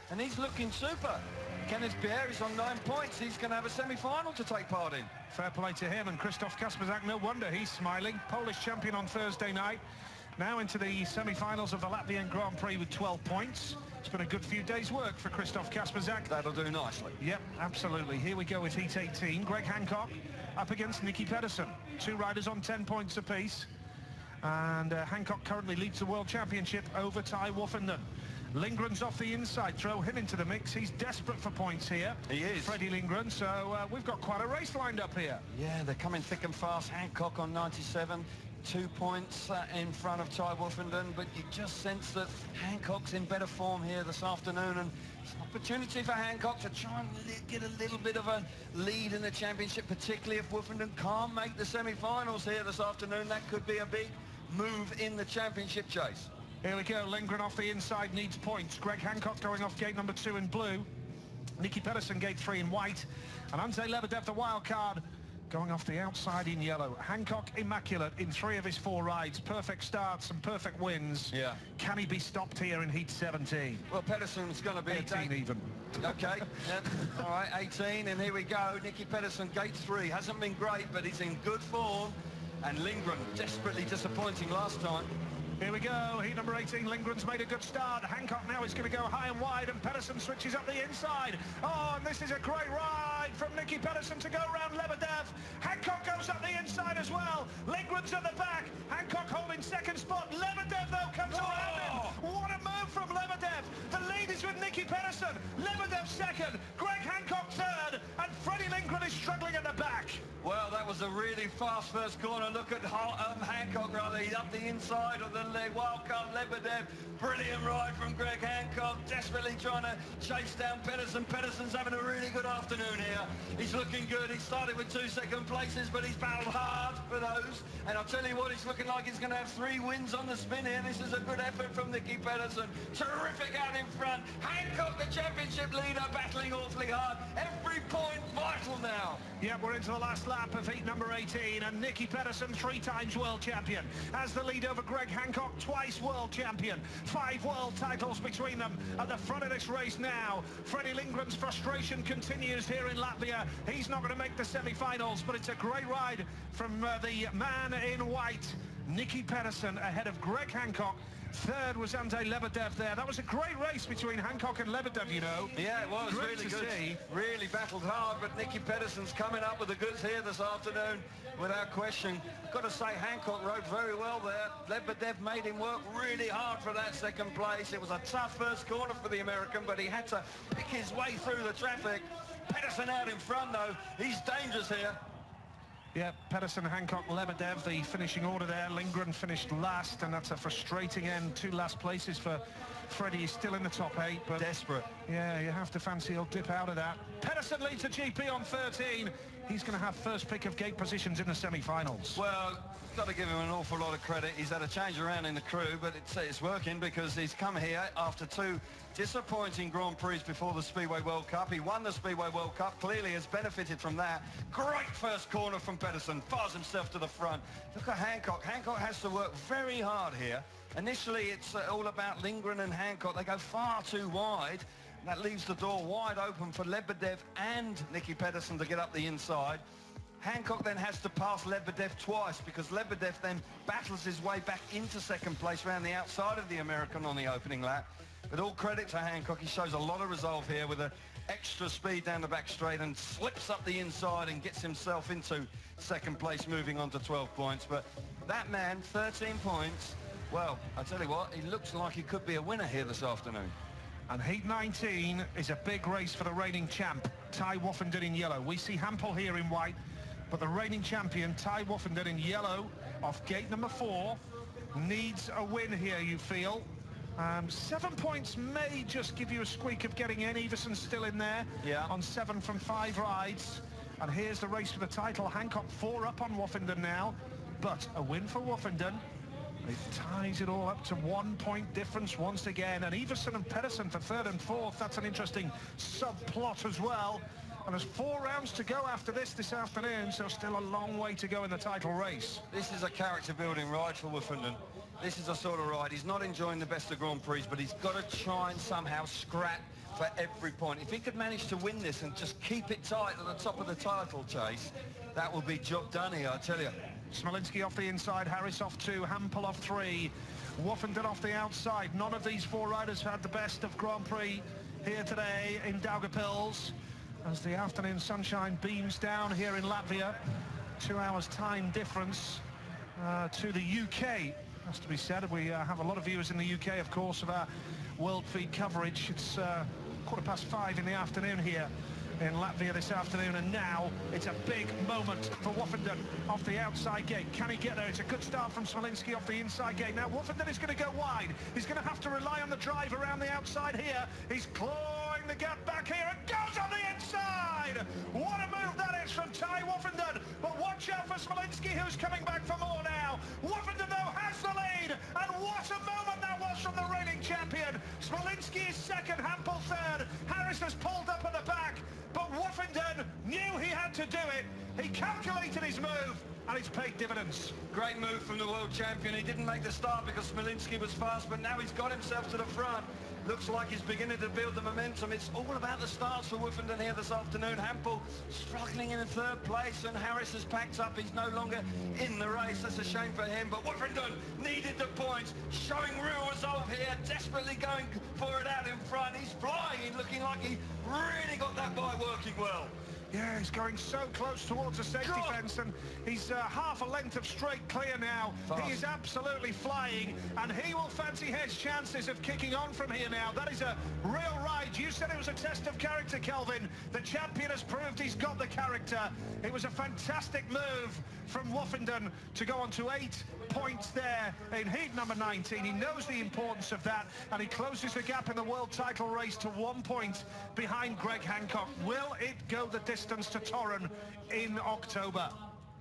and he's looking super. Kenneth Pierre is on 9 points. He's going to have a semi-final to take part in. Fair play to him, and Krzysztof Kasperzak, no wonder he's smiling. Polish champion on Thursday night. Now into the semi-finals of the Latvian Grand Prix with 12 points. It's been a good few days' work for Krzysztof Kasperzak. That'll do nicely. Yep, absolutely. Here we go with Heat 18. Greg Hancock up against Nicky Pedersen. 2 riders on 10 points apiece. And Hancock currently leads the World Championship over Ty Woffenden. Lindgren's off the inside. Throw him into the mix. He's desperate for points here. He is. Freddie Lindgren. So we've got quite a race lined up here. Yeah, they're coming thick and fast. Hancock on 97. 2 points in front of Ty Woffenden, but you just sense that Hancock's in better form here this afternoon, and it's an opportunity for Hancock to try and get a little bit of a lead in the championship, particularly if Woffenden can't make the semi-finals here this afternoon. That could be a big move in the championship chase. Here we go. Lindgren off the inside, needs points. Greg Hancock going off gate number 2 in blue. Nicky Pedersen gate 3 in white. And Andrzej Lebedev, the wild card, going off the outside in yellow. Hancock immaculate in 3 of his 4 rides. Perfect starts and perfect wins. Yeah. Can he be stopped here in heat 17? Well, Pedersen's going to be 18 even. Okay. Yeah. All right, 18, and here we go. Nicky Pedersen, gate 3. Hasn't been great, but he's in good form. And Lindgren, desperately disappointing last time. Here we go, heat number 18, Lindgren's made a good start. Hancock now is going to go high and wide, and Pedersen switches up the inside. Oh, and this is a great ride from Nicky Pedersen to go around Lebedev. Hancock goes up the inside as well. Lindgren's at the back. Hancock holding second spot. Lebedev, though, comes around him. What a move from Lebedev. The lead is with Nicky Pedersen. Lebedev second, Greg Hancock third, and Freddie Lindgren is struggling at the back. Well, that was a really fast first corner. Look at Hancock, rather. He's up the inside of the wildcard Lebedev. Brilliant ride from Greg Hancock, desperately trying to chase down Pedersen. Pedersen's having a really good afternoon here. He's looking good. He started with 2 second places, but he's battled hard for those. And I'll tell you what, he's looking like he's going to have 3 wins on the spin here. This is a good effort from Nicky Pedersen. Terrific out in front. Hancock, the championship leader, battling awfully hard. Every point vital now. Yeah, we're into the last lap of heat number 18, and Nicky Pedersen, 3 times world champion, has the lead over Greg Hancock, twice world champion. 5 world titles between them at the front of this race now. Freddie Lindgren's frustration continues here in Latvia. He's not going to make the semi-finals, but it's a great ride from the man in white, Nicky Pedersen, ahead of Greg Hancock. Third was Andrzej Lebedev there. That was a great race between Hancock and Lebedev, you know. Yeah, it was great really to good. See. Really battled hard, but Nicky Pedersen's coming up with the goods here this afternoon, without question. Got to say, Hancock rode very well there. Lebedev made him work really hard for that second place. It was a tough first corner for the American, but he had to pick his way through the traffic. Pedersen out in front, though. He's dangerous here. Yeah, Pedersen, Hancock, Lebedev, the finishing order there. Lindgren finished last, and that's a frustrating end. 2 last places for Freddie. He's still in the top 8, but desperate. Yeah, you have to fancy he'll dip out of that. Pedersen leads the GP on 13. he's going to have first pick of gate positions in the semi-finals. Well, got to give him an awful lot of credit. He's had a change around in the crew, but it's working because he's come here after 2 disappointing Grand Prix before the Speedway World Cup. He won the Speedway World Cup, clearly has benefited from that. Great first corner from Pedersen, fires himself to the front. Look at Hancock. Hancock has to work very hard here. Initially, it's all about Lindgren and Hancock. They go far too wide. That leaves the door wide open for Lebedev and Nicky Pedersen to get up the inside. Hancock then has to pass Lebedev twice because Lebedev then battles his way back into second place around the outside of the American on the opening lap. But all credit to Hancock, he shows a lot of resolve here with an extra speed down the back straight and slips up the inside and gets himself into second place, moving on to 12 points. But that man, 13 points, well, I tell you what, he looks like he could be a winner here this afternoon. And Heat 19 is a big race for the reigning champ, Ty Woffenden in yellow. We see Hampel here in white, but the reigning champion, Ty Woffenden in yellow, off gate number 4, needs a win here, you feel. 7 points may just give you a squeak of getting in. Everson's still in there on 7 from 5 rides. And here's the race for the title. Hancock 4 up on Woffenden now, but a win for Woffenden. It ties it all up to 1 point difference once again. And Everson and Pedersen for 3rd and 4th. That's an interesting subplot as well. And there's 4 rounds to go after this afternoon, so still a long way to go in the title race. This is a character-building ride for Woffenden. This is a sort of ride. He's not enjoying the best of Grand Prix, but he's got to try and somehow scrap for every point. If he could manage to win this and just keep it tight at the top of the title chase, that will be job done here, I tell you. Smolinski off the inside, Harris off 2, Hampel off 3, Woffenden off the outside. None of these 4 riders have had the best of Grand Prix here today in Daugavpils as the afternoon sunshine beams down here in Latvia. 2 hours time difference to the UK, has to be said. We have a lot of viewers in the UK, of course, of our world feed coverage. It's 5:15 in the afternoon here in Latvia this afternoon, and now it's a big moment for Woffenden off the outside gate. Can he get there? It's a good start from Smolinski off the inside gate. Now Woffenden is going to go wide. He's going to have to rely on the drive around the outside here. He's clawing the gap back here and goes on the inside. What a move that is from Ty Woffenden. But watch out for Smolinski, who's coming back for more now. Woffenden, though, has the lead. And what a moment that was from the reigning champion. Smolinski is 2nd, Hampel 3rd. Harris has pulled up at the back. But Woffenden knew he had to do it. He calculated his move, and it's paid dividends. Great move from the world champion. He didn't make the start because Smolinski was fast, but now he's got himself to the front. Looks like he's beginning to build the momentum. It's all about the starts for Woffenden here this afternoon. Hampel struggling in 3rd place, and Harris has packed up. He's no longer in the race. That's a shame for him, but Woffenden needed the points, showing real resolve here, desperately going for it out in front. He's flying, looking like he really got that bike working well. Yeah, he's going so close towards the safety fence, and he's half a length of straight clear now. Fast. He is absolutely flying, and he will fancy his chances of kicking on from here now. That is a real ride. You said it was a test of character, Kelvin. The champion has proved he's got the character. It was a fantastic move from Woffenden to go on to 8 points there in heat number 19. He knows the importance of that, and he closes the gap in the world title race to 1 point behind Greg Hancock. Will it go the distance to Torren in October?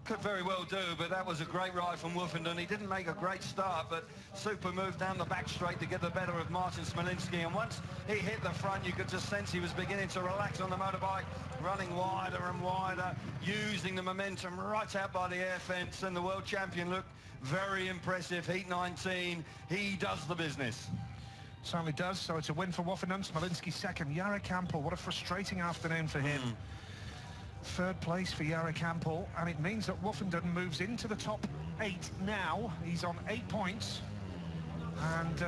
Could very well do, but that was a great ride from Woffenden. He didn't make a great start, but super move down the back straight to get the better of Martin Smolinski, and once he hit the front, you could just sense he was beginning to relax on the motorbike, running wider and wider, using the momentum right out by the air fence, and the world champion looked very impressive. Heat 19, he does the business. Certainly does. So it's a win for Woffenden. Smolinski 2nd. Jarek Hampel, what a frustrating afternoon for him. 3rd place for Jarek Hampel, and it means that Woffenden moves into the top 8 now. He's on 8 points, and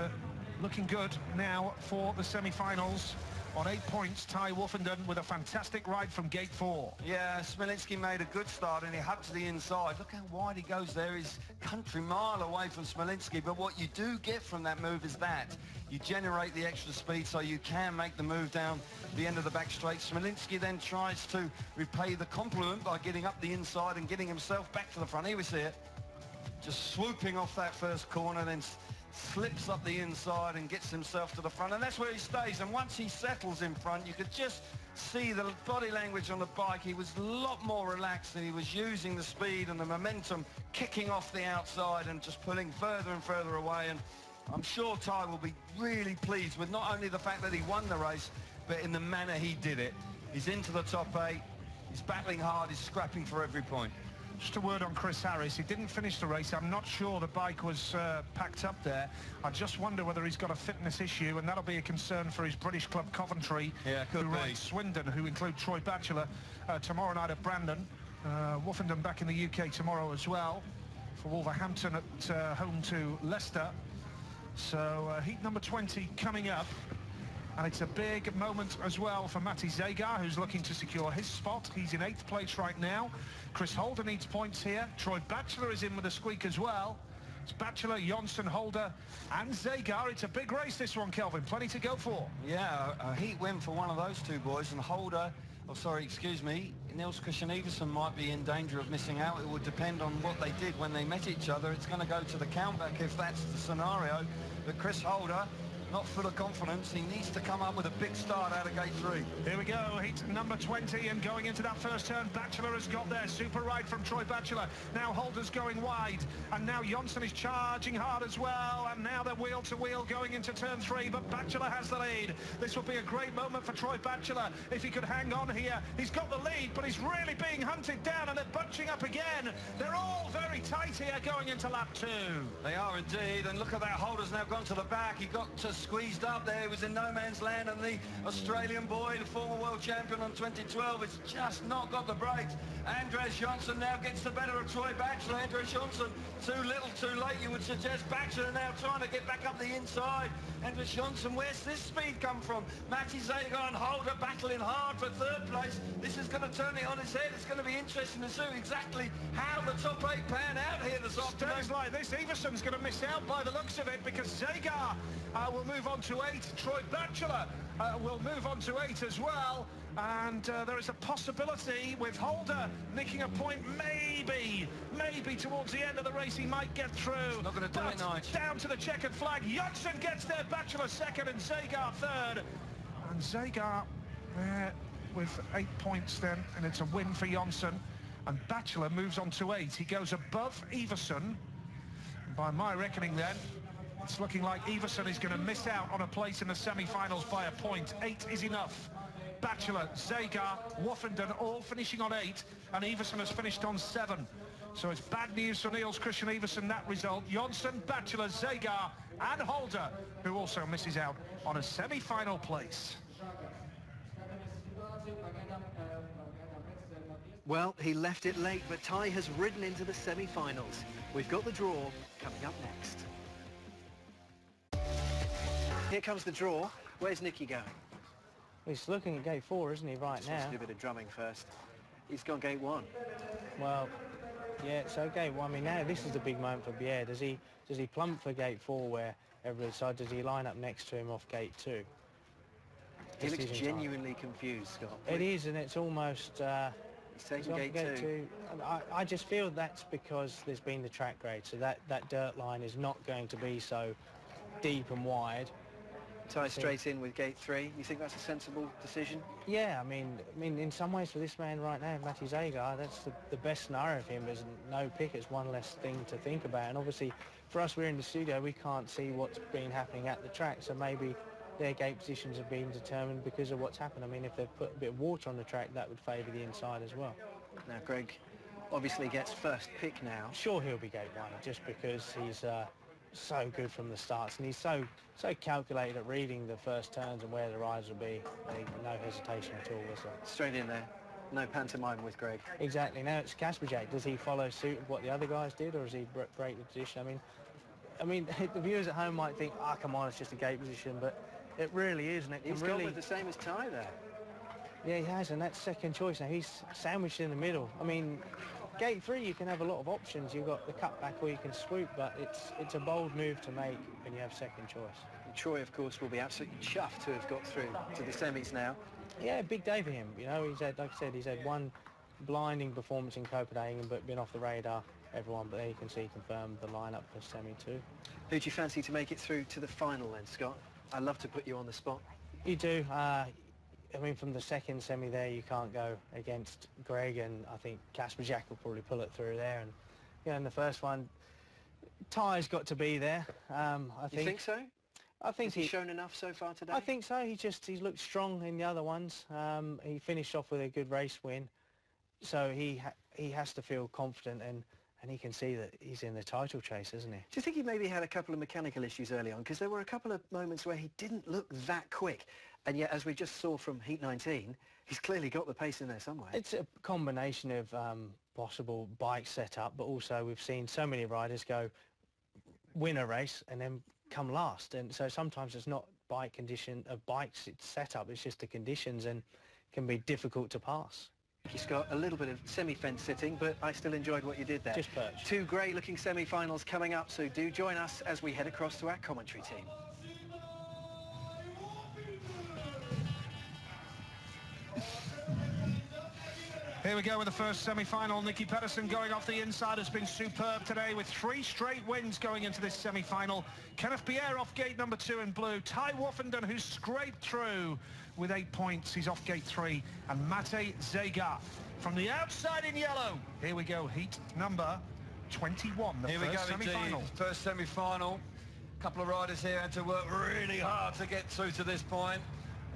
looking good now for the semi-finals. On 8 points, Ty Woffenden with a fantastic ride from gate 4. Yeah, Smolinski made a good start, and he hugged to the inside. Look how wide he goes there. He's a country mile away from Smolinski, but what you do get from that move is that you generate the extra speed so you can make the move down the end of the back straight. Smolinski then tries to repay the compliment by getting up the inside and getting himself back to the front. Here we see it. Just swooping off that first corner, then slips up the inside and gets himself to the front, and that's where he stays. And once he settles in front, you could just see the body language on the bike. He was a lot more relaxed, and he was using the speed and the momentum, kicking off the outside and just pulling further and further away. And I'm sure Ty will be really pleased with not only the fact that he won the race, but in the manner he did it. He's into the top 8, he's battling hard, he's scrapping for every point. Just a word on Chris Harris. He didn't finish the race. I'm not sure the bike was packed up there. I just wonder whether he's got a fitness issue, and that'll be a concern for his British club Coventry, who rides Swindon, who include Troy Batchelor tomorrow night at Brandon. Woofenden back in the UK tomorrow as well, for Wolverhampton at home to Leicester. So heat number 20 coming up. And it's a big moment as well for Matti Zagar, who's looking to secure his spot. He's in 8th place right now. Chris Holder needs points here. Troy Batchelor is in with a squeak as well. It's Batchelor, Jonsson, Holder and Zagar. It's a big race, this one, Kelvin. Plenty to go for. Yeah, a heat win for one of those two boys. And Holder, Niels Christian Everson might be in danger of missing out. It would depend on what they did when they met each other. It's going to go to the countback if that's the scenario. But Chris Holder, not full of confidence. He needs to come up with a big start out of gate 3. Here we go, heat number 20, and going into that first turn, Batchelor has got there. Super ride from Troy Batchelor. Now Holder's going wide, and now Jonsson is charging hard as well, and now they're wheel to wheel going into turn 3, but Batchelor has the lead. This will be a great moment for Troy Batchelor if he could hang on here. He's got the lead, but he's really being hunted down, and they're bunching up again. They're all very tight here going into lap 2. They are indeed, and look at that. Holder's now gone to the back. He got squeezed up there. He was in no man's land, and the Australian boy, the former world champion on 2012, has just not got the brakes. Andres Jonsson now gets the better of Troy Batchelor. Andres Jonsson, too little, too late, you would suggest. Batchelor now trying to get back up the inside. Andres Jonsson, where's this speed come from? Matti Zagar and Holder battling hard for 3rd place. This is going to turn it on its head. It's going to be interesting to see exactly how the top 8 pan out here this afternoon. Stays like this, Everson's going to miss out by the looks of it, because Zagar will move on to 8. Troy Batchelor will move on to 8 as well. And there is a possibility with Holder nicking a point, maybe towards the end of the race he might get through. Not going to do it, Nige. Down to the checkered flag. Jonsson gets there, Batchelor 2nd and Zagar 3rd. And Zagar with 8 points then, and it's a win for Jonsson. And Batchelor moves on to 8. He goes above Everson. By my reckoning then, it's looking like Everson is going to miss out on a place in the semi-finals by a point. 8 is enough. Batchelor, Zagar, Woofenden all finishing on 8, and Everson has finished on 7. So it's bad news for Niels Christian Everson, that result. Jonsson, Batchelor, Zagar and Holder, who also misses out on a semi-final place. Well, he left it late, but Ty has ridden into the semi-finals. We've got the draw coming up next. Here comes the draw. Where's Nicky going? He's looking at gate 4, isn't he, right now? Let's do a bit of drumming first. He's gone gate 1. Well, yeah, so gate 1, I mean, now this is the big moment for Bier. Does he plump for gate 4 where everybody decides? Does he line up next to him off gate 2? He looks genuinely confused, Scott. It is, and it's almost... he's taking gate 2. I just feel that's because there's been the track grade, so that dirt line is not going to be so deep and wide. Tie straight in with gate 3. You think that's a sensible decision? Yeah, I mean, in some ways for this man right now, Matti Zagar, that's the best scenario for him. There's no pick. It's one less thing to think about. And obviously, for us, we're in the studio. We can't see what's been happening at the track. So maybe their gate positions have been determined because of what's happened. I mean, if they've put a bit of water on the track, that would favour the inside as well. Now, Greg obviously gets first pick now. Sure, he'll be gate 1 just because he's so good from the starts, and he's so calculated at reading the first turns and where the rides will be. No hesitation at all, was there? Straight in there. No pantomime with Greg. Exactly. Now it's Kasperjak. Does he follow suit of what the other guys did, or does he break the position? I mean, the viewers at home might think, come on, it's just a gate position, but it really is, and it can He's really... gone with the same as Ty there. Yeah, he has, and that's second choice now. He's sandwiched in the middle. I mean, gate 3, you can have a lot of options. You've got the cutback or you can swoop, but it's a bold move to make when you have second choice. And Troy, of course, will be absolutely chuffed to have got through to the semis now. Yeah, big day for him. You know, he's had, like I said, he's had one blinding performance in Copenhagen, but been off the radar, everyone. But there you can see, confirmed the lineup for semi 2. Who do you fancy to make it through to the final then, Scott? I love to put you on the spot. You do. I mean, from the second semi there, you can't go against Greg, and I think Kasper Jack will probably pull it through there. And, you know, in the first one, Ty's got to be there. I think. You think so? I think he's shown enough so far today. I think so. He looked strong in the other ones. He finished off with a good race win, so he has to feel confident, and he can see that he's in the title chase, isn't he? Do you think he maybe had a couple of mechanical issues early on? Because there were a couple of moments where he didn't look that quick. And yet, as we just saw from Heat 19, he's clearly got the pace in there somewhere. It's a combination of possible bike setup, but also we've seen so many riders win a race and then come last. And so sometimes it's not bike setup, it's just the conditions, and can be difficult to pass. He's got a little bit of semi-fence sitting, but I still enjoyed what you did there. Just perched. 2 great-looking semi-finals coming up, so do join us as we head across to our commentary team. Here we go with the first semi-final. Nicky Pedersen going off the inside has been superb today with 3 straight wins going into this semi-final. Kenneth Pierre off gate number 2 in blue. Ty Woffenden, who's scraped through with 8 points. He's off gate 3. And Mate Zegar from the outside in yellow. Here we go, heat number 21, the first semi-final. First semi-final. A couple of riders here had to work really hard to get through to this point.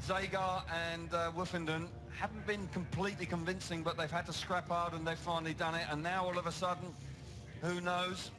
Zegar and Woffenden haven't been completely convincing, but they've had to scrap hard and they've finally done it. And now all of a sudden, who knows?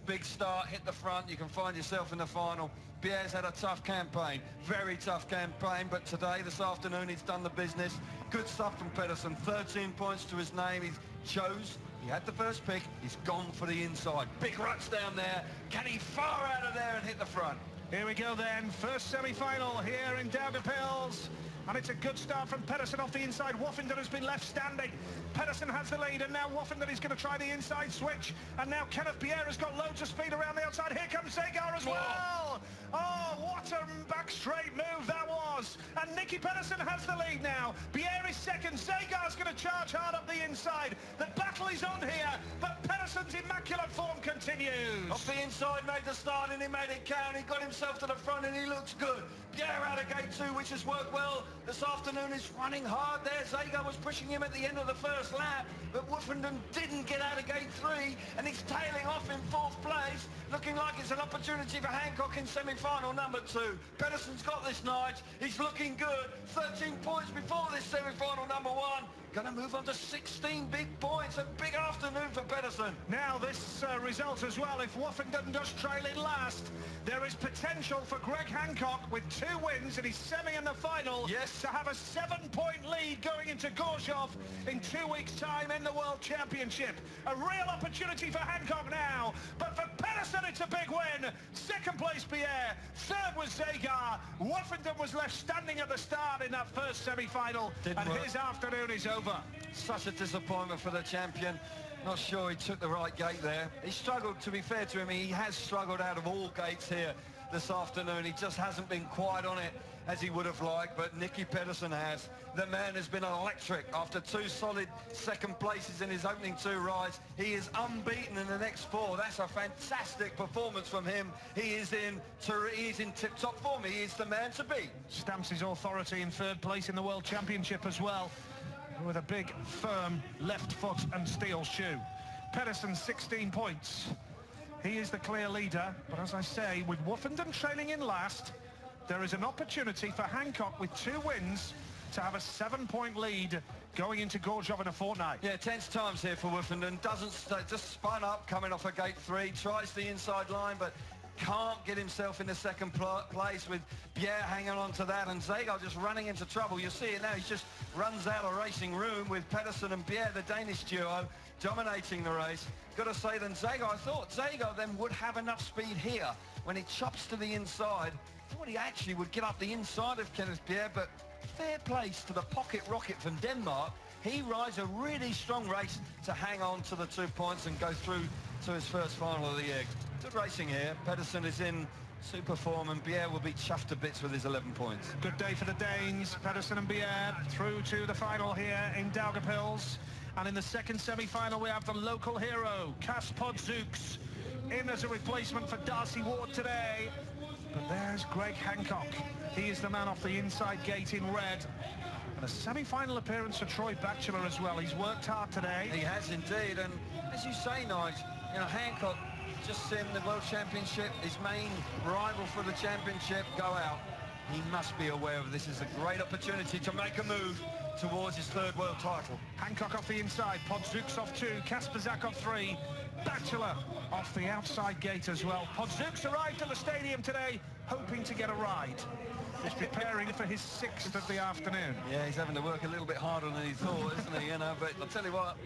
Big start, hit the front, you can find yourself in the final. Pierre's had a tough campaign, very tough campaign, but today, this afternoon, he's done the business. Good stuff from Pedersen, 13 points to his name. He had the first pick, he's gone for the inside. Big ruts down there, can he fire out of there and hit the front? Here we go then, first semi-final here in Daugavpils. And it's a good start from Pedersen off the inside. Woffenden has been left standing. Pedersen has the lead, and now Woffenden is going to try the inside switch. And now Kenneth Pierre has got loads of speed around the outside. Here comes Zegar as well. Oh, what a back straight move that was. And Nicky Pedersen has the lead now. Pierre is second. Zegar's going to charge hard up the inside. The battle is on here, but Pedersen's immaculate form continues. Off the inside, made the start, and he made it count. He got himself to the front, and he looks good. Pierre out of gate 2, which has worked well. This afternoon is running hard there. Zegar was pushing him at the end of the first lap, but Woffenden didn't get out of gate 3, and he's tailing off in 4th place, looking like it's an opportunity for Hancock in semi-final number 2. Pedersen's got this night. He's looking good. 13 points before this semi-final number 1. Going to move on to 16 big points. A big afternoon for Pedersen. Now this result as well, if Woffenden does trail in last, there is potential for Greg Hancock with 2 wins in his semi and the final to have a 7-point lead going into Gorzhov in 2 weeks' time in the World Championship. A real opportunity for Hancock now, but for Pedersen it's a big win. 2nd place Pierre, 3rd was Zegar. Woffenden was left standing at the start in that first semi-final, and his afternoon is over. Such a disappointment for the champion. Not sure he took the right gate there. He struggled, to be fair to him, he has struggled out of all gates here this afternoon. He just hasn't been quite on it as he would have liked, but Nicky Pedersen has. The man has been electric. After 2 solid 2nd places in his opening 2 rides, he is unbeaten in the next 4. That's a fantastic performance from him. He is in tip-top form. He is the man to beat. Stamps his authority in 3rd place in the World Championship as well, with a big, firm left foot and steel shoe. Pedersen, 16 points. He is the clear leader, but as I say, with Woffenden trailing in last, there is an opportunity for Hancock with 2 wins to have a 7-point lead going into Gorzhov in a fortnight. Yeah, tense times here for Woffenden. Just spun up coming off a gate 3, tries the inside line, but can't get himself in the 2nd place with Pierre hanging on to that, and Zegar just running into trouble. You see it now, he just runs out of racing room with Pedersen and Pierre, the Danish duo, dominating the race. Got to say then, Zegar, I thought Zegar then would have enough speed here when he chops to the inside. I thought he actually would get up the inside of Kenneth Pierre, but fair place to the pocket rocket from Denmark. He rides a really strong race to hang on to the 2 points and go through to his first final of the year. Good racing here. Pedersen is in super form, and Pierre will be chuffed to bits with his 11 points. Good day for the Danes. Pedersen and Pierre through to the final here in Daugavpils. And in the 2nd semi-final, we have the local hero, Kasper Jack, in as a replacement for Darcy Ward today. But there's Greg Hancock. He is the man off the inside gate in red. And a semi-final appearance for Troy Batchelor as well. He's worked hard today. He has indeed, and as you say, Nigel, you know, Hancock just seen the World Championship, his main rival for the championship, go out. He must be aware of this. Is a great opportunity to make a move towards his third world title. Hancock off the inside, Podzuks off 2, Kasperzak off 3, Batchelor off the outside gate as well. Podzuks arrived at the stadium today, hoping to get a ride. He's preparing for his 6th of the afternoon. Yeah, he's having to work a little bit harder than he thought, isn't he? You know, but I'll tell you what,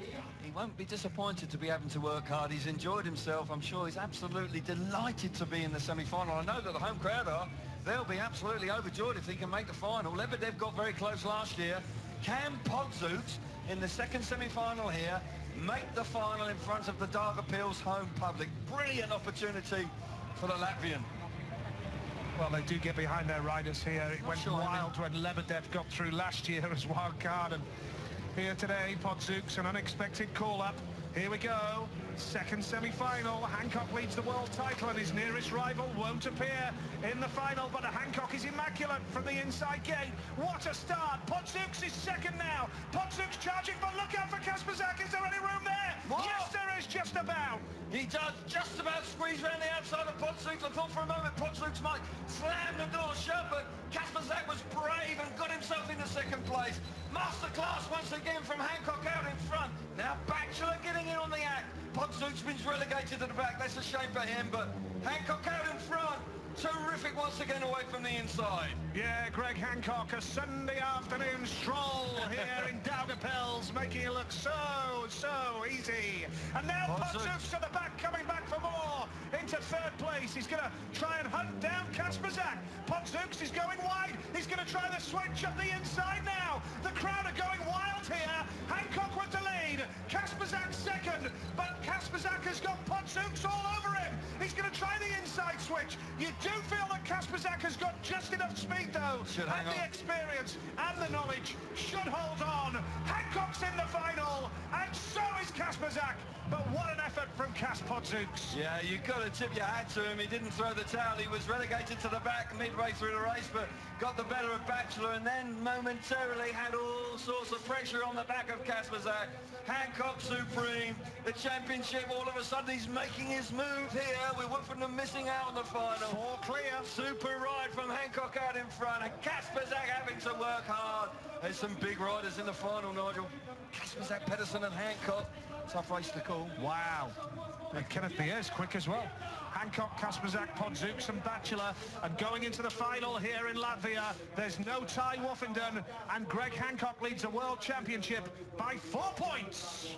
he won't be disappointed to be having to work hard. He's enjoyed himself. I'm sure he's absolutely delighted to be in the semi-final. I know that the home crowd are. They'll be absolutely overjoyed if he can make the final. Lebedev got very close last year. Can Podzuks, in the second semi-final here, make the final in front of the Daugavpils home public? Brilliant opportunity for the Latvian. Well, they do get behind their riders here. It went wild when Lebedev got through last year as wild card. And here today, Podzuks, an unexpected call-up. Here we go. Second semi-final. Hancock leads the world title and his nearest rival won't appear in the final, but Hancock is immaculate from the inside gate. What a start. Podzuks is second now. Podzuks charging, but look out for Kasperzak. Is there any room there? What? Yes, there is, just about. He does just about squeeze around the outside of Podzuks. I thought for a moment Podzuks might slam the door shut, but Kasperzak was brave and got himself into second place. Masterclass once again from Hancock out in front. Now Batchelor getting in on the act. Podzuks been relegated to the back. That's a shame for him, but Hancock out in front. Terrific once again away from the inside. Yeah, Greg Hancock, a Sunday afternoon stroll here in Daugavpils, making it look so easy. And now Podzuks to the back, coming back for more. Into third place. He's going to try and hunt down Kasperzak. Podzuks is going wide. He's going to try the switch up the inside now. The crowd are going wild here. Hancock with the lead. Kasperzak second, but Kasperzak has got Podzuks all over him. He's going to try the inside switch. You do feel that Kasperzak has got just enough speed, though, and the experience and the knowledge should hold on. Hancock's in the final, and so is Kasperzak. But what an effort from Podzuks. Yeah, you've got to tip your hat to him. He didn't throw the towel. He was relegated to the back midway through the race, but got the better of Batchelor and then momentarily had all sorts of pressure on the back of Kasperzak. Hancock supreme. The championship, all of a sudden, he's making his move here. We're Woofenden missing out on the final. 4 clear. Super ride from Hancock out in front, and Kasperzak having to work hard. There's some big riders in the final, Nigel. Kasperzak, Pedersen and Hancock. Tough race to call. Wow. And Kenneth Bier's quick as well. Hancock, Kasperzak, Podzuks and Batchelor. And going into the final here in Latvia, there's no Ty Woofenden, and Greg Hancock leads the World Championship by 4 points.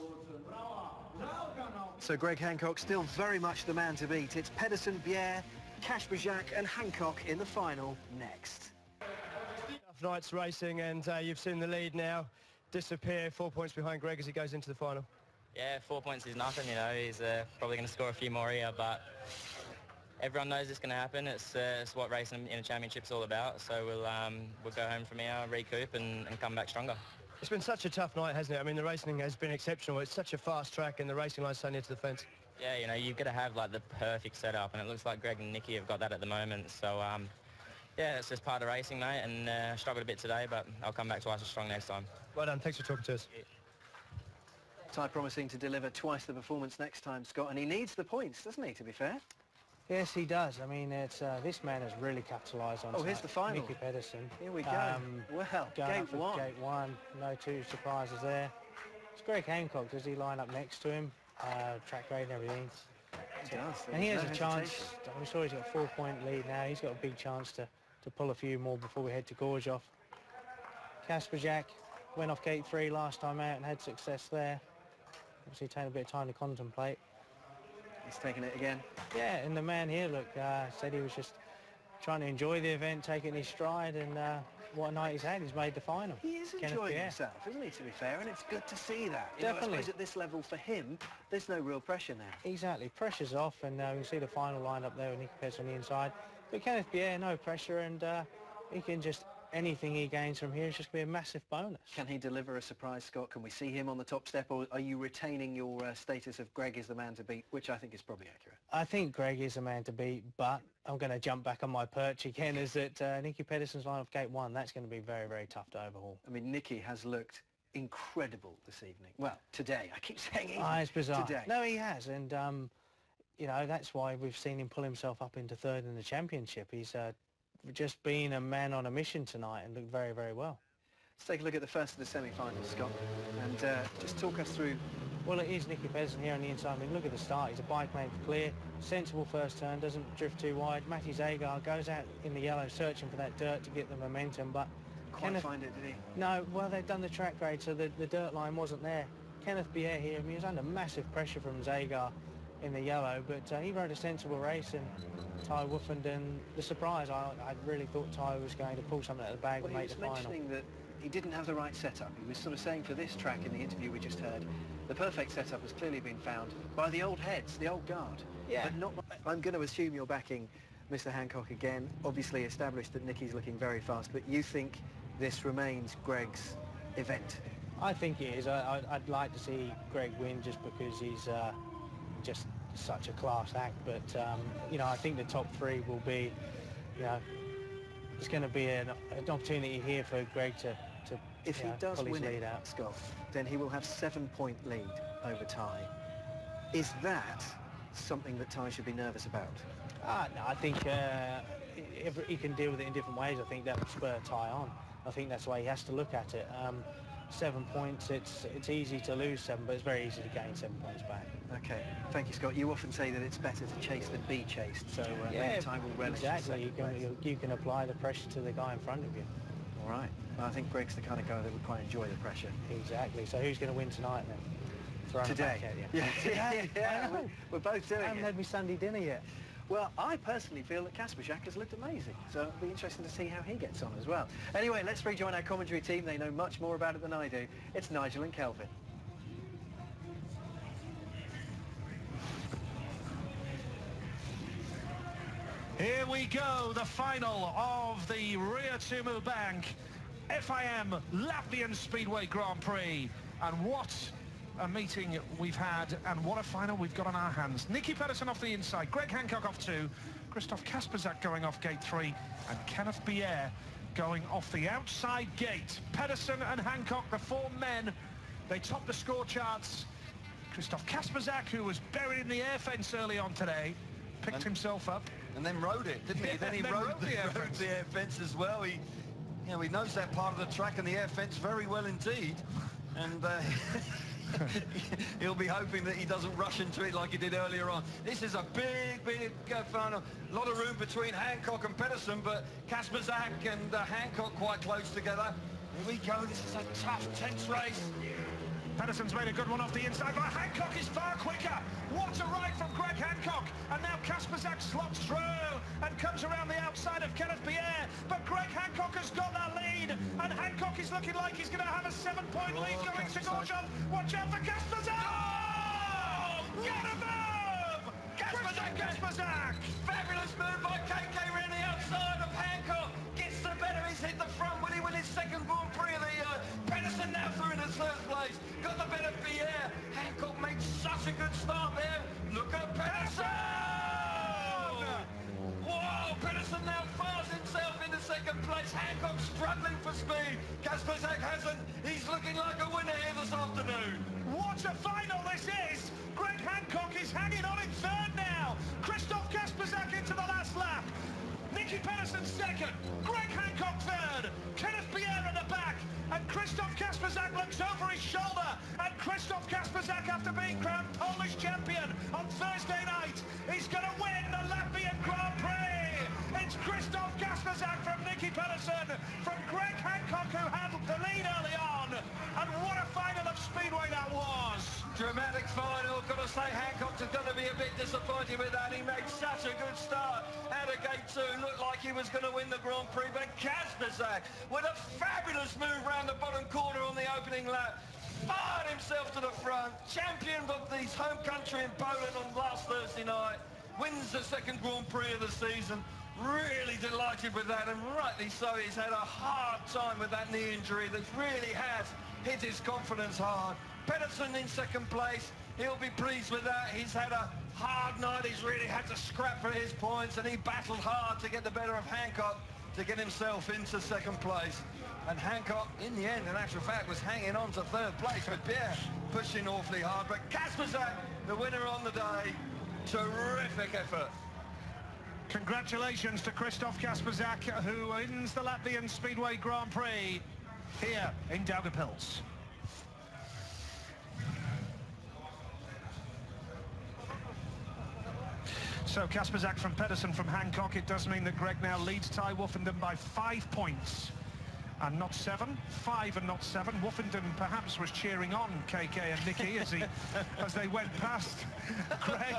So Greg Hancock still very much the man to beat. It's Pedersen, Bier, Kasperzak and Hancock in the final next. Tough night's racing, and you've seen the lead now disappear. 4 points behind Greg as he goes into the final. Yeah, 4 points is nothing, you know. He's probably going to score a few more here, but everyone knows it's going to happen. It's what racing in a championship's all about. So we'll go home from here, recoup, and come back stronger. It's been such a tough night, hasn't it? I mean, the racing has been exceptional. It's such a fast track, and the racing line's so near to the fence. Yeah, you know, you've got to have like the perfect setup, and it looks like Greg and Nicky have got that at the moment. So yeah, it's just part of racing, mate, and struggled a bit today, but I'll come back twice as strong next time. Well done. Thanks for talking to us. Yeah. Ty promising to deliver twice the performance next time, Scott, and he needs the points, doesn't he, to be fair? Yes, he does. I mean, it's this man has really capitalised on. Oh, here's the final. Nicky Pedersen. Here we go. Well, gate one. Gate one. No 2 surprises there. It's Greg Hancock. Does he line up next to him? Track grade and everything. He does. And he has a chance. I'm sure he's got a 4-point lead now. He's got a big chance to pull a few more before we head to Gorgeoff. Kasperzak went off gate 3 last time out and had success there. Obviously taking a bit of time to contemplate. He's taking it again. Yeah, and the man here, look, said he was just trying to enjoy the event, taking his stride, and what a night he's had. He's made the final. He is enjoying himself, isn't he, to be fair, and it's good to see that. You Definitely. know, I suppose at this level for him, there's no real pressure now. Exactly. Pressure's off, and we can see the final line up there with Nicky Pedersen on the inside. But Kenneth Bier, no pressure, and he can just anything he gains from here is just going to be a massive bonus. Can he deliver a surprise, Scott? Can we see him on the top step, or are you retaining your status of Greg is the man to beat, which I think is probably accurate? I think Greg is the man to beat, but I'm going to jump back on my perch again, is that Nicky Pedersen's line off gate 1, that's going to be very, very tough to overhaul. I mean, Nicky has looked incredible this evening. Well, today. I keep saying even it's bizarre. Today. No, he has, and, you know, that's why we've seen him pull himself up into 3rd in the championship. He's just been a man on a mission tonight and looked very, very well. Let's take a look at the first of the semi-finals, Scott, and just talk us through. Well, it is Nicky Pedersen here on the inside. I mean, look at the start. He's a bike made clear, sensible first turn, doesn't drift too wide. Matty Zagar goes out in the yellow searching for that dirt to get the momentum, but Can't find it, did he? No, well, they've done the track grade, so the dirt line wasn't there. Kenneth Bier here, I mean, he was under massive pressure from Zagar in the yellow, but he rode a sensible race, and Ty Woofenden, the surprise, I really thought Ty was going to pull something out of the bag and make the final. He was mentioning that he didn't have the right setup. He was sort of saying for this track in the interview we just heard, the perfect setup has clearly been found by the old heads, the old guard. Yeah. But not. I'm going to assume you're backing Mr. Hancock again. Obviously established that Nicky's looking very fast, but you think this remains Greg's event? I think it is. I'd like to see Greg win just because he's just such a class act, but you know, I think the top 3 will be, you know, it's going to be an opportunity here for Greg to if he does pull his win lead it, out. Scott, then he will have 7-point lead over Ty. Is that something that Ty should be nervous about? No, I think if he can deal with it in different ways, I think that would spur Ty on. I think that's the way he has to look at it. 7 points, it's easy to lose 7, but it's very easy to gain 7 points back. Okay, thank you, Scott. You often say that it's better to chase than be chased, so maybe Ty will relish exactly. You can apply the pressure to the guy in front of you. All right. Well, I think Greg's the kind of guy that would quite enjoy the pressure. Exactly. So who's going to win tonight then? Throwing Today. It back at you. Yeah. We're both doing it. I haven't had my Sunday dinner yet. Well, I personally feel that Kasperzak has looked amazing, so it'll be interesting to see how he gets on as well. Anyway, let's rejoin our commentary team. They know much more about it than I do. It's Nigel and Kelvin. Here we go, the final of the Rio Tumu Bank FIM Latvian Speedway Grand Prix. And what a meeting we've had, and what a final we've got on our hands. Nicky Pedersen off the inside, Greg Hancock off 2, Christoph Kasperzak going off gate 3, and Kenneth Bier going off the outside gate. Pedersen and Hancock, the 4 men, they top the score charts. Christoph Kasperzak, who was buried in the air fence early on today, picked himself up. And then rode it, didn't he? Then he rode the air fence as well. He knows that part of the track and the air fence very well indeed. And he'll be hoping that he doesn't rush into it like he did earlier on. This is a big final. A lot of room between Hancock and Pedersen, but Kasperzak and Hancock quite close together. Here we go. This is a tough, tense race. Pedersen's made a good one off the inside, but Hancock is far quicker. What a ride from Greg Hancock. And now Kasperzak slots through and comes around the outside of Kenneth Bier. But Greg Hancock has got that lead, and Hancock is looking like he's going to have a 7-point lead going to Gorshov. Watch out for Kasperzak! Oh! What a move! Kasperzak! Fabulous move by KK around the outside of Hancock. Gets the better. He's hit the front. Will he win his second Grand Prix of the year? Pedersen now through in his 3rd place. Got the better Bier. Hancock made such a good start there. Look at Pedersen! Whoa! Pedersen now fires himself into 2nd place. Hancock struggling for speed. Kasperzak hasn't. He's looking like a winner here this afternoon. What a final this is! Greg Hancock is hanging on in 3rd now. Christoph Kasperzak into the last lap. Nicky Pedersen 2nd. Greg Hancock 3rd. Kenneth Bier at the back. And Christoph Kasperzak looks over his shoulder. And Christoph Kasperzak, after being crowned Polish champion on Thursday night, is going to win the Latvian Grand Prix. It's Christoph Kasperzak from Nicky Pedersen, from Greg Hancock, who had the lead early on. And what a final of Speedway that was. Dramatic final. Got to say, Hancock is going to be a bit disappointed with that. He made such a good start out of gate 2. Looked like he was going to win the Grand Prix, but Kasperzak, with a fabulous move round the bottom corner on the opening lap, fired himself to the front, champion of his home country in Poland on last Thursday night, wins the 2nd Grand Prix of the season. really delighted with that, and rightly so. He's had a hard time with that knee injury that really has hit his confidence hard. Pedersen in second place. He'll be pleased with that. He's had a hard night. He's really had to scrap for his points, and he battled hard to get the better of Hancock to get himself into second place. And Hancock, in the end, in actual fact, was hanging on to third place with Pierre pushing awfully hard. But Kasperzak, the winner on the day, terrific effort. Congratulations to Christoph Kasperzak, who wins the Latvian Speedway Grand Prix here in Daugavpils. So Kasperzak from Pedersen from Hancock. It does mean that Greg now leads Ty Woffenden by 5 points. And not 7, 5 and not 7. Woffenden perhaps was cheering on KK and Nicky as they went past Greg.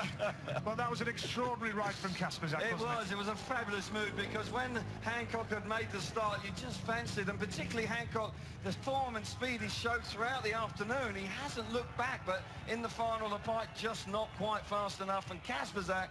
Well, that was an extraordinary ride from Kasperzak, wasn't it? It was a fabulous move, because when Hancock had made the start, you just fancied, and particularly Hancock, the form and speed he showed throughout the afternoon. He hasn't looked back, but in the final, the bike just not quite fast enough. And Kasperzak,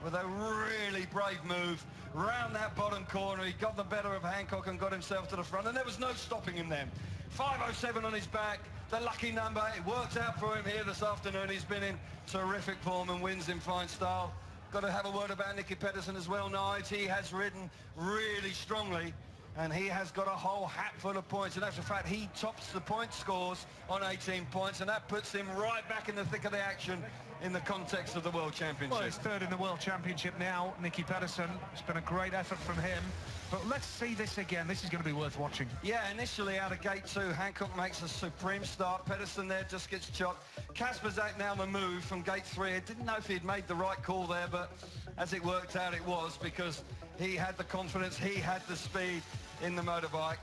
with a really brave move round that bottom corner, he got the better of Hancock and got himself to the front, and there was no stopping him then. 5:07 on his back, the lucky number. It worked out for him here this afternoon. He's been in terrific form and wins in fine style. Got to have a word about Nicky Pedersen as well, Nige. He has ridden really strongly, and he has got a whole hat full of points. In actual fact, he tops the point scores on 18 points, and that puts him right back in the thick of the action in the context of the World Championship. Well, he's third in the World Championship now, Nicky Pedersen. It's been a great effort from him. But let's see this again. This is going to be worth watching. Yeah, initially out of gate 2, Hancock makes a supreme start. Pedersen there just gets chopped. Kasperzak now the move from gate 3. I didn't know if he'd made the right call there, but as it worked out, it was, because he had the confidence, he had the speed in the motorbike.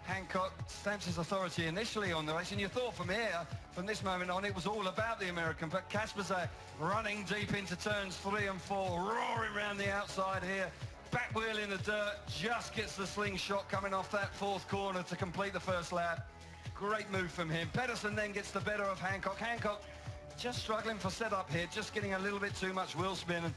Hancock stamps his authority initially on the race, and you thought from here, from this moment on, it was all about the American. But Kasperzak running deep into turns 3 and 4, roaring around the outside here, back wheel in the dirt, just gets the slingshot coming off that 4th corner to complete the first lap. Great move from him. Pedersen then gets the better of Hancock. Hancock just struggling for setup here, just getting a little bit too much wheel spin, and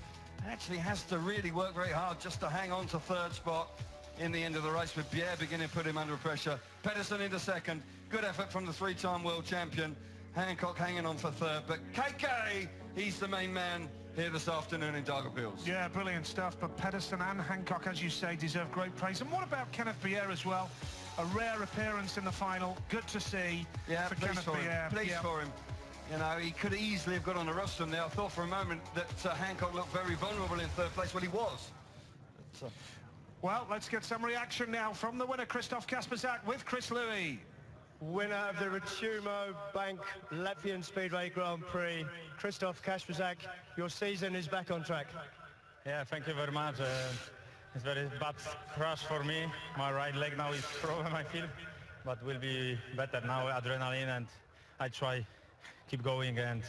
actually has to really work very hard just to hang on to 3rd spot in the end of the race, with Pierre beginning to put him under pressure. Pedersen into 2nd. Good effort from the 3-time world champion. Hancock hanging on for 3rd. But KK, he's the main man here this afternoon in Daugavpils. Yeah, brilliant stuff. But Pedersen and Hancock, as you say, deserve great praise. And what about Kenneth Pierre as well? A rare appearance in the final. Good to see. Yeah, for Kenneth Pierre. Pleased for him. You know, he could easily have got on the rostrum there. I thought for a moment that Hancock looked very vulnerable in 3rd place. Well, he was. But, well, let's get some reaction now from the winner, Christoph Kasperzak, with Chris Louis. Winner of the Ritumo Bank Latvian Speedway Grand Prix, Christoph Kasperzak, your season is back on track. Yeah, thank you very much. It's very bad crash for me. My right leg now is problem, I feel, but will be better now, adrenaline, and I try keep going, and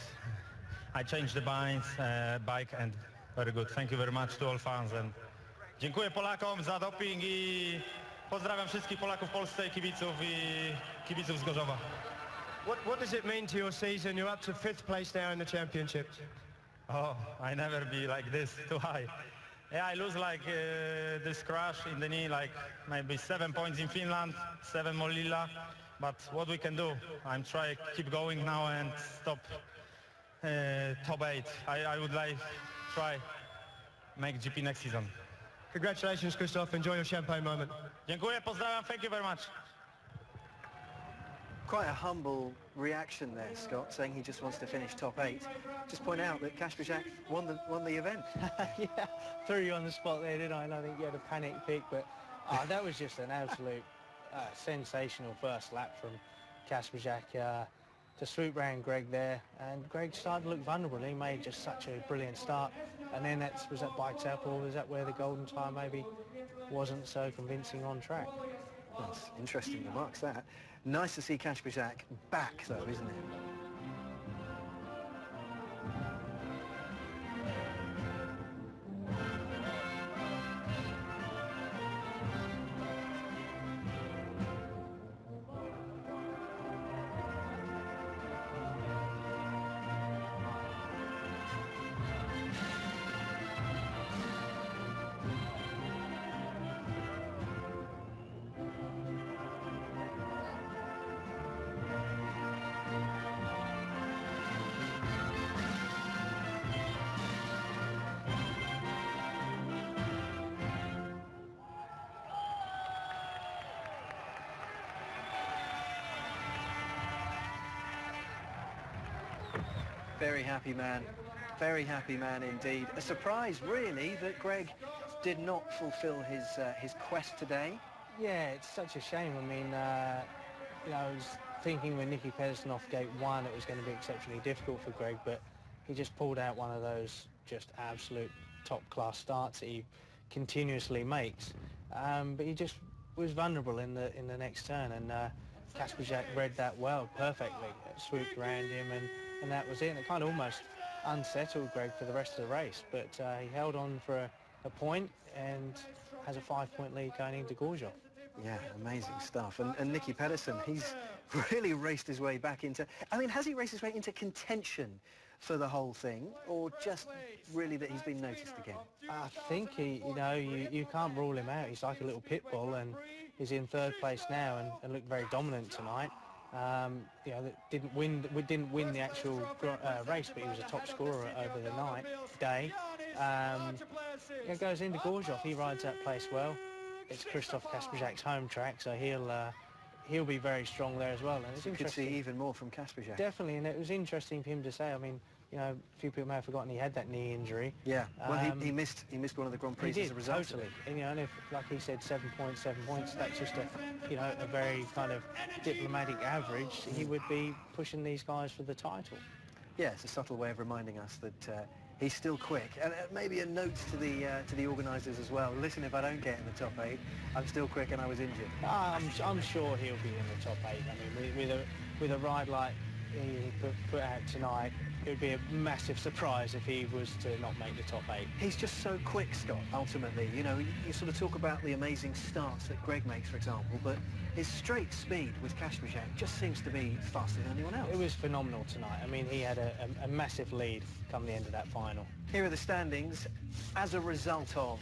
I change the bike, and very good. Thank you very much to all fans, and dziękuję Polakom za doping i pozdrawiam wszystkich Polaków w Polsce, kibiców z Gorzowa. What does it mean to your season? You're up to 5th place now in the championship. Oh, I never be like this, too high. Yeah, I lose like this crash in the knee, like maybe 7 points in Finland, 7 more Lilla. But what we can do, I'm trying to keep going now and stop top 8. I would like try make GP next season. Congratulations, Christoph. Enjoy your champagne moment. Dziękuję, pozdrawiam. Thank you very much. Quite a humble reaction there, Scott, saying he just wants to finish top 8. Just point out that Kasperzak won the event. Yeah, threw you on the spot there, didn't I? And I think you had a panic pick, but that was just an absolute sensational first lap from Kasperzak to swoop round Greg there, and Greg started to look vulnerable. He made just such a brilliant start, and then was that bike's up, or was that where the golden time maybe wasn't so convincing on track? That's interesting remarks, that. Nice to see Kasperzak back, though, isn't it? Very happy man. Very happy man indeed. A surprise, really, that Greg did not fulfil his quest today. Yeah, it's such a shame. I mean, you know, I was thinking with Nicky Pedersen off gate 1 it was going to be exceptionally difficult for Greg, but he just pulled out one of those just absolute top-class starts that he continuously makes. But he just was vulnerable in the next turn, and Kasperzak read that well, perfectly. Swooped around him, and that was it. And it kind of almost unsettled Greg for the rest of the race, but he held on for a point and has a 5-point lead going into Gorjov. Yeah, amazing stuff. And Nicky Pedersen, he's really raced his way back into... I mean, has he raced his way into contention for the whole thing, or just really that he's been noticed again? I think you know, you can't rule him out. He's like a little pit bull, and he's in 3rd place now and looked very dominant tonight. You know, didn't win the actual race, but he was a top scorer over the day. He goes into Gorjov, he rides that place well. It's Christoph Kasperzak's home track, so he'll be very strong there as well. And it's you could see even more from Kasperzak. Definitely, and it was interesting for him to say. I mean, you know, a few people may have forgotten he had that knee injury. Yeah, well, he missed one of the Grand Prix as a result. Totally. And, you know, and if, like he said, 7 points, that's just a very kind of diplomatic average. He would be pushing these guys for the title. Yeah, it's a subtle way of reminding us that he's still quick. And maybe a note to the organisers as well. Listen, if I don't get in the top 8, I'm still quick and I was injured. I'm sure he'll be in the top 8. I mean, with a ride like he put out tonight, it would be a massive surprise if he was to not make the top 8. He's just so quick, Scott, ultimately. You know, you sort of talk about the amazing starts that Greg makes, for example, but his straight speed with Kasperzak just seems to be faster than anyone else. It was phenomenal tonight. I mean, he had a massive lead come the end of that final. Here are the standings. As a result of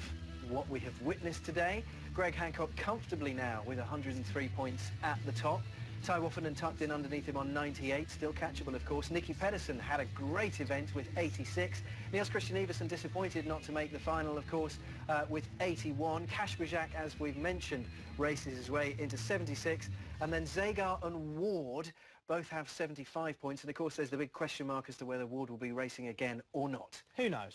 what we have witnessed today, Greg Hancock comfortably now with 103 points at the top. Ty Woffenden tucked in underneath him on 98, still catchable, of course. Nicky Pedersen had a great event with 86. Niels Christian Iversen disappointed not to make the final, of course, with 81. Kasperzak, as we've mentioned, races his way into 76. And then Zagar and Ward both have 75 points. And, of course, there's the big question mark as to whether Ward will be racing again or not. Who knows?